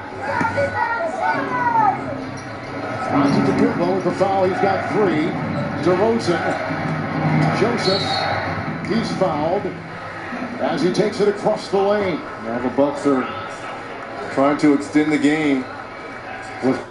Antetokounmpo with the foul. He's got 3. DeRozan. Joseph. He's fouled as he takes it across the lane. Now the Bucks are trying to extend the game with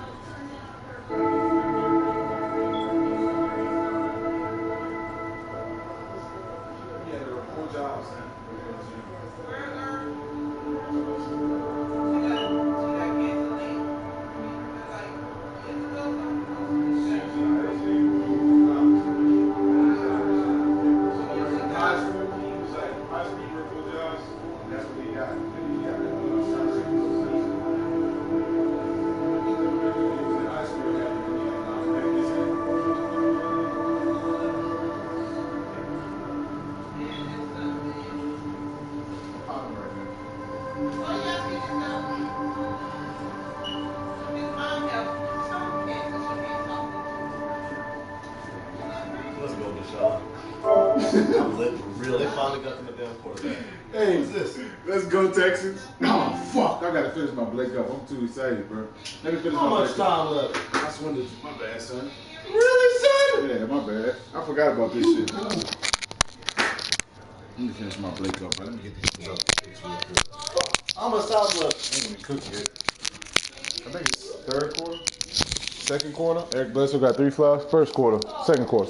Really finally got in the damn quarterback. Hey, what's this? Let's go Texans. Oh fuck! I gotta finish my Blake up. I'm too excited, bro. Let me finish How my much Blake time up. left? I swindled you. My bad, son. Really, son? Yeah, my bad. I forgot about this shit. Let me finish my Blake up, bro. Let me get these up. How much time left? I ain't even cooked yet. I think it's third quarter, second quarter. Eric Bledsoe got 3 fouls. First quarter, second quarter.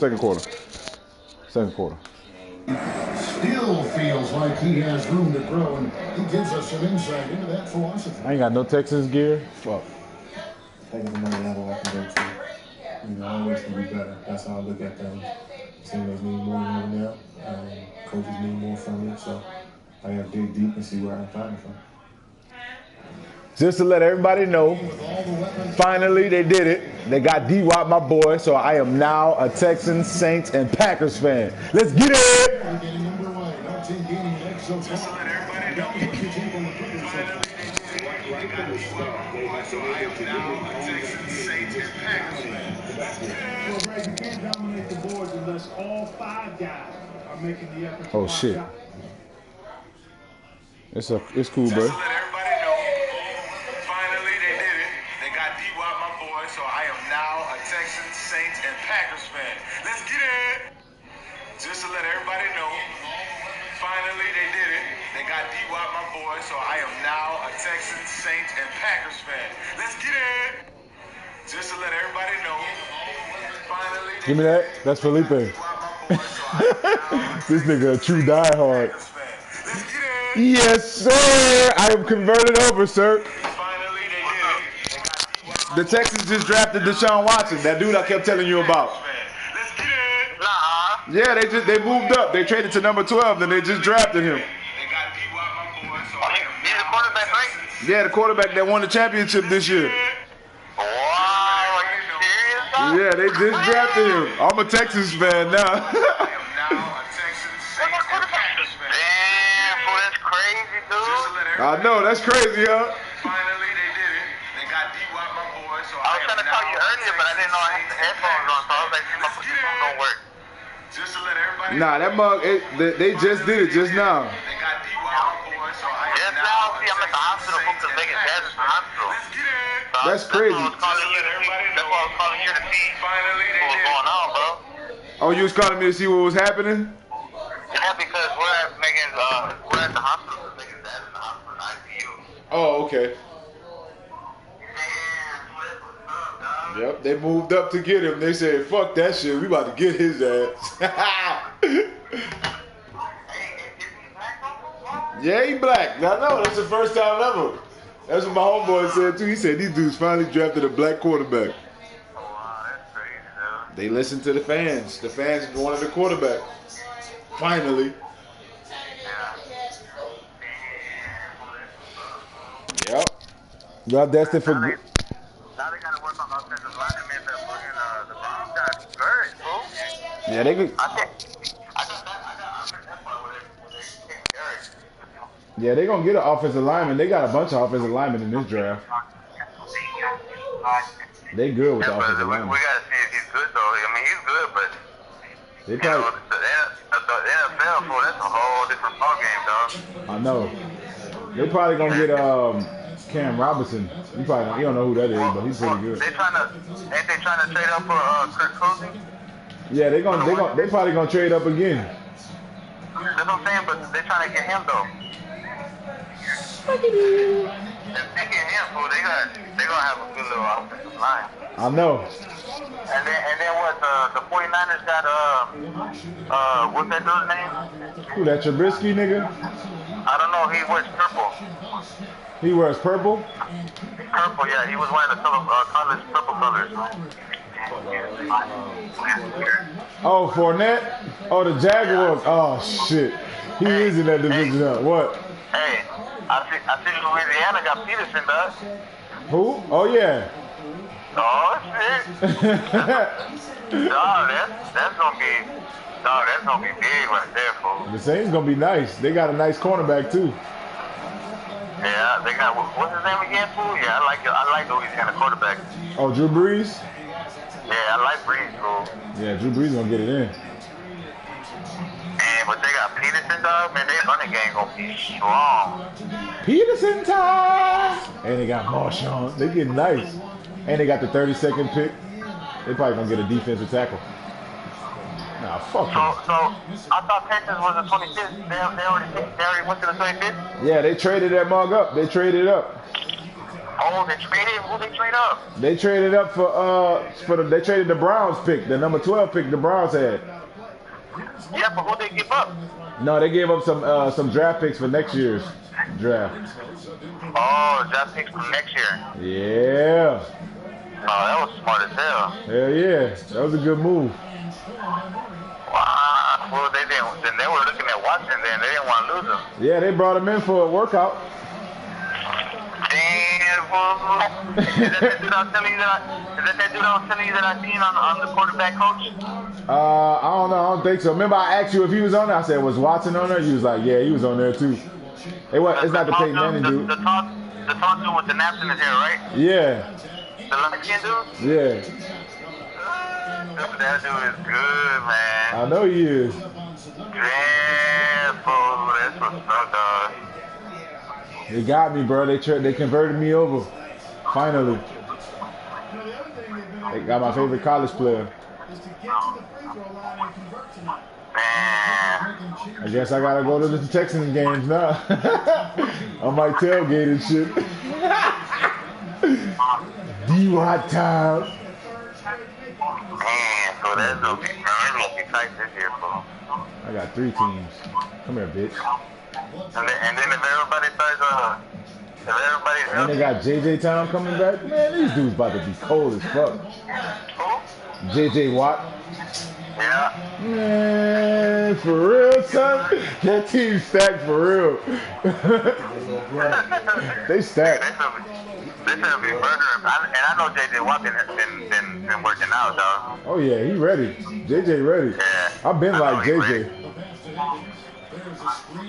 still feels like he has room to grow, and he gives us some insight into that philosophy. I ain't got no Texans gear. Fuck. Taking the money level I can go to. You know, always can be better. That's how I look at things. Teammates need more than ever now. Coaches need more from me, so I gotta dig deep and see where I'm finding from. Just to let everybody know, finally they did it. They got D-Wop, my boy, so I am now a Texans, Saints, and Packers fan. Let's get it! You can't dominate the boards unless all 5 guys are making the effort. Oh shit. It's cool, bro. So I am now a Texans, Saints, and Packers fan. Let's get it! Just to let everybody know, finally they did it. They got D-Wop, my boy, so I am now a Texans, Saints, and Packers fan. Let's get it! Just to let everybody know, finally Give me that. That's Felipe. This nigga a true diehard. Yes, sir. I am converted over, sir. The Texans just drafted Deshaun Watson, that dude I kept telling you about. Yeah, they moved up. They traded to number 12, and they just drafted him. Yeah, the quarterback that won the championship this year. Yeah, they just drafted him. I'm a Texans fan now. I know, that's crazy, huh? I was trying to call you earlier, but I didn't know I had the headphones on, so I was like, my phone don't work. Just to let everybody Nah, that mug, they just did it just now. Just now, see, I'm at the hospital because they get dead in the hospital. That's crazy. That's why I was calling you to see what was going on, bro. Oh, you was calling me to see what was happening? Yeah, because we're at the hospital. Megan's dad in the hospital, ICU. Oh, okay. Yep, they moved up to get him. They said, fuck that shit, we about to get his ass. Yeah, he black. I know, that's the first time ever. That's what my homeboy said too. He said these dudes finally drafted a black quarterback. They listened to the fans. The fans wanted a quarterback. Finally. Yep. Y'all destined for... Now they gotta work on offensive line. Man, the Browns got hurt, fool. Yeah, they could... Yeah, they're going to get an offensive lineman. They got a bunch of offensive linemen in this draft. They good with the offensive lineman. We gotta see if he's good, though. I mean, he's good, but They probably... the NFL, fool, that's a whole different ballgame, dog. I know. They probably gonna get Cam Robinson. You don't know who that is, but he's pretty good. Ain't they trying to trade up for Kirk Cousins? Yeah, they probably gonna trade up again. That's what I'm saying, but they're trying to get him though. If they get him, fool, they gonna have a good little offensive line. I know. And then what? The 49ers got what's that dude's name? Who, that Trubisky nigga? I don't know. He wears purple. He wears purple? Purple, yeah. He was wearing the college purple colors. Oh, Fournette? Oh, the Jaguars. Oh, shit. He is in that division. What? Hey, I see Louisiana got Peterson, dog. Who? Oh, yeah. Oh, shit. Dog, that's gonna be big right there, fool. The Saints gonna be nice. They got a nice cornerback, too. Yeah, they got, what's his name again, fool? Yeah, I like Louisiana quarterback. Oh, Drew Brees? Yeah, I like Brees, fool. Yeah, Drew Brees gonna get it in. But they got Peterson, dog. Man, their running game gonna be strong. Peterson time! And they got Marshawn. They getting nice. And they got the 32nd pick. They probably gonna get a defensive tackle. Nah, fuck So I thought Texas was the 25th. They already went to the 25th? Yeah, they traded that mug up. They traded up. Oh, they traded? Who they trade up? They traded up they traded the Browns pick, the number 12 pick the Browns had. Yeah, but who they give up? No, they gave up some draft picks for next year's draft. Oh, draft picks for next year. Yeah. Oh, that was smart as hell. Hell yeah, that was a good move. Wow. Well, they were looking at Watson then. They didn't want to lose him. Yeah, they brought him in for a workout. Damn, fool. Is that that dude I was telling you that I seen on the quarterback coach? I don't know. I don't think so. Remember I asked you if he was on there? I said, was Watson on there? You was like, yeah, he was on there too. It's not the Peyton Manning dude. The tall dude with the naps in his hair, right? Yeah. The light-skinned dude? Yeah. That dude is good, man. I know he is. Damn, fool. That's what's up, dog. They got me, bro. They converted me over. Finally. They got my favorite college player. I guess I gotta go to the Texans games now. I might tailgate and shit. D-Watt time. Man, so that's gonna be tight this year, fool. I got 3 teams. Come here, bitch. And then if everybody starts, and they got JJ Town coming back. Man, these dudes about to be cold as fuck. Who? JJ Watt. Yeah. Man, for real, son. That team stacked for real. They stacked. They should be murdering. And I know JJ Watt been working out, dog. Oh yeah, he ready. JJ ready. Yeah. I've been like JJ.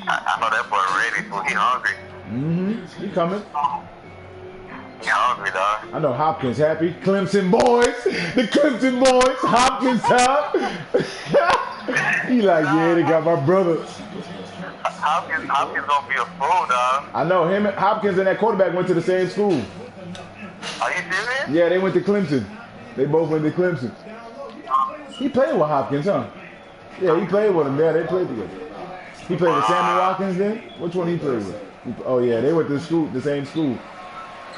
I know that boy ready, so he hungry. He coming. He hungry, dog. I know Hopkins happy. Clemson boys. The Clemson boys. Hopkins top. He like, yeah, they got my brother. Hopkins gonna be a fool, dog. I know him. Hopkins and that quarterback went to the same school. Are you serious? Yeah, they went to Clemson. They both went to Clemson. He played with Hopkins, huh? Yeah, he played with him. Yeah, they played together. He played with Sammy Watkins then? Which one he played with? Oh yeah, they went to school, the same school.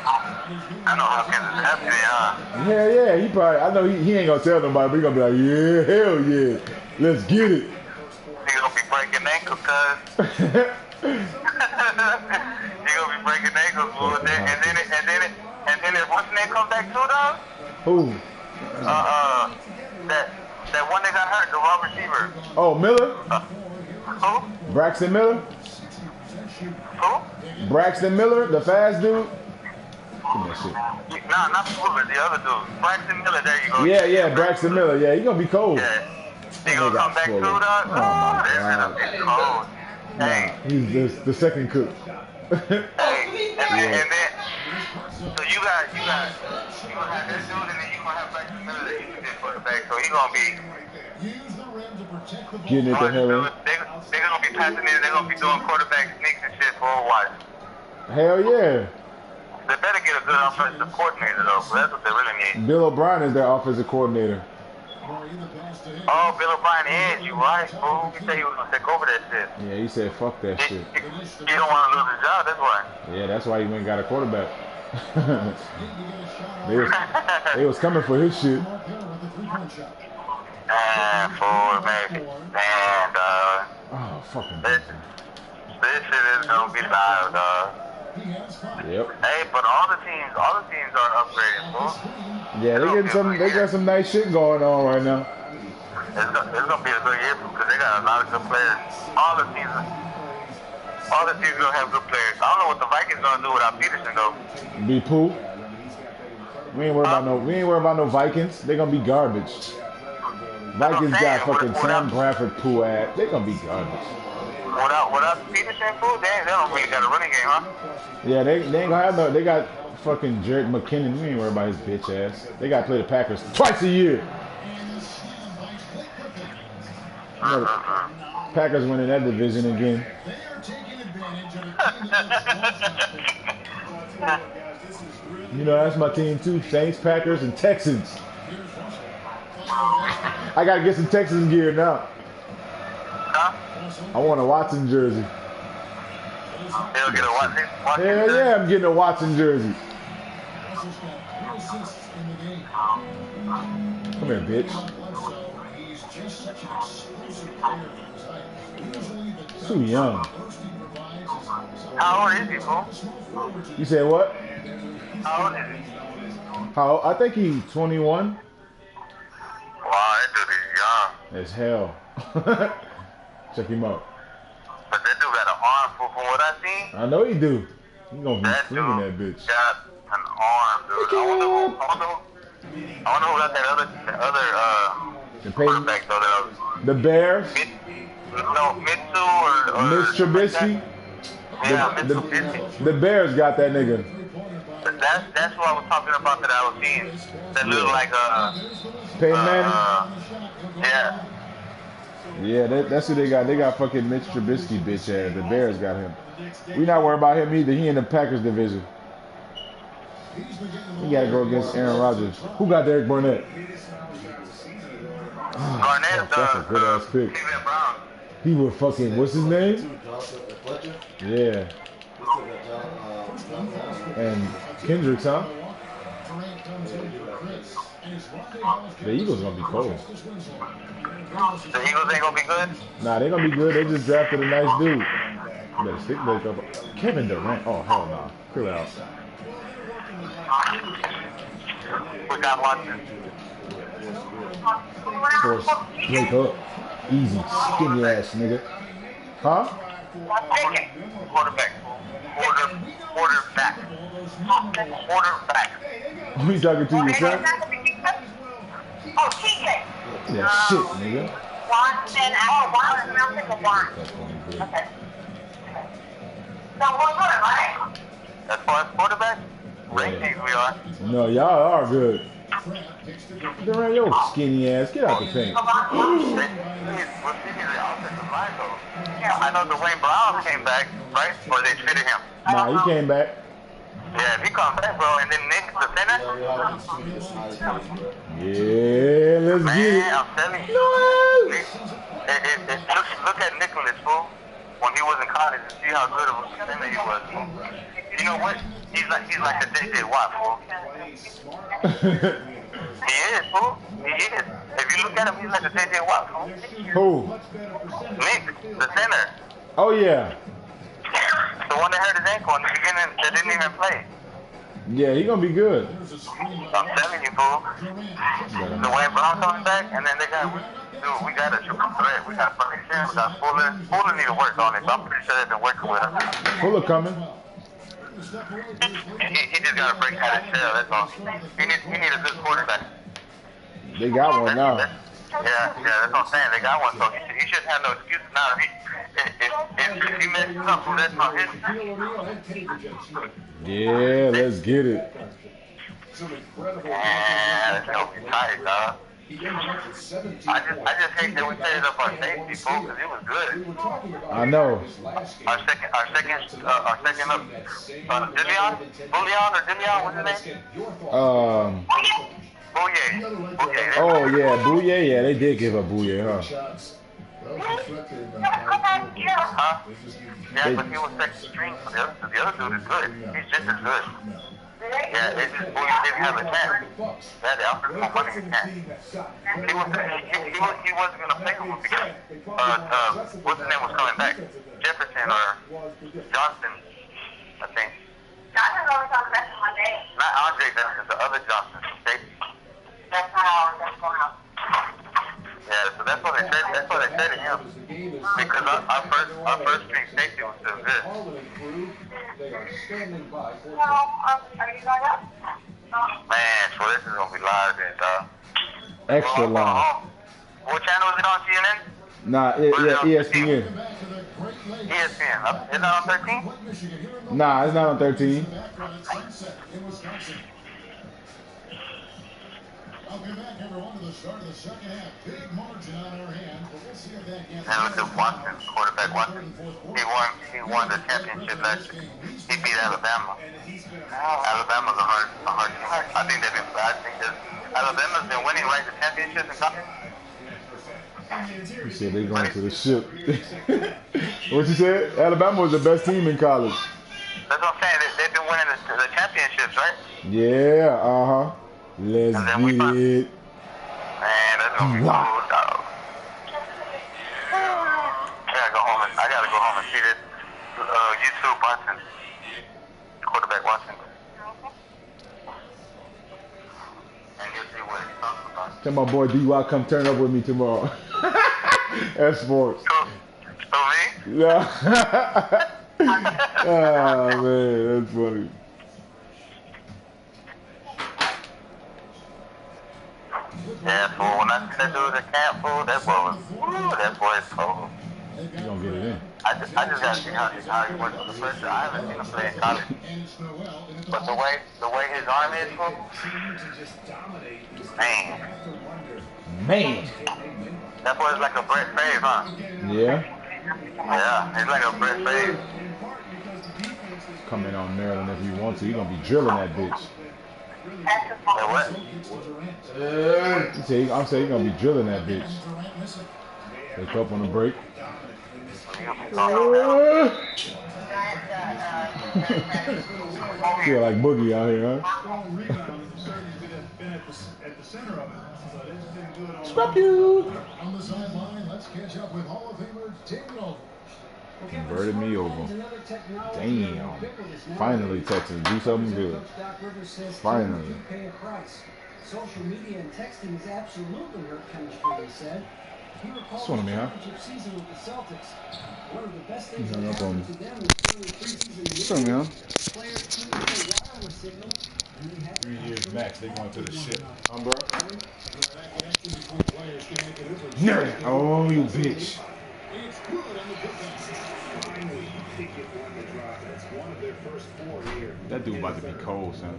I know Hopkins is happy, huh? Yeah, he probably, I know he ain't gonna tell nobody, but he gonna be like, yeah, hell yeah, let's get it. He gonna be breaking ankles, cuz. He gonna be breaking ankles, fool. And then if what's his name comes back too, dog? Who? That one that got hurt, the wide receiver. Oh, Miller? Who? Braxton Miller? Who? Braxton Miller, the fast dude? Give me that shit. Nah, not Fuller, the other dude. Braxton Miller, there you go. Yeah, Braxton Miller. Yeah, he gonna be cold. Yeah. He gonna come back too, dog? Oh, my that's God. gonna be cold. Hey. He's the second cook. Hey, and then, so you gonna have this dude, and then you gonna have Braxton Miller that you can get quarterback, so he gonna be getting it to hell. They're gonna be passing it, they're gonna be doing quarterback sneaks and shit for a while. Hell yeah. They better get a good offensive coordinator, though. That's what they really need. Bill O'Brien is their offensive coordinator. Oh, Bill O'Brien is. You right, fool. He said he was going to take over that shit. Yeah, he said fuck that shit. He don't want to lose his job, that's why. Yeah, that's why he went and got a quarterback. they was coming for his shit. And fool, maybe. Man, dog. Oh, fucking. This shit is going to be loud, dog. Yep. Hey, but all the teams are upgrading, fool. Yeah, they got some nice shit going on right now. It's gonna be a good year because they got a lot of good players. All the teams gonna have good players. I don't know what the Vikings gonna do without Peterson though. Be poo. We ain't worried about no Vikings. They gonna be garbage. Vikings got fucking Sam Bradford poo ass. They gonna be garbage. Without Peterson, fool, they don't really got a running game, huh? Yeah, they ain't gonna have no. They got fucking Jerick McKinnon. We ain't worried about his bitch ass. They gotta play the Packers twice a year. Packers winning that division again. You know, that's my team too. Saints, Packers, and Texans. I gotta get some Texans gear now. I want a Watson jersey. They'll get a Watson Hell yeah, I'm getting a Watson jersey. Come here, bitch. Too young. How old is he, fool? You said what? How old is he? How? I think he's 21. Wow, that dude is young. As hell. Check him out. But that dude got an arm, fool, from what I seen. I know he do. He gonna be slinging that bitch. Got an arm, dude. I wonder who got that other quarterback though. The Bears. Mitsu or Mitch Trubisky. Yeah, Mitch Trubisky. The Bears got that nigga. That's what I was talking about that I was seeing. That looked like Peyton Manning. Yeah. Yeah, that's who they got. They got fucking Mitch Trubisky, bitch ass. The Bears got him. We not worried about him either. He in the Packers division. He got to go against Aaron Rodgers. Who got Derek Barnett? Garnett, that's a good ass pick. He was fucking, what's his name? Yeah. And Kendricks, huh? The Eagles gonna be cold. The Eagles ain't gonna be good? Nah, they gonna be good. They just drafted a nice dude. You better stick back up. Kevin Durant. Oh, hell no. Nah. Clear out. We got Watson. Force, wake up. Easy, skinny ass nigga. Huh? Quarterback. Who you talking to yourself? Oh, TJ. Yeah, shit, nigga. Watson. Watson. I'm thinking Watson. Okay. So we're good, right? As far as quarterback, rankings we are. No, y'all are good. Durant, yo skinny ass, get out the paint. I know Dwayne Brown came back, right? Or they fitted him. Nah, he came back. Yeah, if he comes back, bro, and then Nick, the center. Yeah, let's get it. Man, I'm telling you. Look at Nicholas, fool. When he was in college, and see how good of a center he was. You know what? He's like a J.J. Watt, fool. He is, fool. He is. If you look at him, he's like a J.J. Watt, fool. Who? Nick, the center. Oh, yeah. The one that hurt his ankle in the beginning that didn't even play. Yeah, he gonna be good. I'm telling you, fool. Dwayne Brown coming back, and then they got, dude, we got a triple threat. We got Ferguson, we got Fuller. Fuller need to work on it, so I'm pretty sure they've been working with him. Fuller coming. He just got to break out of his shell, that's all. He need a good quarterback. They got one now. Yeah, that's what I'm saying. They got one, so he shouldn't have no excuses now. If he messes up, that's not his. Yeah, let's get it. Man, that's gonna be tight, dog. I just hate that we traded up our safety, fool, because it was good. I know. Our second up, Dillion, what's his name? Bouye. Oh yeah, Bouye. Yeah, they did give up Bouye, huh? Huh? Yeah, but he was second string for the other dude is good. He's just as good. Yeah, it's just Bouye didn't have a chance. Yeah, they offered more money a chance. He wasn't gonna play with him because what's his name was coming back? Jefferson or Johnson, I think. Johnson always on the best of my day. Not Andre Johnson, the other Johnson. That's how. Yeah, so that's what they said. That's what they said to him. Because our first string safety was still good. Are you going up? Man, so this is gonna be live then, dog. Extra live. What channel is it on? CNN? Nah, ESPN. ESPN. Is it on 13? Nah, it's not on 13. Welcome back, everyone, to the start of the second half. Big margin on our hands, but we'll see if that gets. And look at Watson, quarterback Watson. He won the championship last year. He beat Alabama. Alabama's a hard team. I think Alabama's been winning the championships in college. You said they going to the ship. What you said? Alabama was the best team in college. That's what I'm saying. They've been winning the championships, right? Yeah, Let's get it. Man, that's gonna be cool, dog. I gotta go home and see this YouTube Watson, quarterback Watson. And you'll see what he's talking about. Tell my boy D.Y. come turn up with me tomorrow. At sports. So me? Yeah. Oh man, that's funny. Yeah, fool. When I see that dude at camp, fool, that boy is cold. You gonna get it in. I just gotta see how he works with the pressure. I haven't seen him play in college. But the way his arm is, fool, man. That boy's like a Brett Favre, huh? Yeah. Yeah, he's like a Brett Favre. Come in on Maryland if you want to. You're gonna be drilling that bitch. What? I'm saying you're gonna be drilling that bitch. Wake up on the break. Feel like Boogie out here, huh? Scrap you! On the sideline, let's catch up with Hall of Famer Tim Nolan. Converted me over. Damn. Finally, Texas, do something good. Finally. Social media and texting has absolutely hurt chemistry, he said. He recalls the championship season with the Celtics. One of the best things that happened to them was during the preseason meeting. Players tuned in the wireless signal. 3 years max, they going to the ship. Bro? Nerd. Oh, you bitch. That dude about to be cold, son.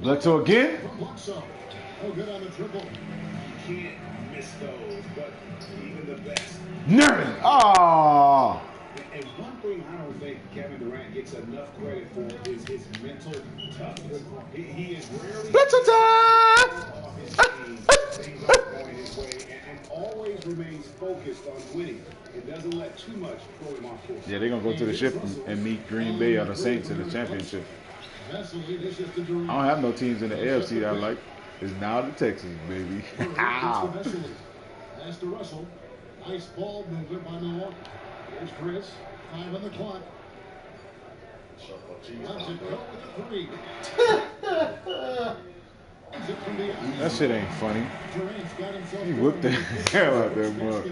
Bledsoe again? Nerd! Oh! And one thing I don't think Kevin Durant gets enough credit for is his mental toughness. He is rarely Bledsoe time! and always remains focused on winning. It doesn't let too much throw him off course. Yeah, they're going to go to the ship and meet Green Bay or the Saints in the championship. I don't have no teams in the AFC that I like. It's now the Texans, baby. Ow. Pass to Russell. Nice ball movement by Milwaukee. Here's Chris. 5 on the clock. Lets it go with the 3. That shit ain't funny. He whipped the hell out that mug.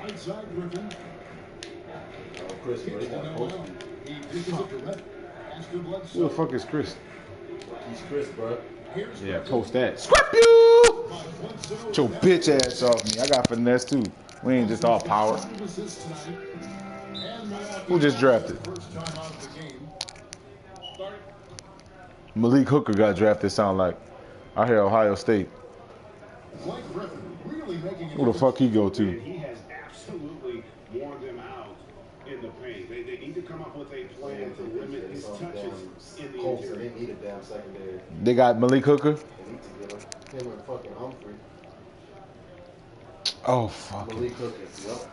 Outside Griffin. Chris, He dishes it to Red. Who the fuck is Chris? He's Chris, bro. Yeah, post that. Scrap you! Get your bitch ass off me. I got finesse too. We ain't just all power. Who just drafted? Malik Hooker got drafted, sound like. I hear Ohio State. Who the fuck he go to? He has absolutely worn them out in the paint. They need to come up with a plan to limit his touches in the interior. They need a damn secondary. They got Malik Hooker? They need to get him and fucking Humphrey. Oh, fuck. Malik Hooker,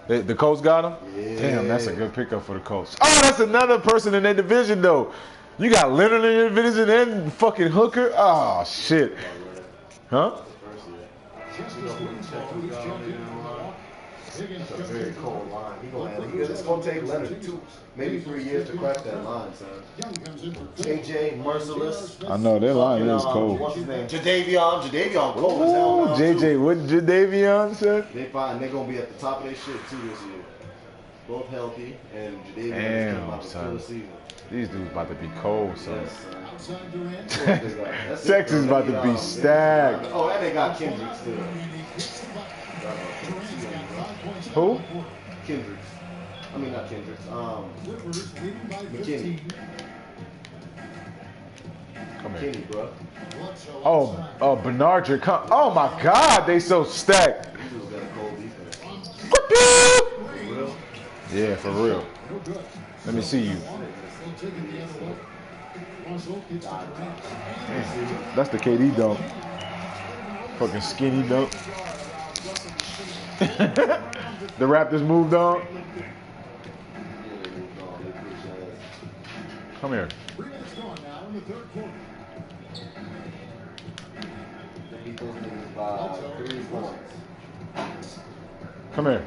yep. The Colts got him? Yeah. Damn, that's a good pickup for the Colts. Oh, that's another person in their division, though. You got Leonard in your division and fucking Hooker? Oh, shit. Huh? It's a very cold line. It's going to take Leonard 3 years to crack that line, son. AJ, Merciless. I know, their line is cold. What's his name? Jadeveon cold as hell now. JJ, what Jadeveon said? They're going to be at the top of their shit, too, this year. Both healthy, and Jadeveon is coming out the season. These dudes about to be cold, son. Yes, Texas about to be stacked. Oh, and they got Kendricks, too. Who? Kendricks. I mean, not Kendricks. McKinney. Come here. McKinney, bro. Oh, Bernard. Oh, my God. They so stacked. Yeah, for real. Let me see you. That's the KD dunk. Fucking skinny dunk. The Raptors moved on. Come here. Come here.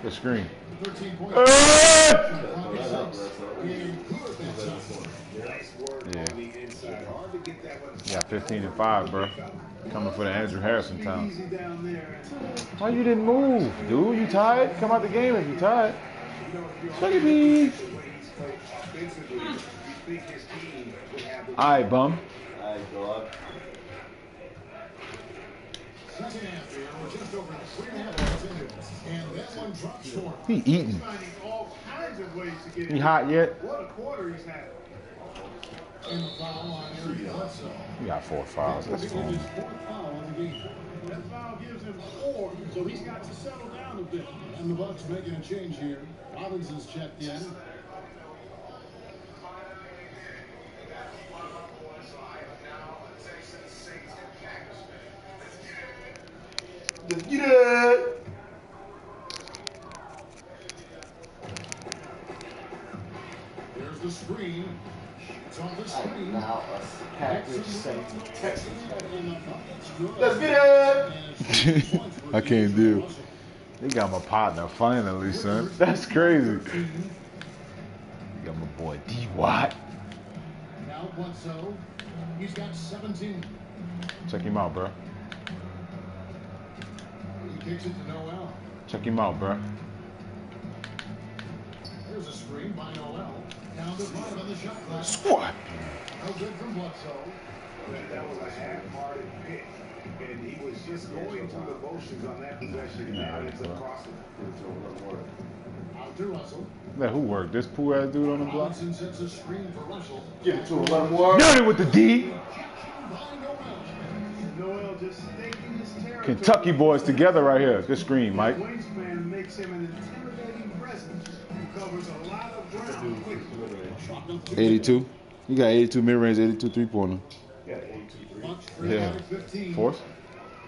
The screen. Yeah, 15-5, bro. Coming for the Andrew Harrison time. Why you didn't move, dude? You tired? Come out the game if you tired. Look at me. All right, bum. He eating. He hot yet? He got 4 fouls. That's fine. That foul gives him 4, so he's got to settle down a bit. And the Bucks making a change here. Robinson's checked in. Let's get it! There's the screen. It's on the screen. Now a Packers Saints Texans. Let's get it! I can't deal. They got my partner finally, son. That's crazy. You got my boy D Watt. Now Bledsoe. He's got 17. Check him out, bro. He kicks it to Noel. Check him out, bro. There's a screen by Noel. Down to 5 on the shot clock. Squat. No good from Bledsoe. That was a half-hearted pick, and he was just going through the motions on that possession, and now it's across it. Out to Russell. That who worked? This poor ass dude on the block? Robinson sets a screen for Russell. Give it to him, let him work. Dirty with the D. Noel just staking his territory. Kentucky boys together right here. Good screen, Mike. Wingspan makes him an intimidating presence who covers a lot of ground quickly. 82. You got 82 mid-range, 82 three-pointer. Yeah. Fourth?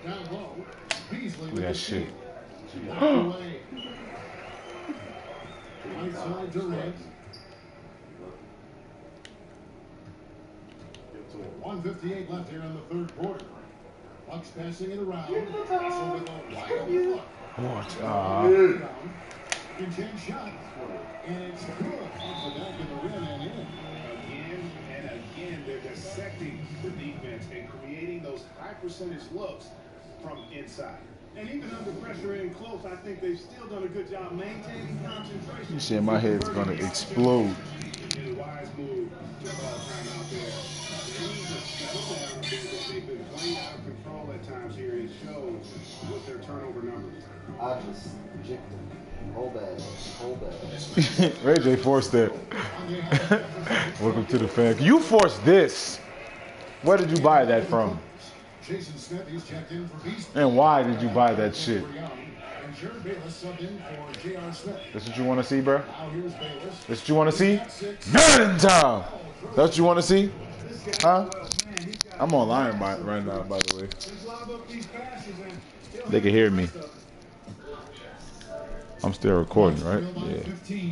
Look at that shit. Right side Durant. 1:58 left here in the third quarter. Bucks passing it around. Russell with a wide open look. What? Contained shot. And it's good. Off the back of the rim and in. Again and again, they're dissecting the defense and creating those high percentage looks from inside. And even under pressure in close, I think they've still done a good job maintaining concentration. You said my head's gonna explode. Wise move to call time out there. They need to settle down a bit. They've been playing out of control at times here in show with their turnover numbers. I just jicked him. Whole bad. Ray J forced it. Welcome to the fan. You forced this. Where did you buy that from? Jason Smith, he's checked in for Beast. And why did you buy that shit? And Jared Bayless subbed in for J.R. Smith. This what you want to see, bro? Now here's Bayless. This what you want to see? Nerding time. That's what you want to see? Huh? I'm online right now, by the way. They can hear me. I'm still recording, right? Yeah.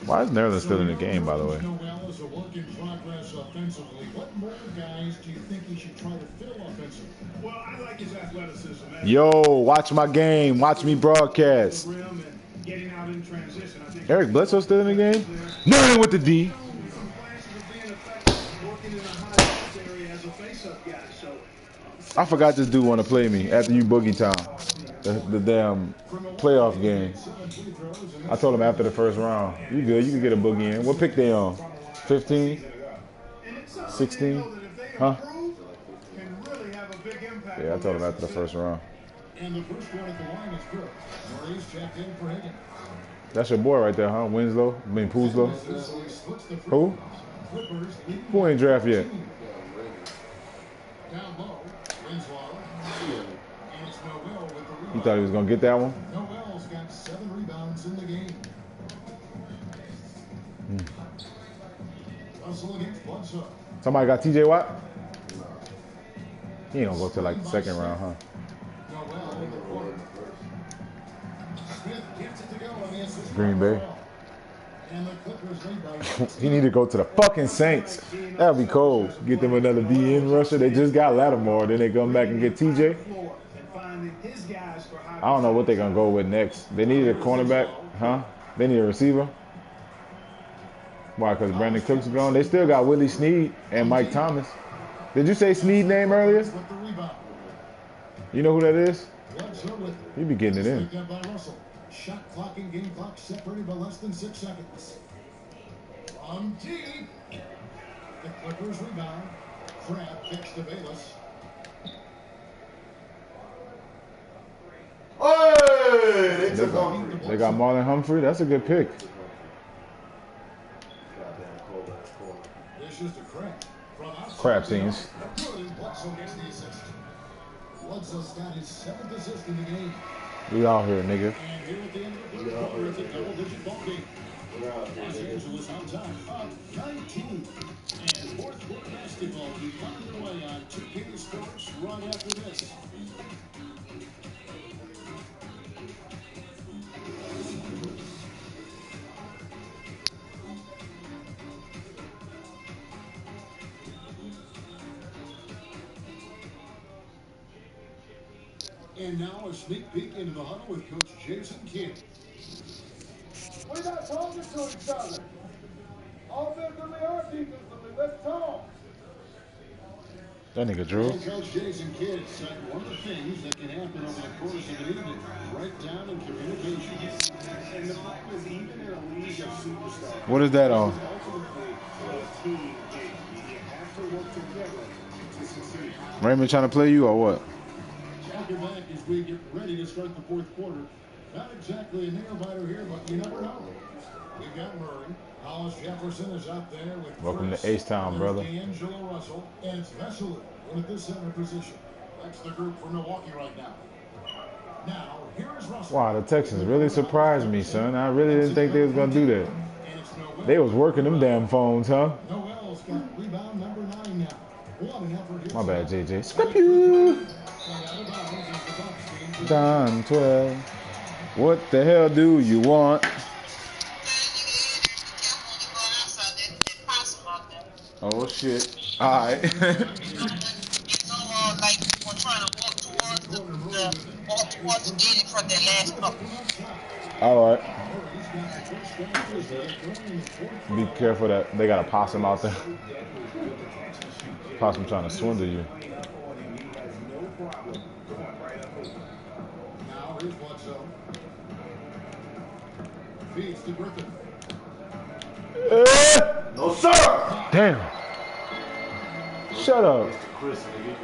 Why is Nerlens still in the game, by the way? Noel is a work in progress offensively. What more guys do you think he should try to fill offensively? Well, I like his athleticism. Yo, watch my game. Watch me broadcast. Eric Bledsoe still in the game? Nerlens with the D. I forgot this dude want to play me after you boogie time. The damn playoff game. I told him after the first round, you good, you can get a boogie in. What pick they on? 15? 16? Huh? Yeah, I told him after the first round. And the first one at the line is good. Murray's checked in for Higgins. That's your boy right there, huh? Winslow? I mean, Pooslow? Who? Who ain't draft yet? Down low, Winslow. And it's Noel with the rebound. You thought he was going to get that one? Noel's got 7 rebounds in the game. Russell against Bledsoe. Somebody got TJ Watt? He ain't gonna go to like the second round, huh? Noel in the corner. Smith gets it to go on the assist. Green Bay. And the Clippers lead by He need to go to the fucking Saints. That'd be cold. Get them another DN rusher. They just got Lattimore. Then they come back and get TJ. I don't know what they're gonna go with next. They needed a cornerback, huh? They need a receiver. Why? Because Brandon Cooks is gone. They still got Willie Snead and Mike Thomas. Did you say Snead name earlier? You know who that is? He be getting it in. Shot clock and game clock separated by less than 6 seconds. From deep, the Clippers rebound. Crab kicks to Bayless. Hey, They got Marlon Humphrey. That's a good pick. It's just a crab. Crab scenes. Bledsoe gets the assist. Bledsoe's got his 7th assist in the game. We out here, nigga. And here at the end of the quarter, it's a double-digit ball game. Los Angeles on top, up 19. And fourth quarter basketball will be coming your way on 2K Sports right after this. And now a sneak peek into the huddle with Coach Jason Kidd. We're not talking to each other. Offensively or defensively, let's talk. That nigga Drew. Coach Jason Kidd said one of the things that can happen over the course of an evening, right down in communication. And the fact is, even in a league of superstars, What is that on? ultimately, a team game. You have to work together to succeed. Raymond trying to play you or what? Welcome back as we get ready to start the fourth quarter. Not exactly a nail-biter here, but you never know. We've got Murray. Hollis Jefferson is out there with Welcome Chris. to H-Town, brother. D'Angelo Russell. And it's Vesely in at the center position. That's the group for Milwaukee right now. Now, here is Russell. Wow, the Texans really surprised me, son. I really didn't think they was gonna do that. They was working them damn phones, huh? Noel's got rebound number 9 now. What an effort here. My bad, JJ. Scrap you. Don 12. What the hell do you want? Oh shit. Alright. Like we're trying to walk towards getting from their last couple. Alright. Be careful that they got a possum out there. Possum trying to swindle you. Now here's Bledsoe. Feeds to Griffin. No, sir. Damn. Shut up. Chris, nigga.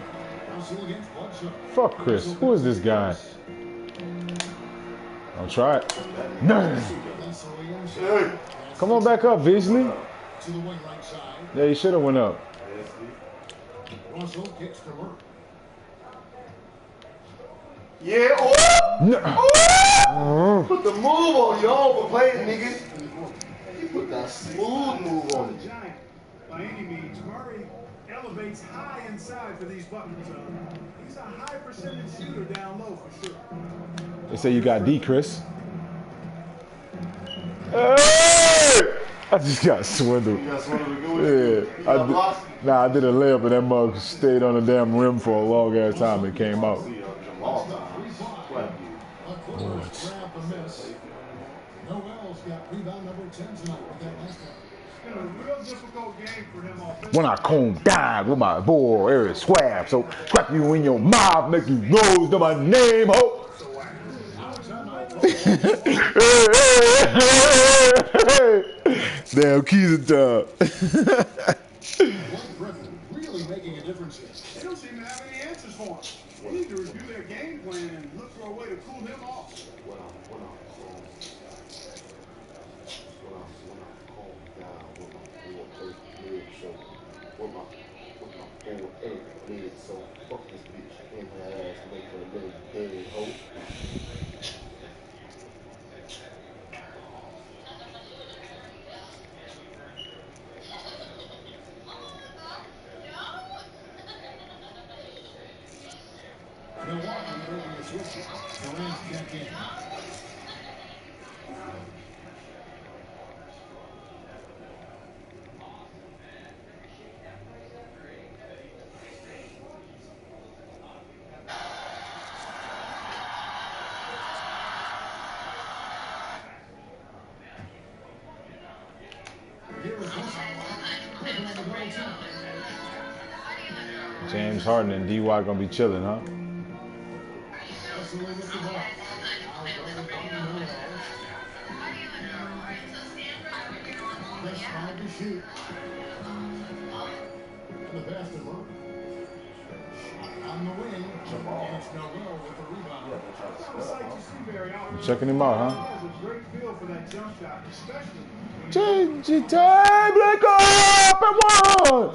Fuck Chris. Who is this guy? I'll try it. No. Come on back up, Beasley. Yeah, he should have went up. Yeah, oh! Put the move on you overplayed, nigga. You put that smooth move on it. By any means, Murray elevates high inside for these buckets. He's a high percentage shooter down low for sure. They say you got D, Chris. Hey! I just got swindled. You got swindled again? Yeah. I did a layup and that mug stayed on the damn rim for a long ass time and came out. When I come down with my boy Eric Swab, so clap you in your mouth, make you nose to my name, ho. Damn, keys are tough. Really making a difference here. They don't seem to have any answers for him. They need to review their game plan and look for a way to cool him off. James Harden and D.Y. gonna be chilling, huh? I'm checking him out, huh? Change your time, break up and one.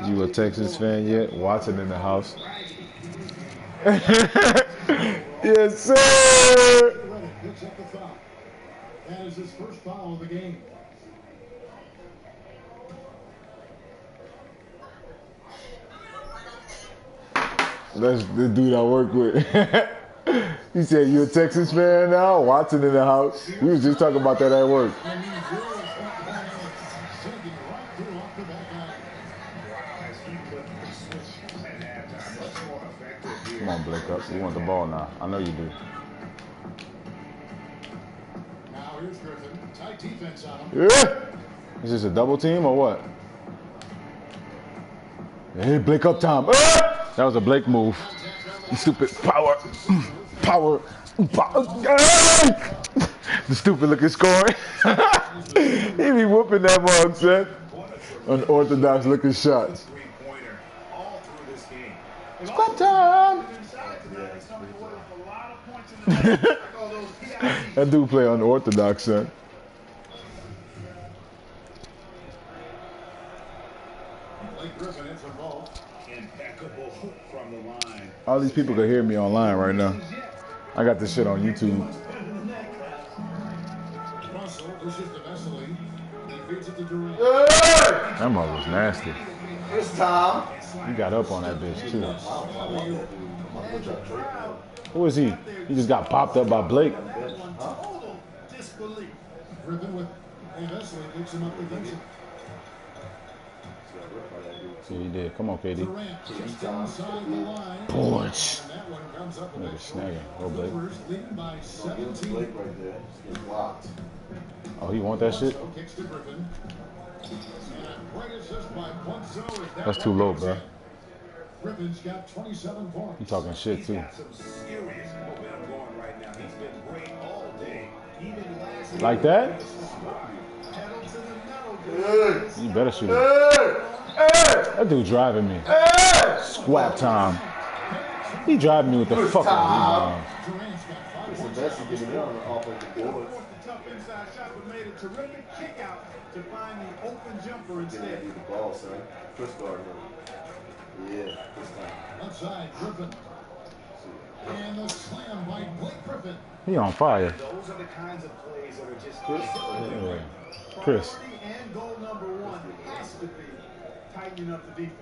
You a Texas fan yet? Watson in the house. Yes, sir. That is his first foul of the game. That's the dude I work with. He said, you a Texas fan now? Watson in the house. We was just talking about that at work. Come on, Blake up. You want the ball now. I know you do. Now here's Griffin. Tight defense on him. Yeah. Is this a double team or what? Hey, Blake up time. That was a Blake move. You stupid power. Power. The stupid looking scoring. He be whooping that mug, son. Unorthodox looking shots. Squat time. That dude play unorthodox, son. All these people can hear me online right now. I got this shit on YouTube. That mug was nasty. It's Tom. You got up on that bitch too. Who is he? He just got popped up by Blake. See, he did. Come on, KD. Boys. Nigga snagging. Go, Blake. Oh, he want that shit? That's too low, bro. You talking shit, too. Like that? You better shoot it. That dude driving me. Squat time. He driving me with the fucking rebound. It's the best to get it on the offensive board. Tough inside shot, but made a terrific kick out to find the open jumper Didn't instead. need the ball, son. Chris guarded him. Yeah, this time. Outside Griffin. And the slam by Blake Griffin. He on fire. Those are the kinds of plays that are just Yeah. Chris. priority, and goal number one has to be tightening up the defense.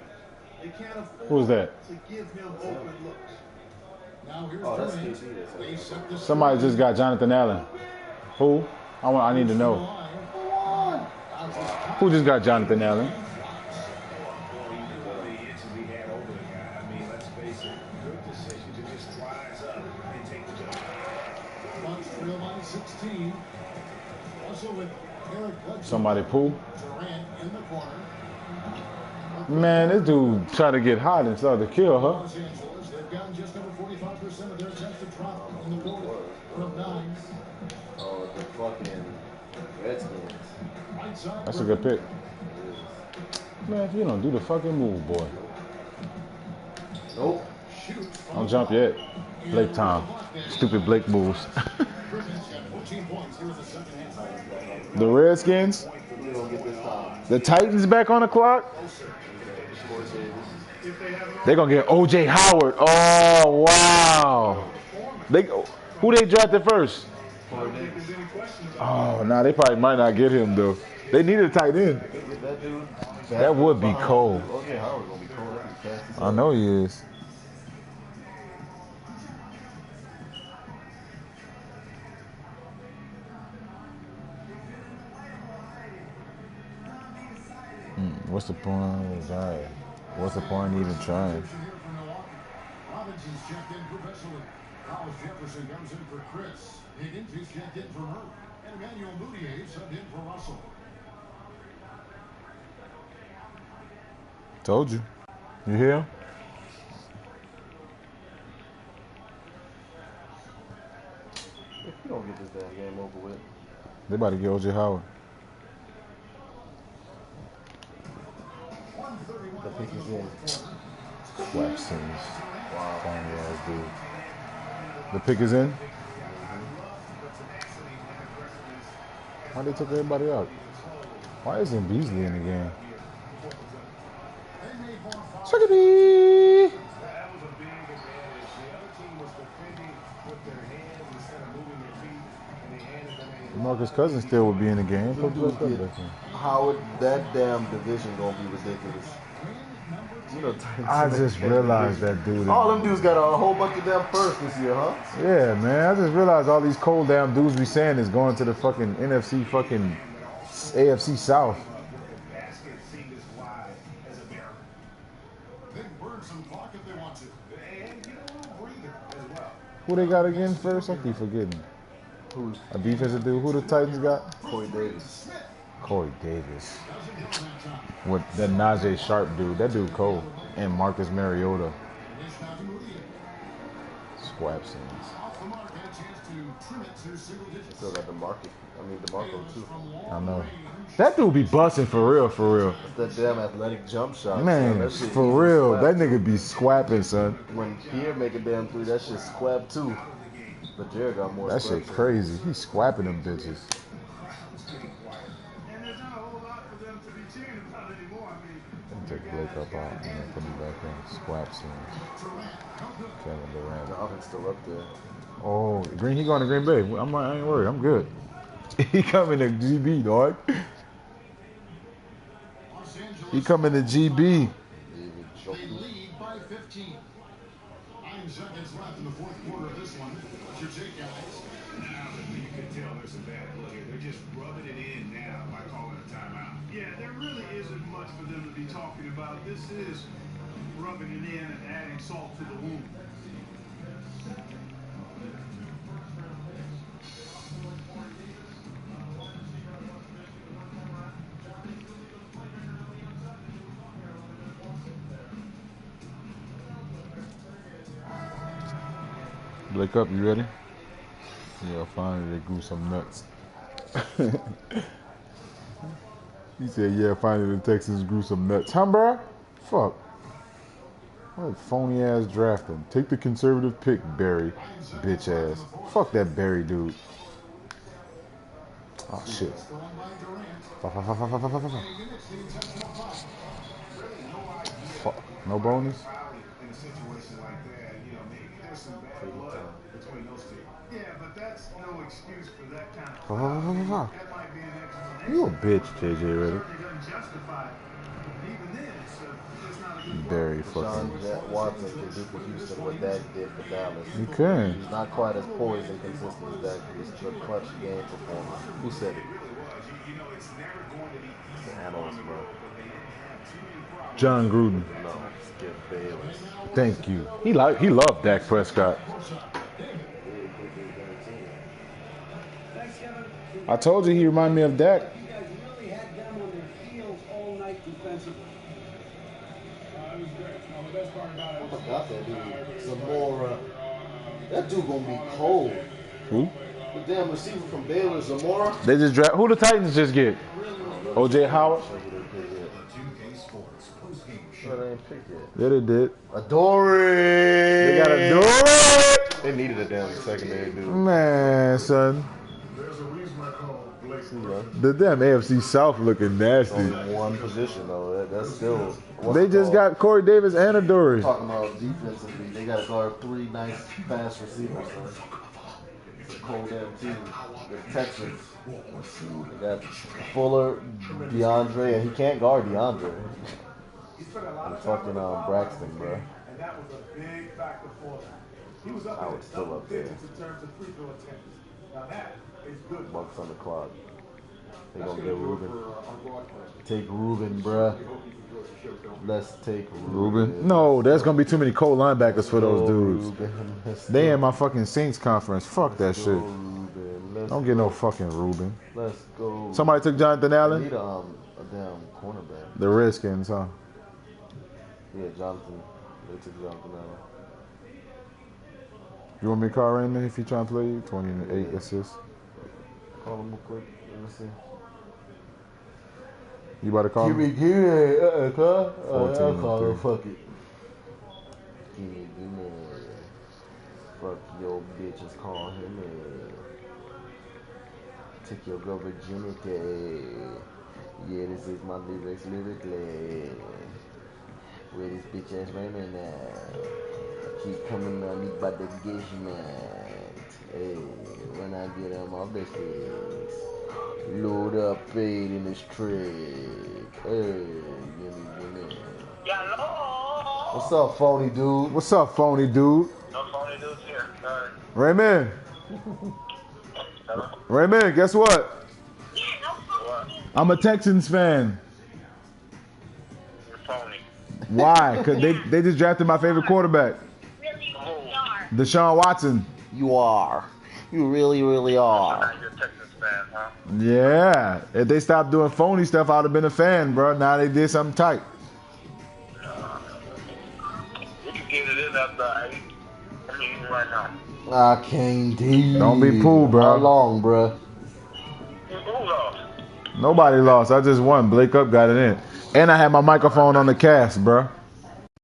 They can't afford Who's that? to give him open looks. Now here's Oh, that's Durant. KD. They set the Somebody just got Jonathan Allen. Who? I need to know. Who just got Jonathan Allen? Montreal by 16. Also with Eric Bledsoe. Somebody pull. Durant in the corner. Man, this dude tried to get hot and started to kill her. Los Angeles, they've gotten just over 45% of their attempts to drop in the quarter from 9. Oh, the fucking Redskins. Right side. That's a good pick. Man, if you don't do the fucking move, boy. Nope. Don't jump yet. Blake time. Stupid Blake moves. The Redskins. The Titans back on the clock. They're gonna get OJ Howard. Oh wow. Who they drafted first? Oh nah, they probably might not get him though. They need a tight end. That would be cold. OJ Howard gonna be cold. That'd be fast as I know he is. What's the point? Right. What's the point even trying? Robinson's checked in professionally. Hollis Jefferson comes in for Chris. Higgins is checked in for Murray. And Emmanuel Mudiay subbed in for Russell. Told you. You hear? If you don't get this damn game over with. They about to get OJ Howard. The pick is in. Slap scenes. Wow. Funny ass dude. The pick is in? Why they took everybody out? Why isn't Beasley in the game? Chickadee! Marcus Cousins still would be in the game. Howard, that damn division gonna be ridiculous. You know, I just realized that dude. All them dudes got a whole bunch of damn firsts this year, huh? Yeah, man. I just realized all these cold damn dudes we saying is going to the fucking NFC fucking AFC South. Who they got again first? I keep forgetting. Who's a defensive dude? Who the Titans got? Corey Davis. Corey Davis. With that Najee Sharp dude. That dude cold. And Marcus Mariota. Squab scenes. Still got DeMarco too. I know. That dude be busting for real, for real. That damn athletic jump shot. Man, that shit for easy real. squab. That nigga be squapping, son. When Pierre make a damn three, that shit squab too. But Jared got more. That shit crazy. He squapping them bitches. Take Blake up out and then put him back in. Squap scenes. Kevin Durant. The offense still up there. Oh, Green, he going to Green Bay. I ain't worried. I'm good. He coming to GB, dog. He coming to GB. They lead by 15. 9 seconds left in the fourth quarter of this one. What's your take, guys? You can tell there's some bad blood here. They're just rubbing it in now by calling a timeout. Yeah, there really isn't much for them to be talking about. This is rubbing it in and adding salt to the wound. Blake up, you ready? Yeah, finally they grew some nuts. He said, yeah, finally the Texans grew some nuts. Huh, bro? Fuck. What phony ass drafting. Take the conservative pick, Barry. Bitch ass. Fuck that Barry dude. Oh, shit. Fuck. No bonus? You a bitch, JJ Redick. Very fucking. John Watson can do for Houston what Dak did for Dallas. You can. He's not quite as poised and consistent as Dak. He's a clutch game performer. Who said it? The analyst, bro. John Gruden. No, Skip Bayless. Thank you. He loved Dak Prescott. I told you he reminded me of Dak. I forgot that dude. Zamora. That dude gonna be cold. Who? The damn receiver from Baylor, Zamora. They just draft. Who the Titans just get? O.J. Howard? Sure they ain't picked yet. Yeah, they did. Adore. They got Adore. They needed a damn secondary dude. Man, son. The damn AFC South looking nasty. Only one position though. That's still. They just got Corey Davis and Adore. Talking about defensively, they got to guard 3 nice fast receivers. So it's a cold damn team. The Texans. They got Fuller, DeAndre, and he can't guard DeAndre. And fucking Braxton, bro. I would still up there. Bucks on the clock. They gonna get Ruben. Take Ruben, bruh. Let's take Ruben. No, there's gonna be too many cold linebackers for those dudes. They in my fucking Saints conference. Fuck that shit. Don't get no fucking Ruben. Let's go. Somebody took Jonathan Allen? They need a damn cornerback. The Redskins, huh? Yeah, Jonathan. They took Jonathan Allen. You want me to call Raymond if he trying to play you? 28 assists. Call him real quick. Let me see. You about to call him? Give me. I'll call him. 14. Fuck it. Give me. Fuck your bitches. Call him. Take your girl virginity. Yeah, this is my lyrics lyrically. Where this bitch ass Raymond at? Keep coming on me by the engagement. Hey, when I get him off the sticks, load up fade in this trick. Hey, gimme. What's up, phony dude? What's up, phony dude? No phony dudes here. Sorry. Raymond. Raymond, guess what? I'm a Texans fan. You're phony. Why? Because they just drafted my favorite quarterback. Deshaun Watson. You are. You really, really are. You're a Texans fan, huh? Yeah. If they stopped doing phony stuff, I would have been a fan, bro. Now they did something tight. You can get it in that side. I mean, right now. I can't do. Don't be fooled, bro. How long, bro? Who lost? Nobody lost. I just won. Blake Up got it in. And I had my microphone on the cast, bro.